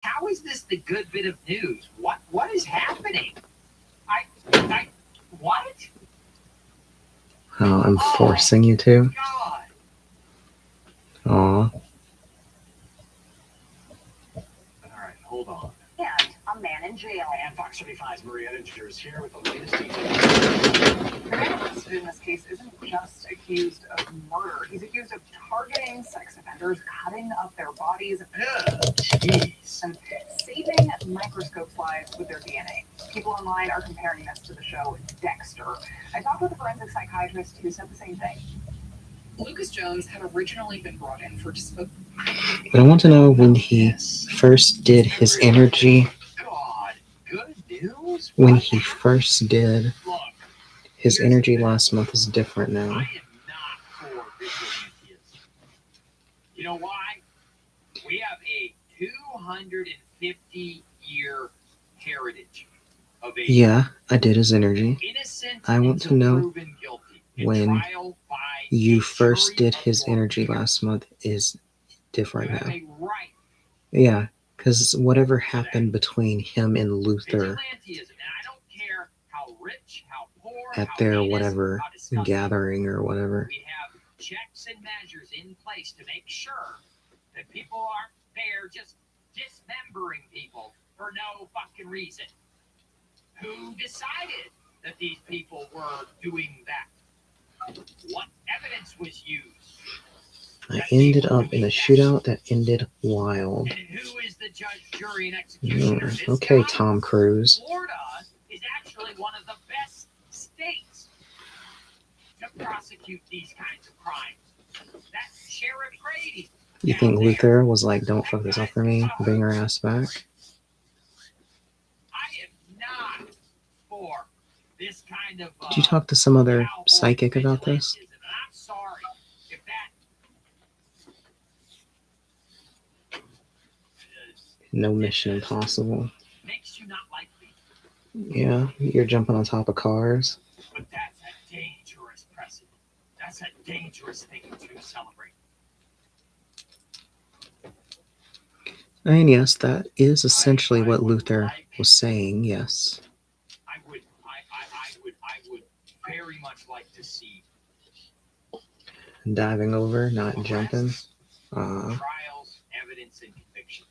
How is this the good bit of news? What is happening? What? Oh, I'm forcing you to? God. Aw. All right, hold on. a man in jail. And Fox 35's Maria Edinger is here with the latest details. The man arrested in this case isn't just accused of murder. He's accused of targeting sex offenders, cutting up their bodies, Jeez. and saving microscope lives with their DNA. People online are comparing this to the show Dexter. I talked with a forensic psychiatrist who said the same thing. Lucas Jones had originally been brought in for disposal. But I want to know when he first did his energy. God, good news? When What he happened? first did Look, his energy last month is different I now. am not for vigilantism. You know why? We have a 250-year heritage of a Yeah, I did his energy. innocent I want to until know proven guilty in when trial by you a first jury did of his your energy peers. last month is different You have now. a right Yeah, because whatever happened between him and Luther vigilantism, and I don't care how rich, how poor, at how their heinous, whatever how disgusting. gathering or whatever. We have checks and measures in place to make sure that people aren't there just dismembering people for no fucking reason. Who decided that these people were doing that? What evidence was used? I ended up in a shootout that ended wild. And who is the judge, jury, and executioner? This Okay, guy? Tom Cruise. Florida is actually one of the best states to prosecute these kinds of crimes. That Sheriff Grady. You think Luther was like, don't fuck this up for me, bring her ass back? I am not for this kind of. Did you talk to some other cowboy psychic about this? vigilantism, and I'm sorry if that. No Mission Impossible. Makes you not like me, Yeah, you're jumping on top of cars. but that's a dangerous precedent. That's a dangerous thing to celebrate. And yes, that is essentially what Luther was saying, yes. I would very much like to see Diving over, not jumping. arrests, trials, evidence, and convictions.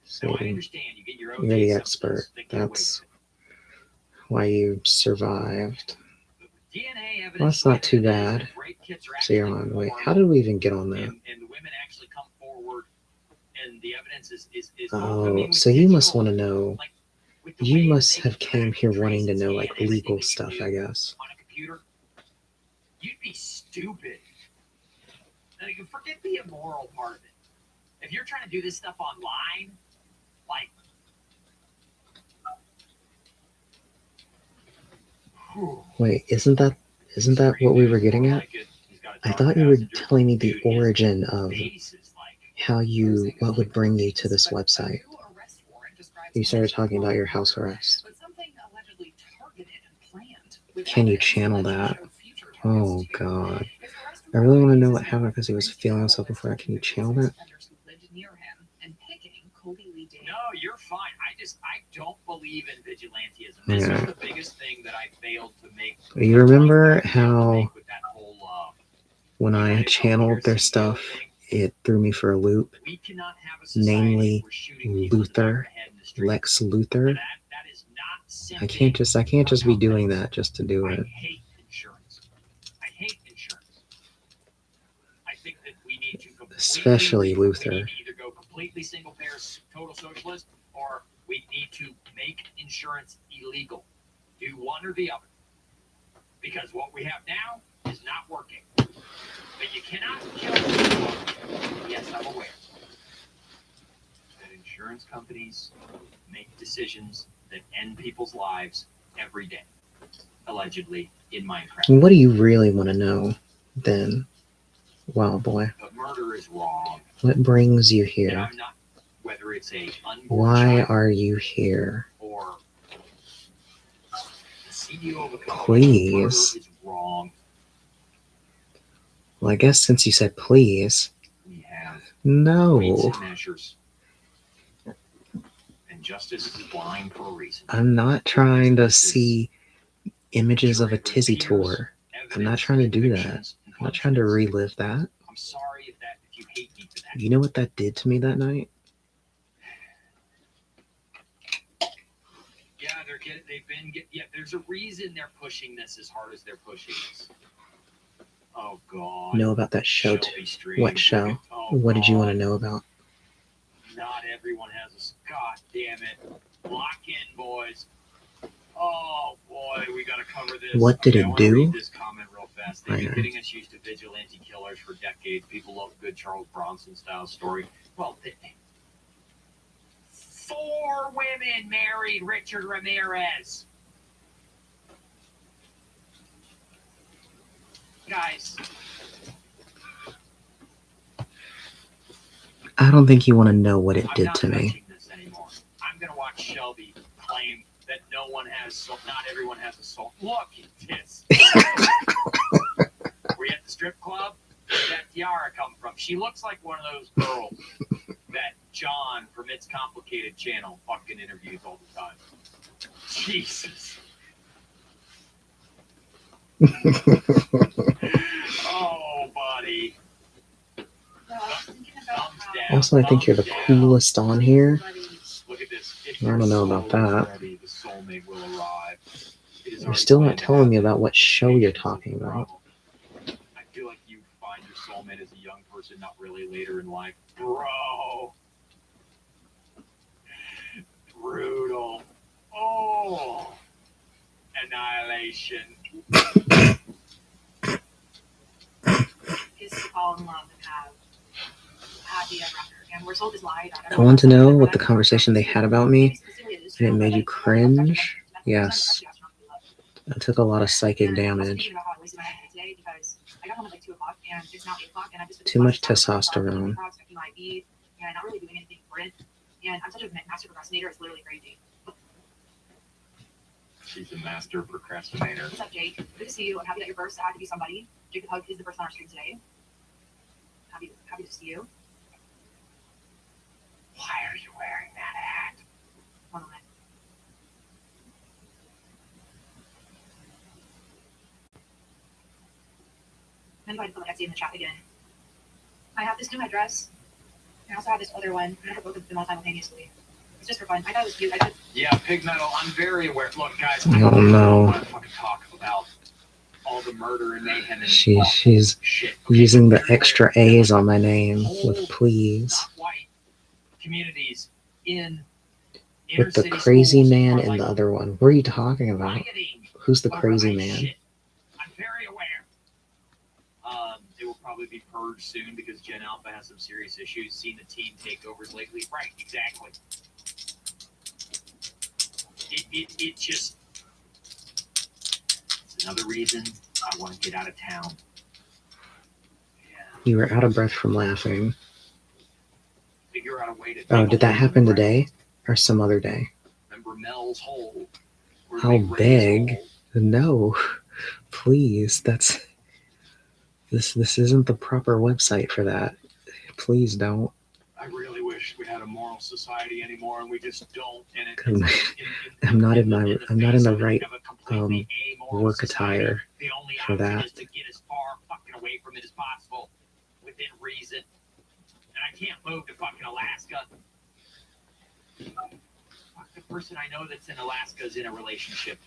So Now, I understand you get your you're the OJ expert. substance that get away That's with it. why you survived. But with DNA evidence, Well, that's not too evidence bad. that rape kits are So you're actually on. Wait, performed, how did we even get on that? and the women actually come forward, and the evidence is I Oh, mean, with so you must digital, want to know. like, with the You way that must they have can came track here and wanting to trace know DNA, like anything legal that you stuff, do I guess. on a computer, you'd be stupid. Like, forget the immoral part of it. If you're trying to do this stuff online, Like, whew. Wait, isn't that what we were getting at? I thought you were telling me the origin of how what would bring you to this website. You started talking about your house arrest. But something allegedly targeted and planned. With Can you evidence channel alleged to that? show future Oh targets too. God. His arrest I really want to know warrant what is happened now because he was tracing feeling down himself before that. Can you channel that? offenders who lived near him and picking Cody Lee Day. No, you're fine. I don't believe in vigilantism. This Yeah. was the biggest thing that I failed to make. You remember I failed to how make with that whole, when I United channeled Healthcare their CEO stuff, thing? it threw me for a loop? We cannot have a society Namely, where shooting people in the back of Luther, the head in the street. Lex Luthor. That is not I can't just be doing that just to do I it. hate insurance. I hate insurance. I think that we need to completely, Especially we Luther. need to either go completely single payer, total socialist, or we need to make insurance illegal. Do one or the other. Because what we have now is not working. But you cannot kill people. Yes, I'm aware that insurance companies make decisions that end people's lives every day, allegedly in Minecraft. What do you really want to know then, Wild Boy? But murder is wrong. What brings you And here? I'm not, whether it's a unborn Why child are you here? or the CEO of a company, Please. murder is wrong. Well, I guess since you said please, We have weights no. and measures. And justice is blind for a reason. I'm not trying to see images of a tizzy tour. I'm not trying to do that. I'm not trying to relive that. I'm sorry if you hate me for that. You know what that did to me that night? Yeah, there's a reason they're pushing this as hard as they're pushing this. Oh God. Know about that show too. Shelby Stream. What show? Oh, What did you want to God. know about? Not everyone has a. God damn it. Lock in, boys. Oh boy, we gotta cover this. What did Okay, it I wanna do? read this comment real fast. They've I been know. getting us used to vigilante killers for decades. People love a good Charles Bronson style story. Well, 4 women married Richard Ramirez. Guys, I don't think you want to know what it I'm did not to me. touching this anymore. I'm gonna watch Shelby claim that not everyone has a soul. Look at this. Were you at the strip club? Where'd that tiara come from? She looks like one of those girls that John from It's Complicated channel fucking interviews all the time. Jesus. Oh, buddy. Thumbs down. Also, I think you're the Thumbs down. coolest on here. Look at this. If I your don't know soul about is that. ready, the soulmate will arrive. It is You're already still not planned to telling me happen. about what show you're talking about. I feel like you find your soulmate as a young person, not really later in life. Bro. Brutal. Oh. Annihilation. Is to fall in love and have happy ever after. And we're told is lied. I want to know what the conversation they had about me, and it made you cringe. Yes. I took a lot of psychic damage. Too much testosterone. And I'm not really doing anything for it. And I'm such a master procrastinator, it's literally crazy. She's a master procrastinator. What's up, Jake? Good to see you. I'm happy that you're first. I had to be somebody. Jacob Hug is the person on our stream today. Happy to see you. Why are you wearing that hat? One moment. I'm going to put Etsy in the chat again. I have this new headdress. I also have this other one. I have both of them all simultaneously. It's just for fun. I thought it was cute. Yeah, Pig Metal, I'm very aware. Look, guys, Oh, I don't no. want to fucking talk about all the murder and mayhem and She's shit. using the Here's where- extra A's on my name with please. Not white communities in inner With the city crazy schools man are and like the other one. What are you talking about? rioting Who's the over crazy ice man? shit. I'm very aware. It will probably be purged soon because Gen Alpha has some serious issues. Seen the teen takeovers lately. Right, exactly. It just, it's another reason I want to get out of town. You were out of breath from laughing. Figure out a way to. Oh, did that happen today or some other day? Remember Mel's hole? Where How they raise big? hole? No, please. This isn't the proper website for that. Please don't. I really wish we had a moral society anymore, and we just don't. And it, Come it's on. like I'm not in my- the I'm not face in the of it, right, of a completely amoral work society, attire the only for option that. is to get as far fucking away from it as possible, within reason. And I can't move to fucking Alaska. Fuck, the person I know that's in Alaska is in a relationship.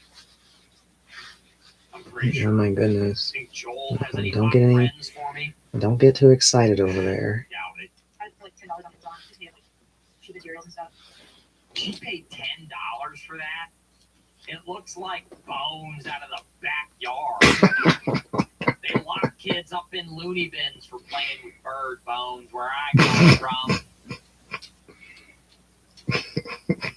I'm pretty Oh sure. my goodness. Think Joel has any Don't get any- friends for me? Don't get too excited over there. Doubt it. I for like $10 on Amazon. Just need like cheap materials and stuff. She paid $10 for that. It looks like bones out of the backyard. They lock kids up in loony bins for playing with bird bones where I come from.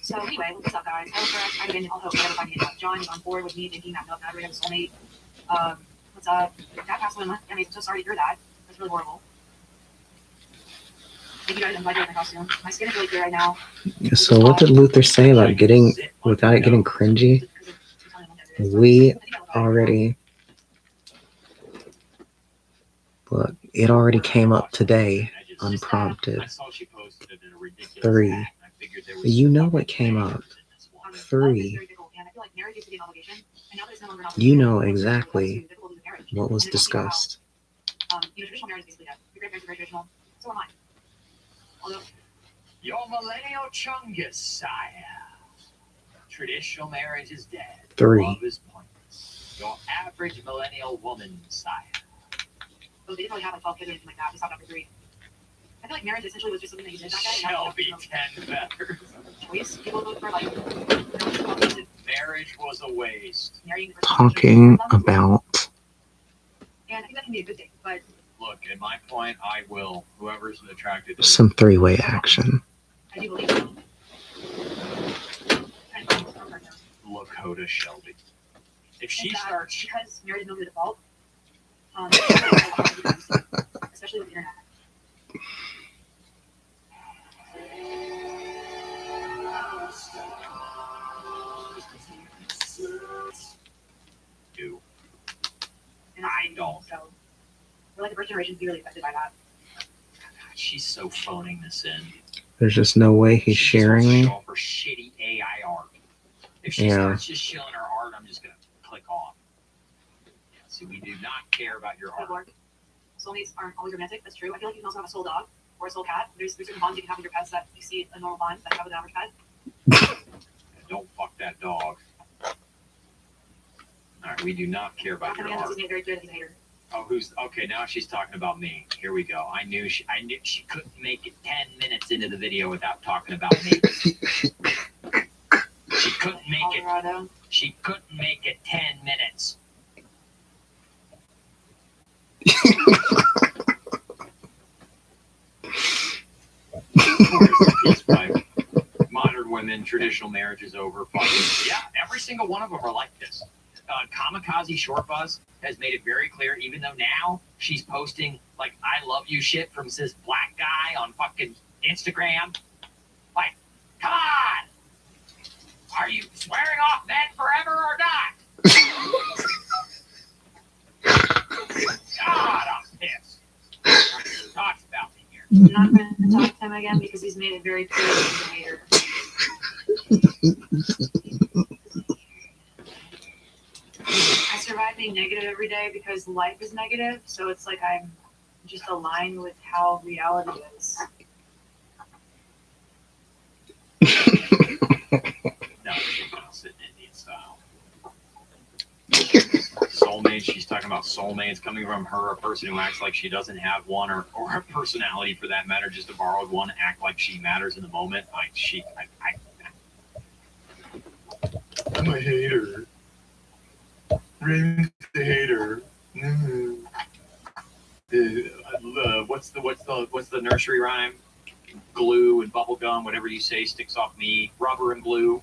So anyway, what's up, guys? I was first. I've been all hope whatever finding it. John is on board with me thinking that Milk Madrid is soulmate. What's up? Dad passed away. I mean, I'm so sorry to hear that. That's really horrible. Thank you guys. I'm glad you're in the costume. My skin is really clear right now. So what did Luther say about getting, without it getting cringy? We already, look, it already came up today, unprompted. I saw she posted it in a ridiculous 3. act, and I figured there was You know fucking what came up. layers in this one. 3. You know exactly what was discussed. Traditional marriage is basically dead. Your grandparents are very traditional. So am I. Although, Your millennial Chungus, sire. Traditional marriage is dead. 3. Love is pointless. Your average millennial woman, sire. they didn't really have like 12 kids or anything like that. They stopped after 3. I feel like marriage essentially was just something that you did that guy. Shelby 10 better. Choice. People vote for like Marriage was a waste. marrying the person. Talking about And I think that can be a good thing, but Look, at my point, I will. Whoever's attracted to some 3-way action. I do believe so. Lakota Shelby. If she In fact, starts, because marriage is no the default, especially with the internet. do. And I don't. So we're like the first generation to be really affected by that. God, she's so phoning this in. There's just no way he's She just sharing wants to me. show off her shitty AI art. If she Yeah. starts just showing her art, I'm just gonna click off. Yeah, see, we do not care about your Good art. Lord. Soulmates aren't always romantic. That's true. I feel like you can also have a soul dog or a soul cat. There's certain bonds you can have with your pets that you see a normal bond that you have with an average pet. Don't fuck that dog. All right, we do not care about Dr. your Mannix art. has made it very clear that he's a hater. Oh, who's okay? Now she's talking about me. Here we go. I knew she couldn't make it 10 minutes into the video without talking about me. She couldn't make it. Colorado. She couldn't make it 10 minutes. It's like modern women, traditional marriage is over. Fucking, yeah, every single one of them are like this. Kamikaze Short Buzz has made it very clear, even though now she's posting like I love you shit from this black guy on fucking Instagram. Like, come on! Are you swearing off men forever or not? God, I'm pissed. Who talks about me here? I'm not going to talk to him again because he's made it very clear that he's a hater. I survive being negative every day because life is negative, so it's like I'm just aligned with how reality is. No, she's gonna sit Indian style. Soulmates, she's talking about soulmates coming from her, a person who acts like she doesn't have one, or a personality for that matter, just a borrowed one, act like she matters in the moment. I'm a hater. Raymond's a hater. What's the nursery rhyme? Glue and bubble gum, whatever you say, sticks off me. Rubber and glue.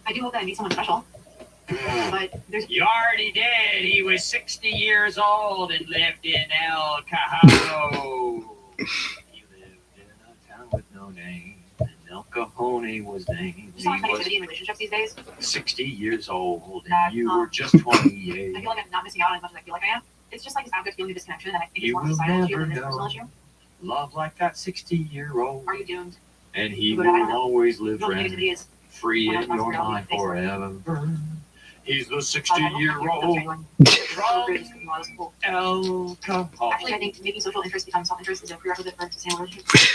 I do hope that I meet someone special. But there's You already did. He was 60 years old and lived in El Cajon. He lived in a town with no name, and El Cajon was named. there's so much He was negativity in relationships these days. 60 years old, That, and you were just 28. I feel like I'm not missing out as much as I feel like I am. It's just like this abject feeling of disconnection, and I think it's You more of a will societal issue never than a personal know. issue. Love like that 60-year-old, Are you doomed? and he But I will don't know. always live You know, rent negativity is free one of in the your most mind real forever. He's the I 60-year-old from El Cajon. Actually, I think making social interest become self-interest is a prerequisite for sustainable relationships.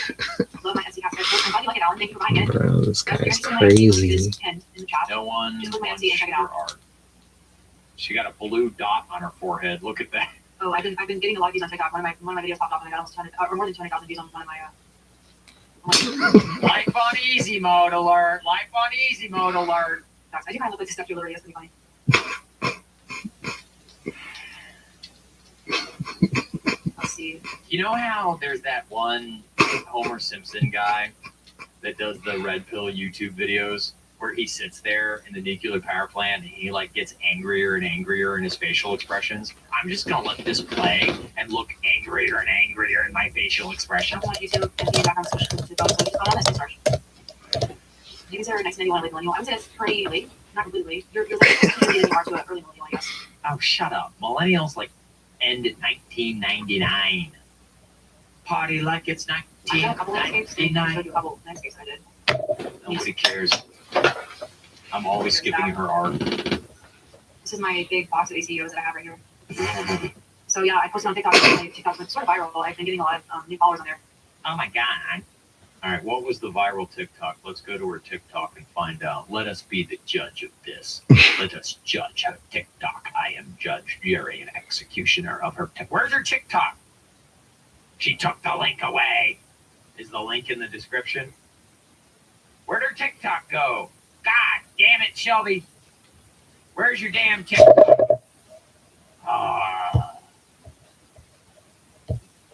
Love my Etsy caption. I'm glad you like it, Alan. Thank you for buying it. Bro, this guy's Here's my Etsy crazy. link pinned in the chat. No one Just look my wants Etsy and check it your out. art. She got a blue dot on her forehead. Look at that. Oh, I've been getting a lot of views on TikTok. One of my videos popped off and I got almost 200, or more than 20,000 views on one of my. Life on easy mode alert. Life on easy mode alert. I do kind of look like the Steph Jewelry. That's pretty funny. Let's see. You know how there's that one Homer Simpson guy that does the red pill YouTube videos where he sits there in the nuclear power plant and he like gets angrier and angrier in his facial expressions? I'm just gonna let this play and look angrier and angrier in my facial expressions. I want YouTube and being back on social to go. So just go on this and search. You consider 1991 a late millennial? I would say that's pretty late. Not completely late. You're like closer than you are to an early millennial, I guess. Oh, shut up. Millennials like end at 1999. Party like it's I got a couple landscapes. I showed 1999. you a couple landscapes I did. Nobody cares. I'm always skipping her art. This is my big box of ACEOs that I have right here. So yeah, I posted on TikTok. My TikTok's been sort of viral. I've been getting a lot of new followers on there. Oh my God. All right, what was the viral TikTok? Let's go to her TikTok and find out. Let us be the judge of this. Let us judge her TikTok. I am judge, jury, and executioner of her TikTok. Where's her TikTok? She took the link away. Is the link in the description? Where'd her TikTok go? God damn it, Shelby. Where's your damn TikTok? Ah.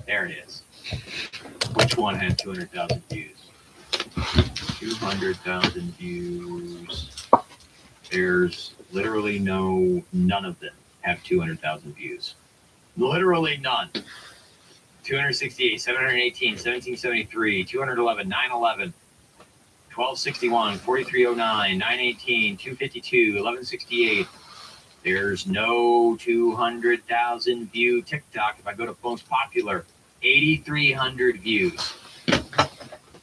There it is. Which one had 200,000 views? 200,000 views. There's literally none of them have 200,000 views. Literally none. 268, 718, 1773, 211, 911, 1261, 4309, 918, 252, 1168. There's no 200,000 view TikTok. If I go to most popular, 8,300 views.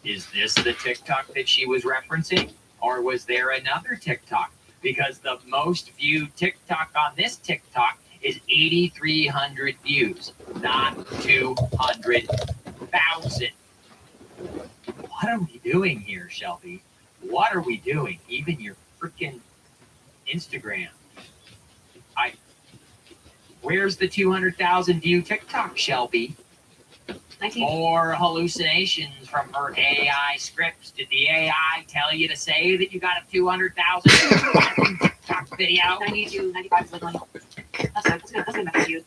Is this the TikTok that she was referencing? Or was there another TikTok? Because the most viewed TikTok on this TikTok is 8,300 views, not 200,000. What are we doing here, Shelby? What are we doing? Even your freaking Instagram. Where's the 200,000 view TikTok, Shelby? 19. More hallucinations from her AI scripts. Did the AI tell you to say that you got a 200,000 TikTok video? 90 to 95 is like millennial. That's a good message to use.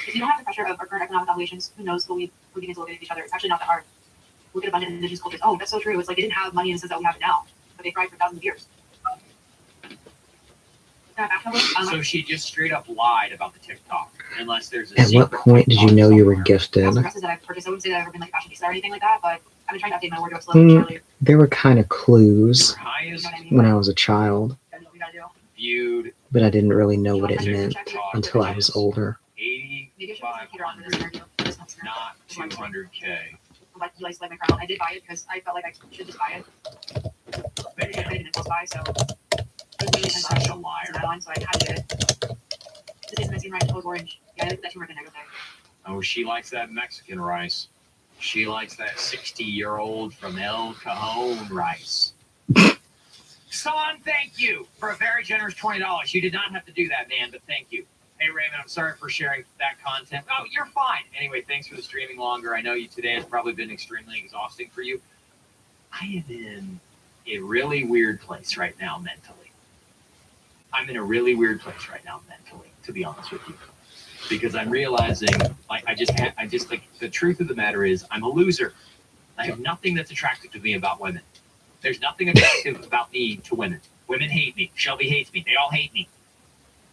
If you don't have the pressure of our current economic obligations, who knows when we begin to look at each other? It's actually not that hard. Look at abundant indigenous cultures. Oh, that's so true. It's like they didn't have money in the sense that we have it now, but they thrived for thousands of years. So she just straight up lied about the TikTok, unless there's a At what secret point did you know you were somewhere. gifted? Some dresses that I've purchased, I wouldn't say that I've ever been like fashionista or anything like that, but I've been trying to update my wardrobe slowly and surely. There were kind of clues Her highest You know what I mean? when I was a child, Gotta do what we gotta do. viewed but I didn't really know You what want it my meant check? until I was older. Maybe I should put my computer on for this 8,500, interview. This next interview. not 200K. Like, you guys like my crown. I did buy it because I felt like I should just buy it. I Bam. didn't impulse buy, so. She's such a liar. So I had to get it. This is Mexican rice, close orange. Yeah, I like that turmeric in there. Oh, she likes that Mexican rice. She likes that 60-year-old from El Cajon rice. Son, thank you for a very generous $20. You did not have to do that, man, but thank you. Hey, Raymond, I'm sorry for sharing that content. Oh, you're fine. Anyway, thanks for the streaming longer. I know you today has probably been extremely exhausting for you. I am in a really weird place right now mentally. I'm in a really weird place right now mentally, to be honest with you. Because I'm realizing, like, I just like, the truth of the matter is, I'm a loser. I have nothing that's attractive to me about women. There's nothing attractive about me to women. Women hate me. Shelby hates me. They all hate me.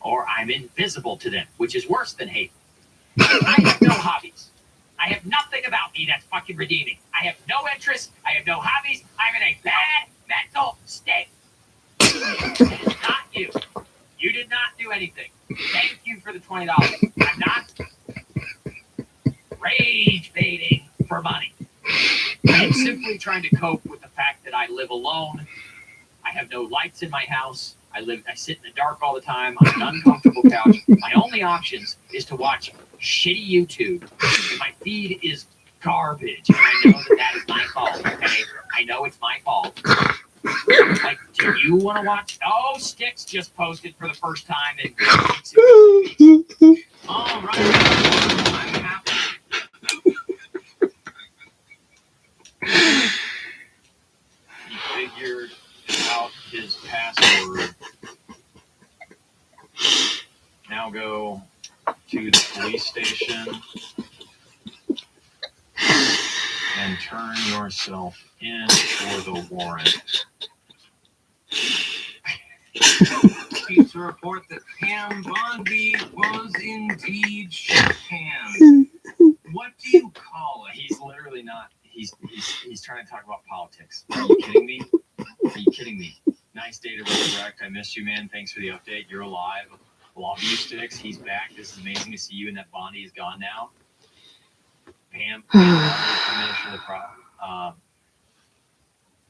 Or I'm invisible to them, which is worse than hate. I have no hobbies. I have nothing about me that's fucking redeeming. I have no interests. I have no hobbies. I'm in a bad mental state. It is not you. You did not do anything. Thank you for the $20. I'm not rage baiting for money. I'm simply trying to cope with the fact that I live alone. I have no lights in my house. I sit in the dark all the time on an uncomfortable couch. My only options is to watch shitty YouTube. And my feed is garbage. And I know that is my fault, okay? I know it's my fault. Like, do you want to watch? Oh, Styx just posted for the first time in weeks. All right. I'm happy. He figured out his password. Now go to the police station and turn yourself in for the warrant. To report that Pam Bondi was indeed shook hands. What do you call it? He's literally not. He's trying to talk about politics. Are you kidding me? Are you kidding me? Nice day to resurrect. I missed you, man. Thanks for the update. You're alive. Love you, Styx. He's back. This is amazing to see you. And that Bondi is gone now. Pam,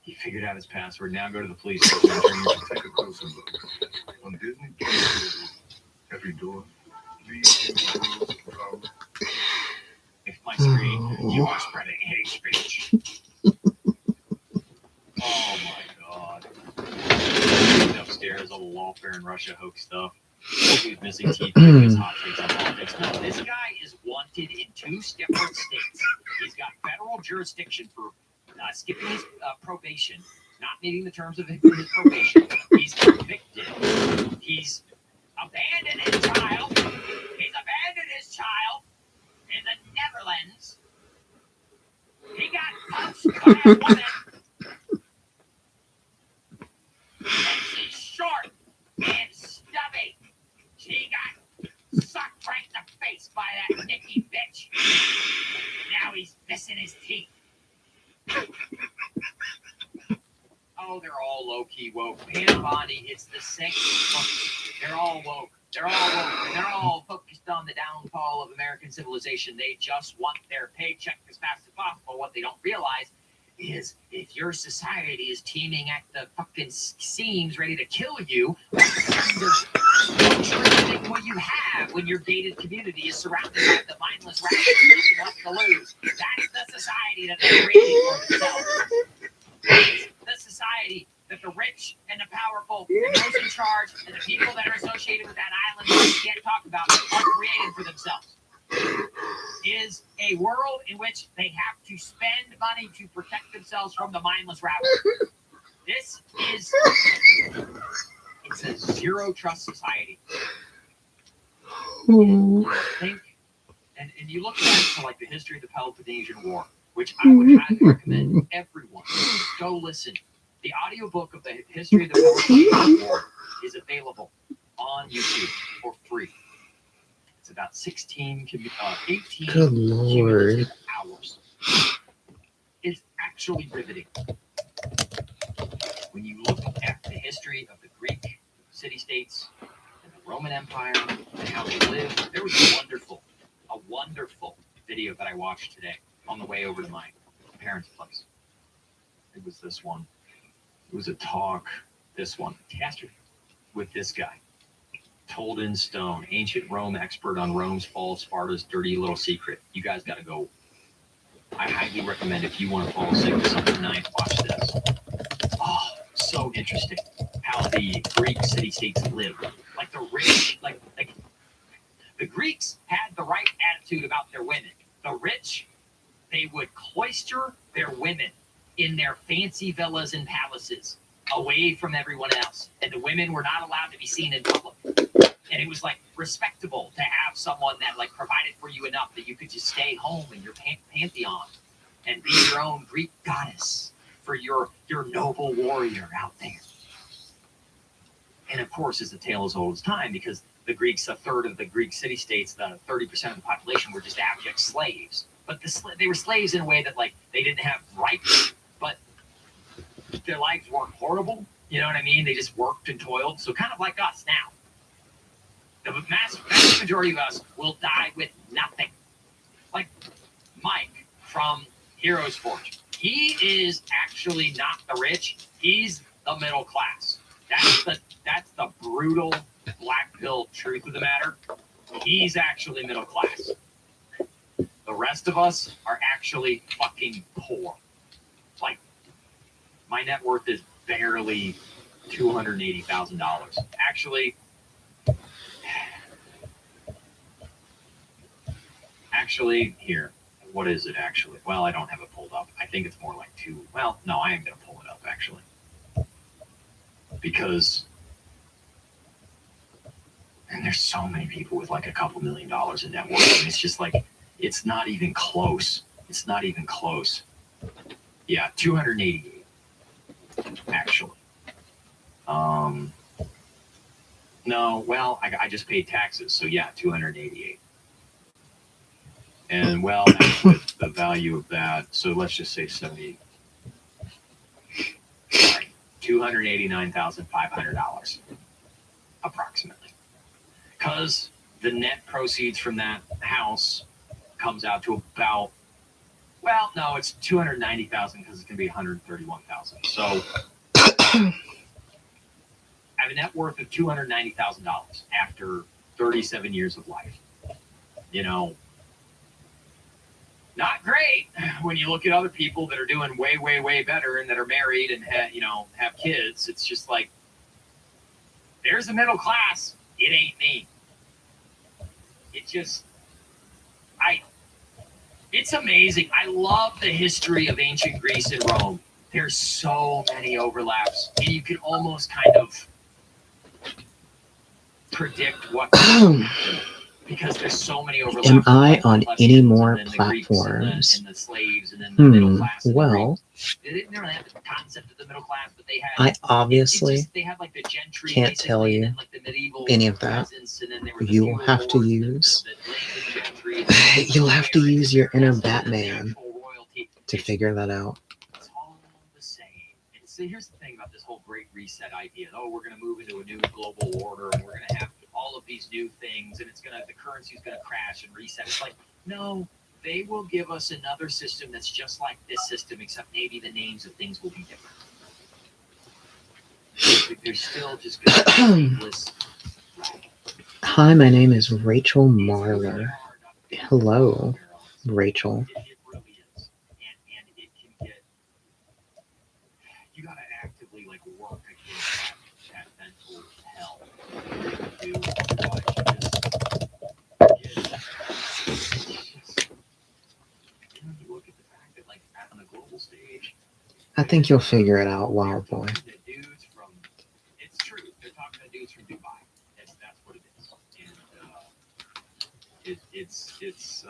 he figured out his password. Now go to the police station and turn yourself Take a closer look. On Disney Channel, every door leads into the world of power. If my screen, you are spreading hate speech. Oh my god. Upstairs, all the lawfare and Russia hoax stuff. He's missing teeth, his hot takes on politics. No, this guy is wanted in 2 different states. He's got federal jurisdiction for skipping his probation, not meeting the terms of his probation. He's convicted. He's abandoned his child. He's abandoned his child in the Netherlands. He got punched by a woman. And she's short and stubby. She got sucked right in the face by that Nikki bitch. And now he's missing his teeth. Oh, they're all low-key woke. Pam Bondi, it's the same. They're all woke. They're all woke. And they're all focused on the downfall of American civilization. They just want their paycheck as fast as possible. What they don't realize is if your society is teeming at the fucking seams ready to kill you, what you have when your gated community is surrounded by the mindless rabbits with nothing left to lose. That's the society that they're creating for themselves. It's the society that the rich and the powerful and those in charge and the people that are associated with that island that we can't talk about are creating for themselves. Is a world in which they have to spend money to protect themselves from the mindless rabbit. This is, it's a zero trust society. Think, and you look back to like the history of the Peloponnesian War, which I would highly recommend everyone go listen. The audiobook of the history of the Peloponnesian War is available on YouTube for free. It's about 18 Good Lord. cumulative hours. It's actually riveting. When you look at the history of the Greek city-states and the Roman Empire and how they lived, there was a wonderful video that I watched today on the way over to my parents' place. It was this one. It was a talk, this one, catastrophe, with this guy. Told in stone, ancient Rome expert on Rome's fall, Sparta's dirty little secret. You guys got to go. I highly recommend if you want to fall asleep to something tonight, watch this. Oh, so interesting how the Greek city-states lived. Like the rich, like the Greeks had the right attitude about their women. The rich, they would cloister their women in their fancy villas and palaces away from everyone else. And the women were not allowed to be seen in public. And it was like respectable to have someone that like provided for you enough that you could just stay home in your pantheon and be your own Greek goddess for your noble warrior out there. And of course, it's a tale as old as time because the Greeks, a third of the Greek city-states, the 30% of the population were just abject slaves. But they were slaves in a way that, like, they didn't have rights, but their lives weren't horrible. You know what I mean? They just worked and toiled. So kind of like us now. The vast majority of us will die with nothing. Like Mike from Heroes Forge. He is actually not the rich. He's the middle class. That's the brutal black pill truth of the matter. He's actually middle class. The rest of us are actually fucking poor. Like, my net worth is barely $280,000. Actually, here. What is it actually? Well, I don't have it pulled up. I think it's more like two. Well, no, I am going to pull it up actually. Because, and there's so many people with like a couple $1 million in net worth. And it's just like, it's not even close. It's not even close. Yeah, 288 actually. No, well, I just paid taxes, so yeah, 288. And well, that's with the value of that. So let's just say 70. Sorry, $289,500 approximately. Because the net proceeds from that house comes out to about, well, no, it's 290,000 because it's going to be 131,000. So I have a net worth of $290,000 after 37 years of life. You know, not great when you look at other people that are doing way, way, way better and that are married and have kids. It's just like, there's the middle class. It ain't me. It just, it's amazing. I love the history of ancient Greece and Rome. There's so many overlaps, and you can almost kind of predict what because there's so many overlaps. Am I on any more platforms? And the slaves, and then the middle class. Well, They didn't really have the concept of the middle class, but they had. I obviously they had like the gentry, can't tell you and like the medieval any of that. and then there were the You'll feudal have to lords, use. the gentry, You'll have to use your inner and then the Batman actual royalty. to figure that out. It's all the same. And so here's the thing about this whole great reset idea. Oh, we're going to move into a new global order, and we're going to have all of these new things, and the currency's going to crash and reset. It's like, no, they will give us another system that's just like this system, except maybe the names of things will be different. They're still just going to be nameless. Hi, my name is Rachel Marler. Hello, Rachel. It really is. And it can get, you got to actively like work against that mental hell. You do, you look at the fact that like on the global stage, I think you'll figure it out, Wild Boy. It's true. They're talking to dudes from Dubai. That's what it is. And it's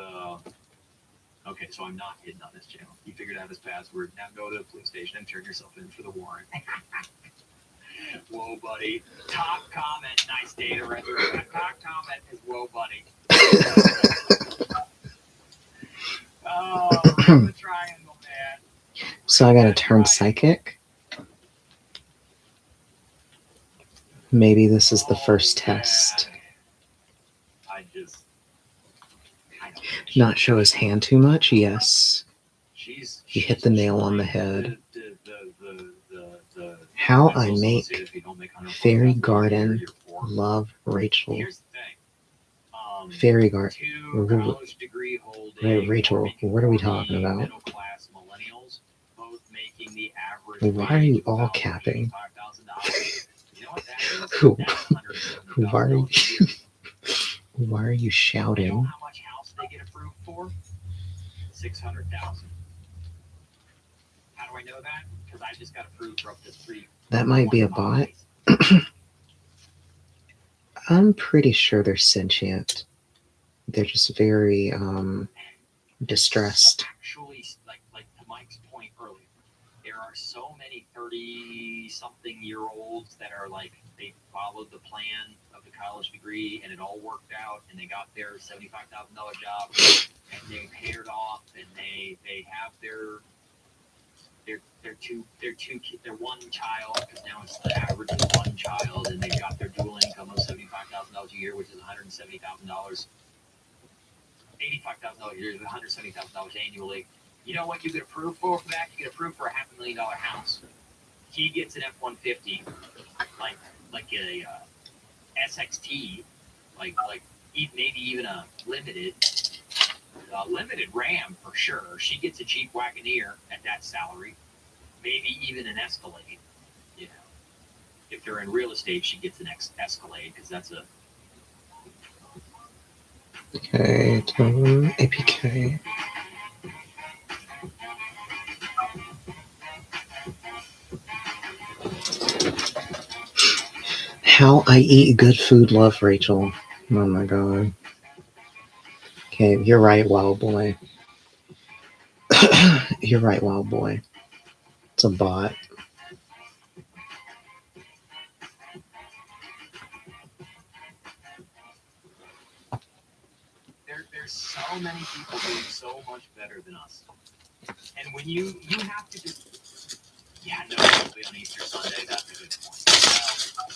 okay. So I'm not hidden on this channel. You figured out his password. Now go to the police station and turn yourself in for the warrant. Whoa, buddy. Top comment. Nice day to resurrect. Top comment is whoa, buddy. Oh, the triangle, man. So I gotta turn psychic. Maybe this is the first test. I don't Not show his hand too much? Yes. She's hit the nail on the head. How I make Fairy Garden love Rachel. Here's the thing. Fairy Garden. Two college degree holding Rachel, what are we talking about? middle class millennials, both making the average Why are you wage all about capping? $25,000. You know what that is? Who- That's why are you- $170,000 a year. Why are you You know shouting? how much house they get approved for? 600,000. How do I know that? Because I just got approved for up to 3. That might be a bot. I'm pretty sure they're sentient. They're just very distressed. Actually, like to Mike's point earlier, there are so many 30-something-year-olds that are like, they followed the plan of the college degree and it all worked out and they got their $75,000 job and they paired off and they have their one child, because now it's the average is one child, and they've got their dual income of $75,000 a year, which is $170,000, $85,000 a year, $170,000 annually. You know what you get approved for that? You get approved for a $500,000 house. He gets an F-150, like a SXT, like maybe even a limited Ram for sure. She gets a Jeep Wagoneer at that salary, maybe even an Escalade. You know, if they're in real estate, she gets an Escalade because that's a. Okay, APK. How I eat good food, love Rachel. Oh my god. Okay, you're right, Wild Boy. You're right, Wild Boy. It's a bot. There's so many people doing so much better than us, and when you have to do, no, probably on Easter Sunday. That's a good point.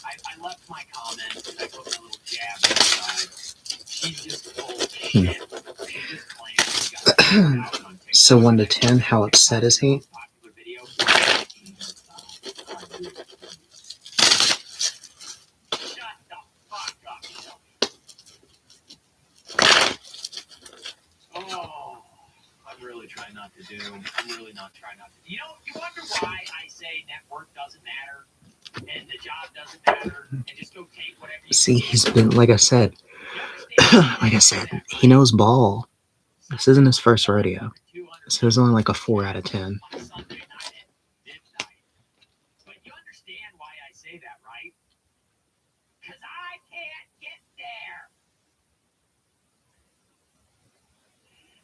I left my comment. I put a little jab inside. She's just full of shit. She just claims she got out on TikTok. So 1 to 10, how upset is he? Popular video. Shut the fuck up. Oh, I'm really trying not to do. I'm really not trying not to. You know, you wonder why I say network doesn't matter and the job doesn't matter and just go take whatever you See, can. he's been, like I said, he knows ball. This isn't his first rodeo. So there's only like a 4 out of 10. On Sunday night at midnight. But you understand why I say that, right? Because I can't get there.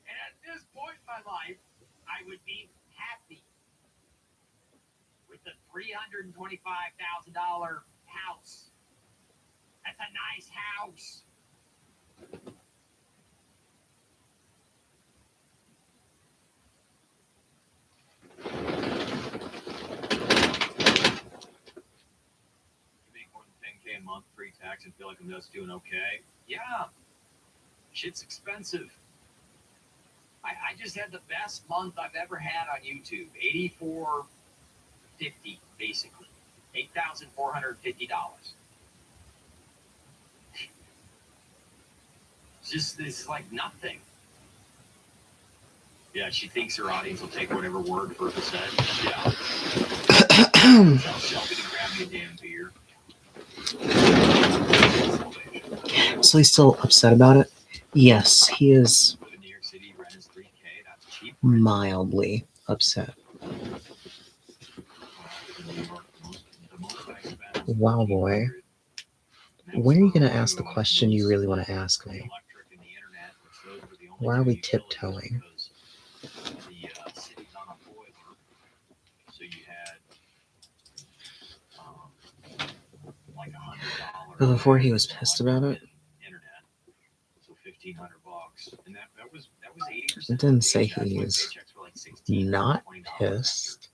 And at this point in my life, I would be happy with the $325,000 house. That's a nice house. More than 10K a month pre-tax and feel like I'm just doing okay. Yeah, shit's expensive. I just had the best month I've ever had on YouTube. $84.50 basically, $8,450. This is like nothing. Yeah, she thinks her audience will take whatever word Bertha said. Yeah. Tell Shelby to grab me a damn beer. So he's still upset about it? Yes, he is In New York City, rent is $3K. That's cheap. mildly upset. Wow, boy. When are you going to ask the question you really want to ask me? Why are we tiptoeing? But before he was pissed about it, it didn't say he's not pissed.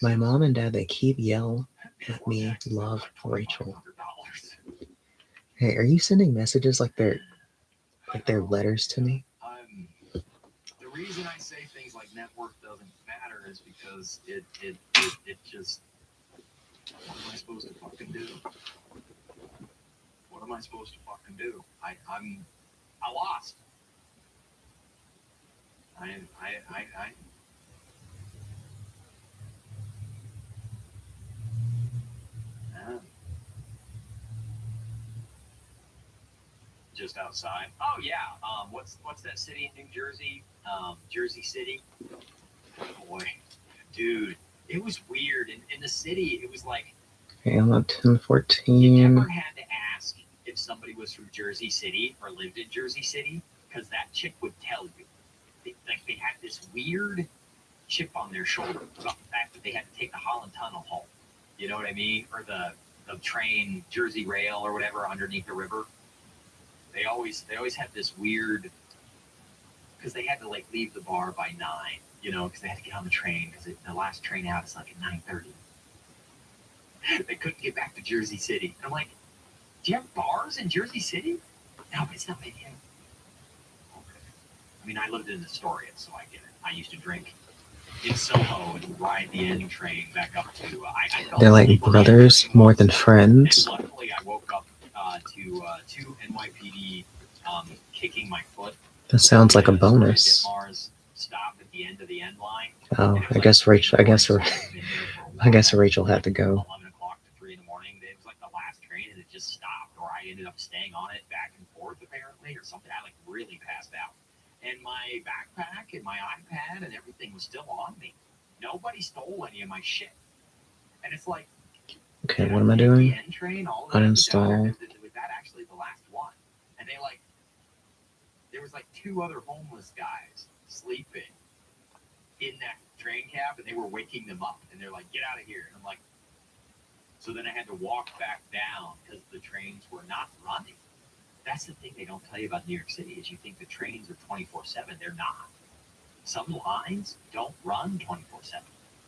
My mom and dad, they keep yelling at me, love Rachel. Hey, are you sending messages like they're letters to me? The reason I say things like network doesn't matter is because it just, what am I supposed to fucking do? What am I supposed to fucking do? I lost. Just outside. Oh yeah. What's that city in New Jersey? Jersey City. Boy, dude, it was weird. In the city, it was like. Okay, I'm at 10:14. You never had to ask if somebody was from Jersey City or lived in Jersey City, because that chick would tell you. They had this weird chip on their shoulder about the fact that they had to take the Holland Tunnel home. You know what I mean? Or the train, Jersey Rail or whatever underneath the river. They always had this weird, because they had to like leave the bar by 9, you know, because they had to get on the train because the last train out is like at 9:30. They couldn't get back to Jersey City. And I'm like, do you have bars in Jersey City? No, but it's not big yet. Okay. I mean, I lived in Astoria, so I get it. I used to drink in Soho and ride the N train back up to. I fell They're like asleep on the brothers train more once, than friends. and luckily, I woke up to two NYPD kicking my foot. That sounds like a And Astoria bonus. Ditmars stopped at the end of the end line. Oh, And it was I guess Rachel. I guess Rachel had to go. 11 o'clock to 3 in the morning. It was like the last train, and it just stopped. Or I ended up staying on it back and forth apparently, or something. I like really passed out, and my backpack and my iPad and everything was still on me. Nobody stole any of my shit, and it's like, Okay, did what am I take doing? the N train all the way to Delaware? Uninstall. Was that actually the last one? And they like, there was like 2 other homeless guys sleeping in that train cab, and they were waking them up, and they're like, get out of here. And I'm like, so then I had to walk back down because the trains were not running. That's the thing they don't tell you about New York City is you think the trains are 24/7. They're not. Some lines don't run 24/7.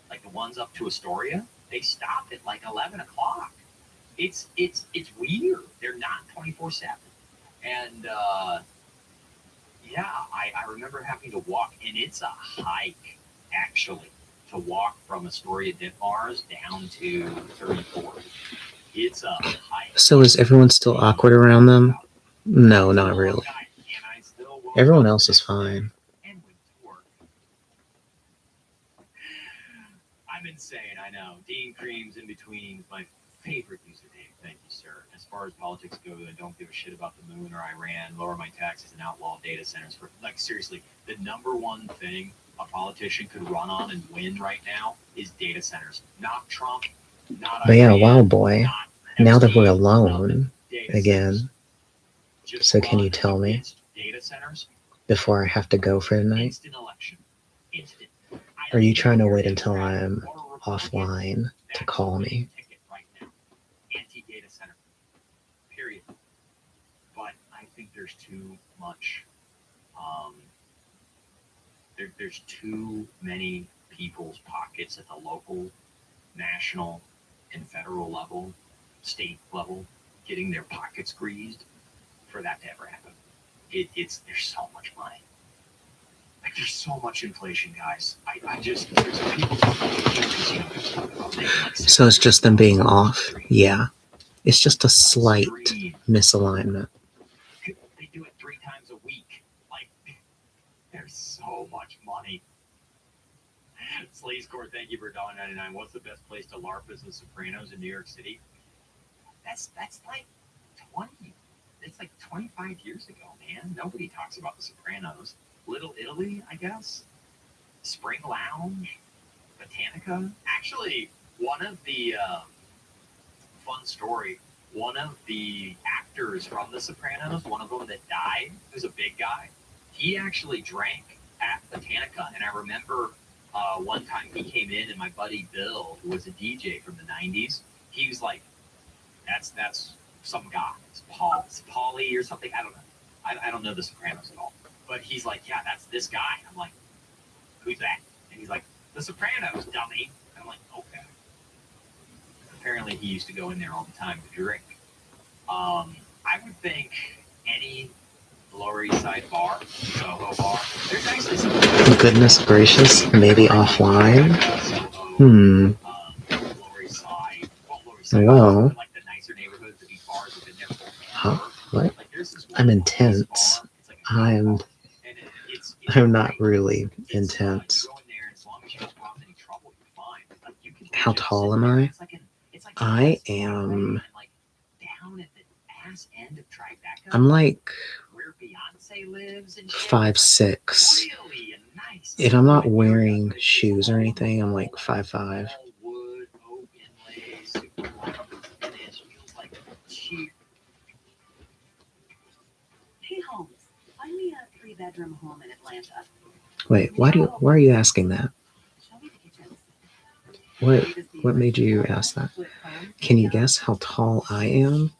Like the ones up to Astoria, they stop at like 11 o'clock. It's weird. They're not 24/7. And yeah, I remember having to walk, and it's a hike actually to walk from Astoria Ditmars down to 34th. It's a hike. So is everyone still awkward around them? No, not really. Everyone else is fine. And went to work. I'm insane, I know. Dean Cream's in between is my favorite username. Thank you, sir. As far as politics go, I don't give a shit about the moon or Iran. Lower my taxes and outlaw data centers. For like seriously, the number one thing a politician could run on and win right now is data centers. Not Trump, not But yeah, Iran, wow, boy. not Now that we're Epstein, alone nothing. Data again, centers. Just so can you run tell me against data centers? before I have to go for the night? Instant election. Instant. Or are you trying to wait until I'm offline to call me? Right now. Anti-data center. Period. But I think there's too much. There's too many people's pockets at the local, national, and federal level, state level, getting their pockets greased for that to ever happen. There's so much money. Like there's so much inflation, guys. I just there's people talking about making like So it's just them being off? Yeah. It's just a slight misalignment. They do it 3 times a week. Like there's so much money. Sleaze Court, thank you for $1.99. What's the best place to LARP as The Sopranos in New York City? That's like 20. It's like 25 years ago, man. Nobody talks about The Sopranos. Little Italy, I guess. Spring Lounge, Botanica. Actually, one of the fun story. One of the actors from The Sopranos, one of them that died, who's a big guy. He actually drank at Botanica, and I remember one time he came in, and my buddy Bill, who was a DJ from the '90s, he was like, "That's some guy. It's Paulie or something. I don't know. I don't know The Sopranos at all." But he's like, "Yeah, that's this guy." I'm like, "Who's that?" And he's like, "The Sopranos, dummy." And I'm like, "Okay." Apparently, he used to go in there all the time to drink. I would think any Lower East Side bar, Soho bar. There's actually some. Goodness gracious, maybe offline? Lower East Side. Well, Lower East Side. Well. Like the nicer neighborhoods, the big bars have been there for Huh? What? Like, there's this one I'm bar, intense. it's like a I'm and it's I'm not great. really It's, intense. you go in there, and as long as you don't cause any trouble, you're fine. Like, you can How just tall sit am there. I? It's like I a am- and, like, down at the ass end of Tribeca, I'm like where Beyonce lives and shit. 5'6". Really a nice If I'm not area. wearing shoes or anything, I'm like 5'5". All wood, oak inlays, super light finish, feels like cheap. Hey Holmes, find me a 3-bedroom home in Atlanta. Wait, why are you asking that? What made you ask that? Can you guess how tall I am?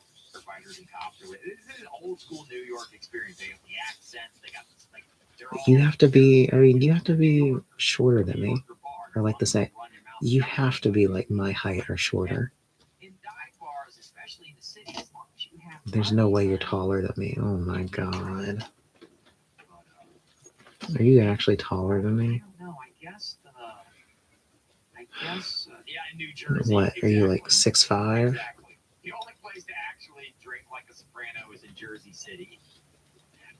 Fighters and cops. This is an old school New York experience. They have the accents. They got this, like, they're all You have to be, I mean, you have to be shorter than me. Or like to say, you have to be like my height or shorter. in dive bars, especially in the cities. You have There's no way you're taller than me. Oh my god. Are you actually taller than I me? don't know. Yeah, in New Jersey. What, are you like exactly. 6'5"? Exactly. The only place to actually drink like a soprano is in Jersey City.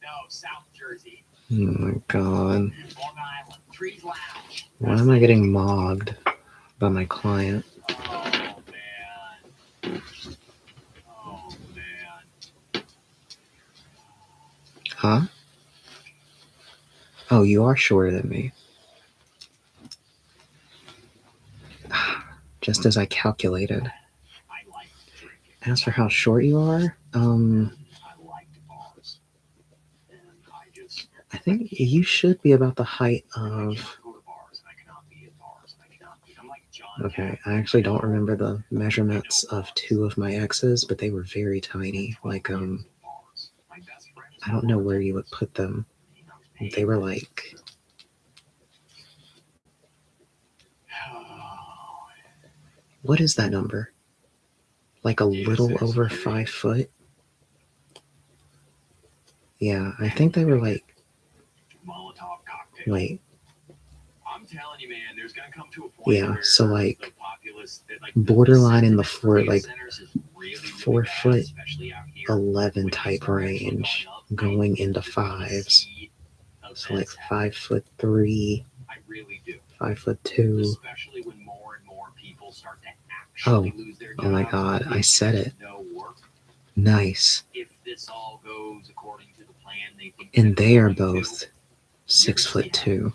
No, South Jersey, Oh my god. Long Island, Trees Lounge. Why am I getting mogged by my client? Oh man. Oh man. Huh? Oh, you are shorter than me. Just as I calculated. I like drinking. As for how short you are, I liked bars. And I think you should be about the height I of. can't go to bars. I cannot be at bars. I cannot be. I'm like John. Okay, I actually don't remember the measurements of two of my exes, but they were very tiny. Like, My best friend is I don't know where you would put them. They were like, what is that number? Like a little over 5 foot? Yeah, I think they were like, Molotov cocktail. wait, I'm telling you, man, there's gonna come to a point yeah, where so like the populace, that, like, borderline in the sentiment four, data like centers is really 4 bad, foot especially out here. 11 When type they start actually range, going up, going into there's gonna be fives. seed of So like events happening. 5'3", I really do. 5'2". Especially when more and more people start to actually lose their jobs. Oh my god, I said it. No work. Nice. If this all goes according to the plan, they think. And that they are they're going to, both 6'2".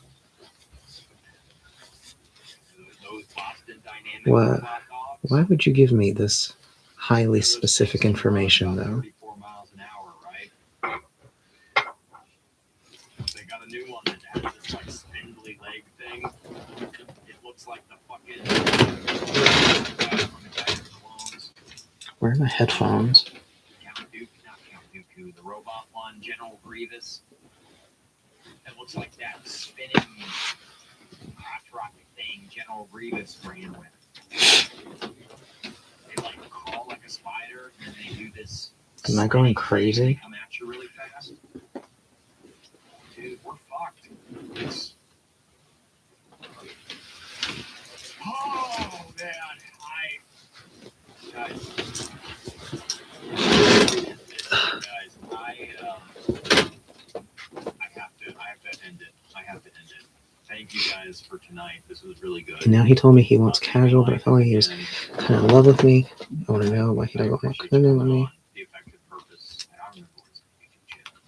those Boston Dynamic What? robot dogs, Why would you give me this highly specific information, though? 34 miles an hour, right? They got a new one that has this like spindly leg thing. It looks like the fucking from Attack of the Clones. Where are my headphones? Count Dooku, the robot one, General Grievous. It looks like that spinning crotch rocket thing General Grievous ran with. They like crawl like a spider and they do this. Am I going spinning crazy? thing, they come at you really fast. Dude, we're fucked. It's... Oh man, guys, I have to end it. Thank you guys for tonight. This was really good. And now he told me he wants casual, but I felt like he was kind of in love with me. I want to know why he doesn't want to come in with me. The effective purpose. I don't remember what his YouTube channel.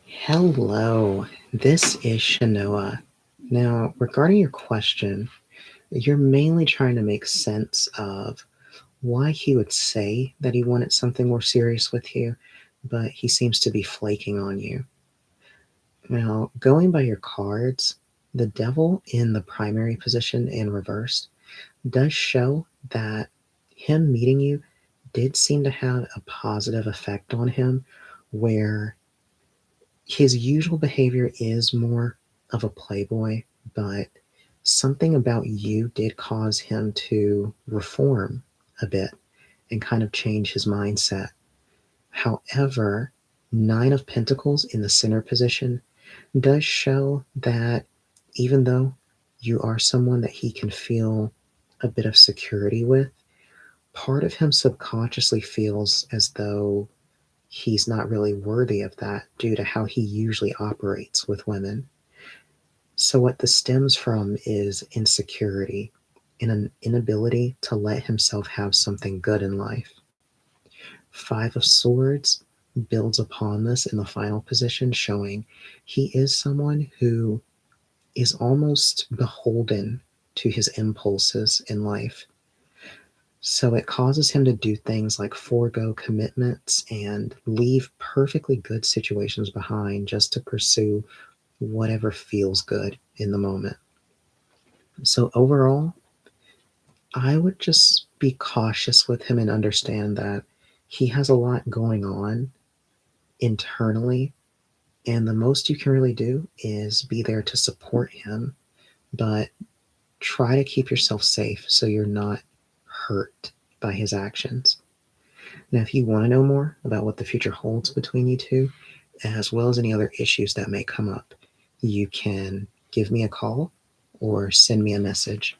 Hello, this is Shanoa. Now, regarding your question, you're mainly trying to make sense of why he would say that he wanted something more serious with you, but he seems to be flaking on you. Now, going by your cards, the devil in the primary position in reversed does show that him meeting you did seem to have a positive effect on him, where his usual behavior is more of a playboy, but something about you did cause him to reform a bit and kind of change his mindset. However, 9 of Pentacles in the center position does show that even though you are someone that he can feel a bit of security with, part of him subconsciously feels as though he's not really worthy of that due to how he usually operates with women. So what this stems from is insecurity and an inability to let himself have something good in life. 5 of Swords builds upon this in the final position, showing he is someone who is almost beholden to his impulses in life. So it causes him to do things like forego commitments and leave perfectly good situations behind just to pursue whatever feels good in the moment. So overall, I would just be cautious with him and understand that he has a lot going on internally, and the most you can really do is be there to support him, but try to keep yourself safe so you're not hurt by his actions. Now, if you want to know more about what the future holds between you two, as well as any other issues that may come up, you can give me a call or send me a message.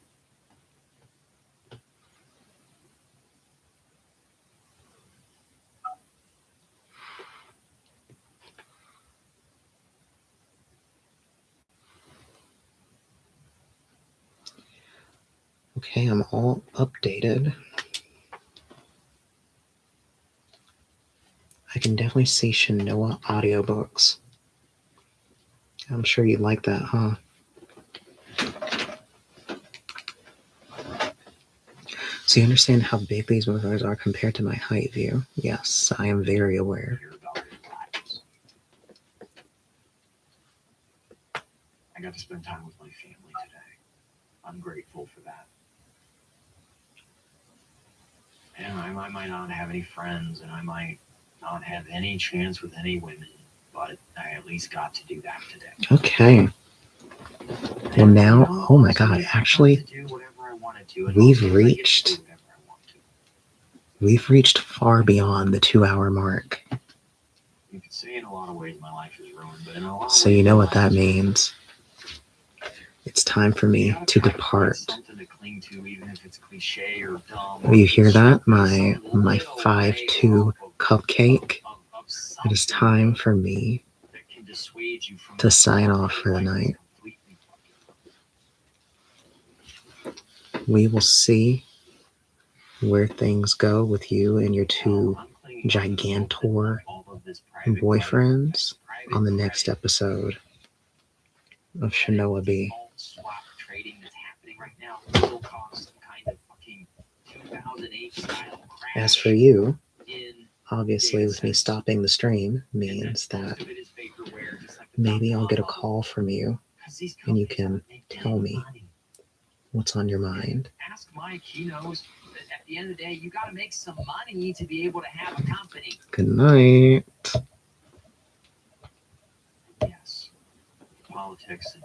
Okay, I'm all updated. I can definitely see Shinoa audiobooks. I'm sure you'd like that, huh? So you understand how big these motherfuckers are compared to my height view? Yes, I am very aware. I got to spend time with my family today. I'm grateful for that. And I might not have any friends, and I might not have any chance with any women, but I at least got to do that today. Okay. Well, now, oh my god, actually, we've reached far beyond the 2-hour mark. You could say in a lot of ways my life is ruined, but in a lot of So ways, you know my what that life is means. It's time for me to depart. something to cling to, even if it's cliche or dumb. Oh, you hear that? My 5'2" cupcake. It is time for me to sign off for the night. We will see where things go with you and your two gigantor boyfriends on the next episode of Shinoa B. As for you, obviously with me stopping the stream means that maybe I'll get a call from you and you can tell me what's on your mind. Ask Mike, he knows that at the end of the day, you got to make some money to be able to have a company. Good night. Yes, politics and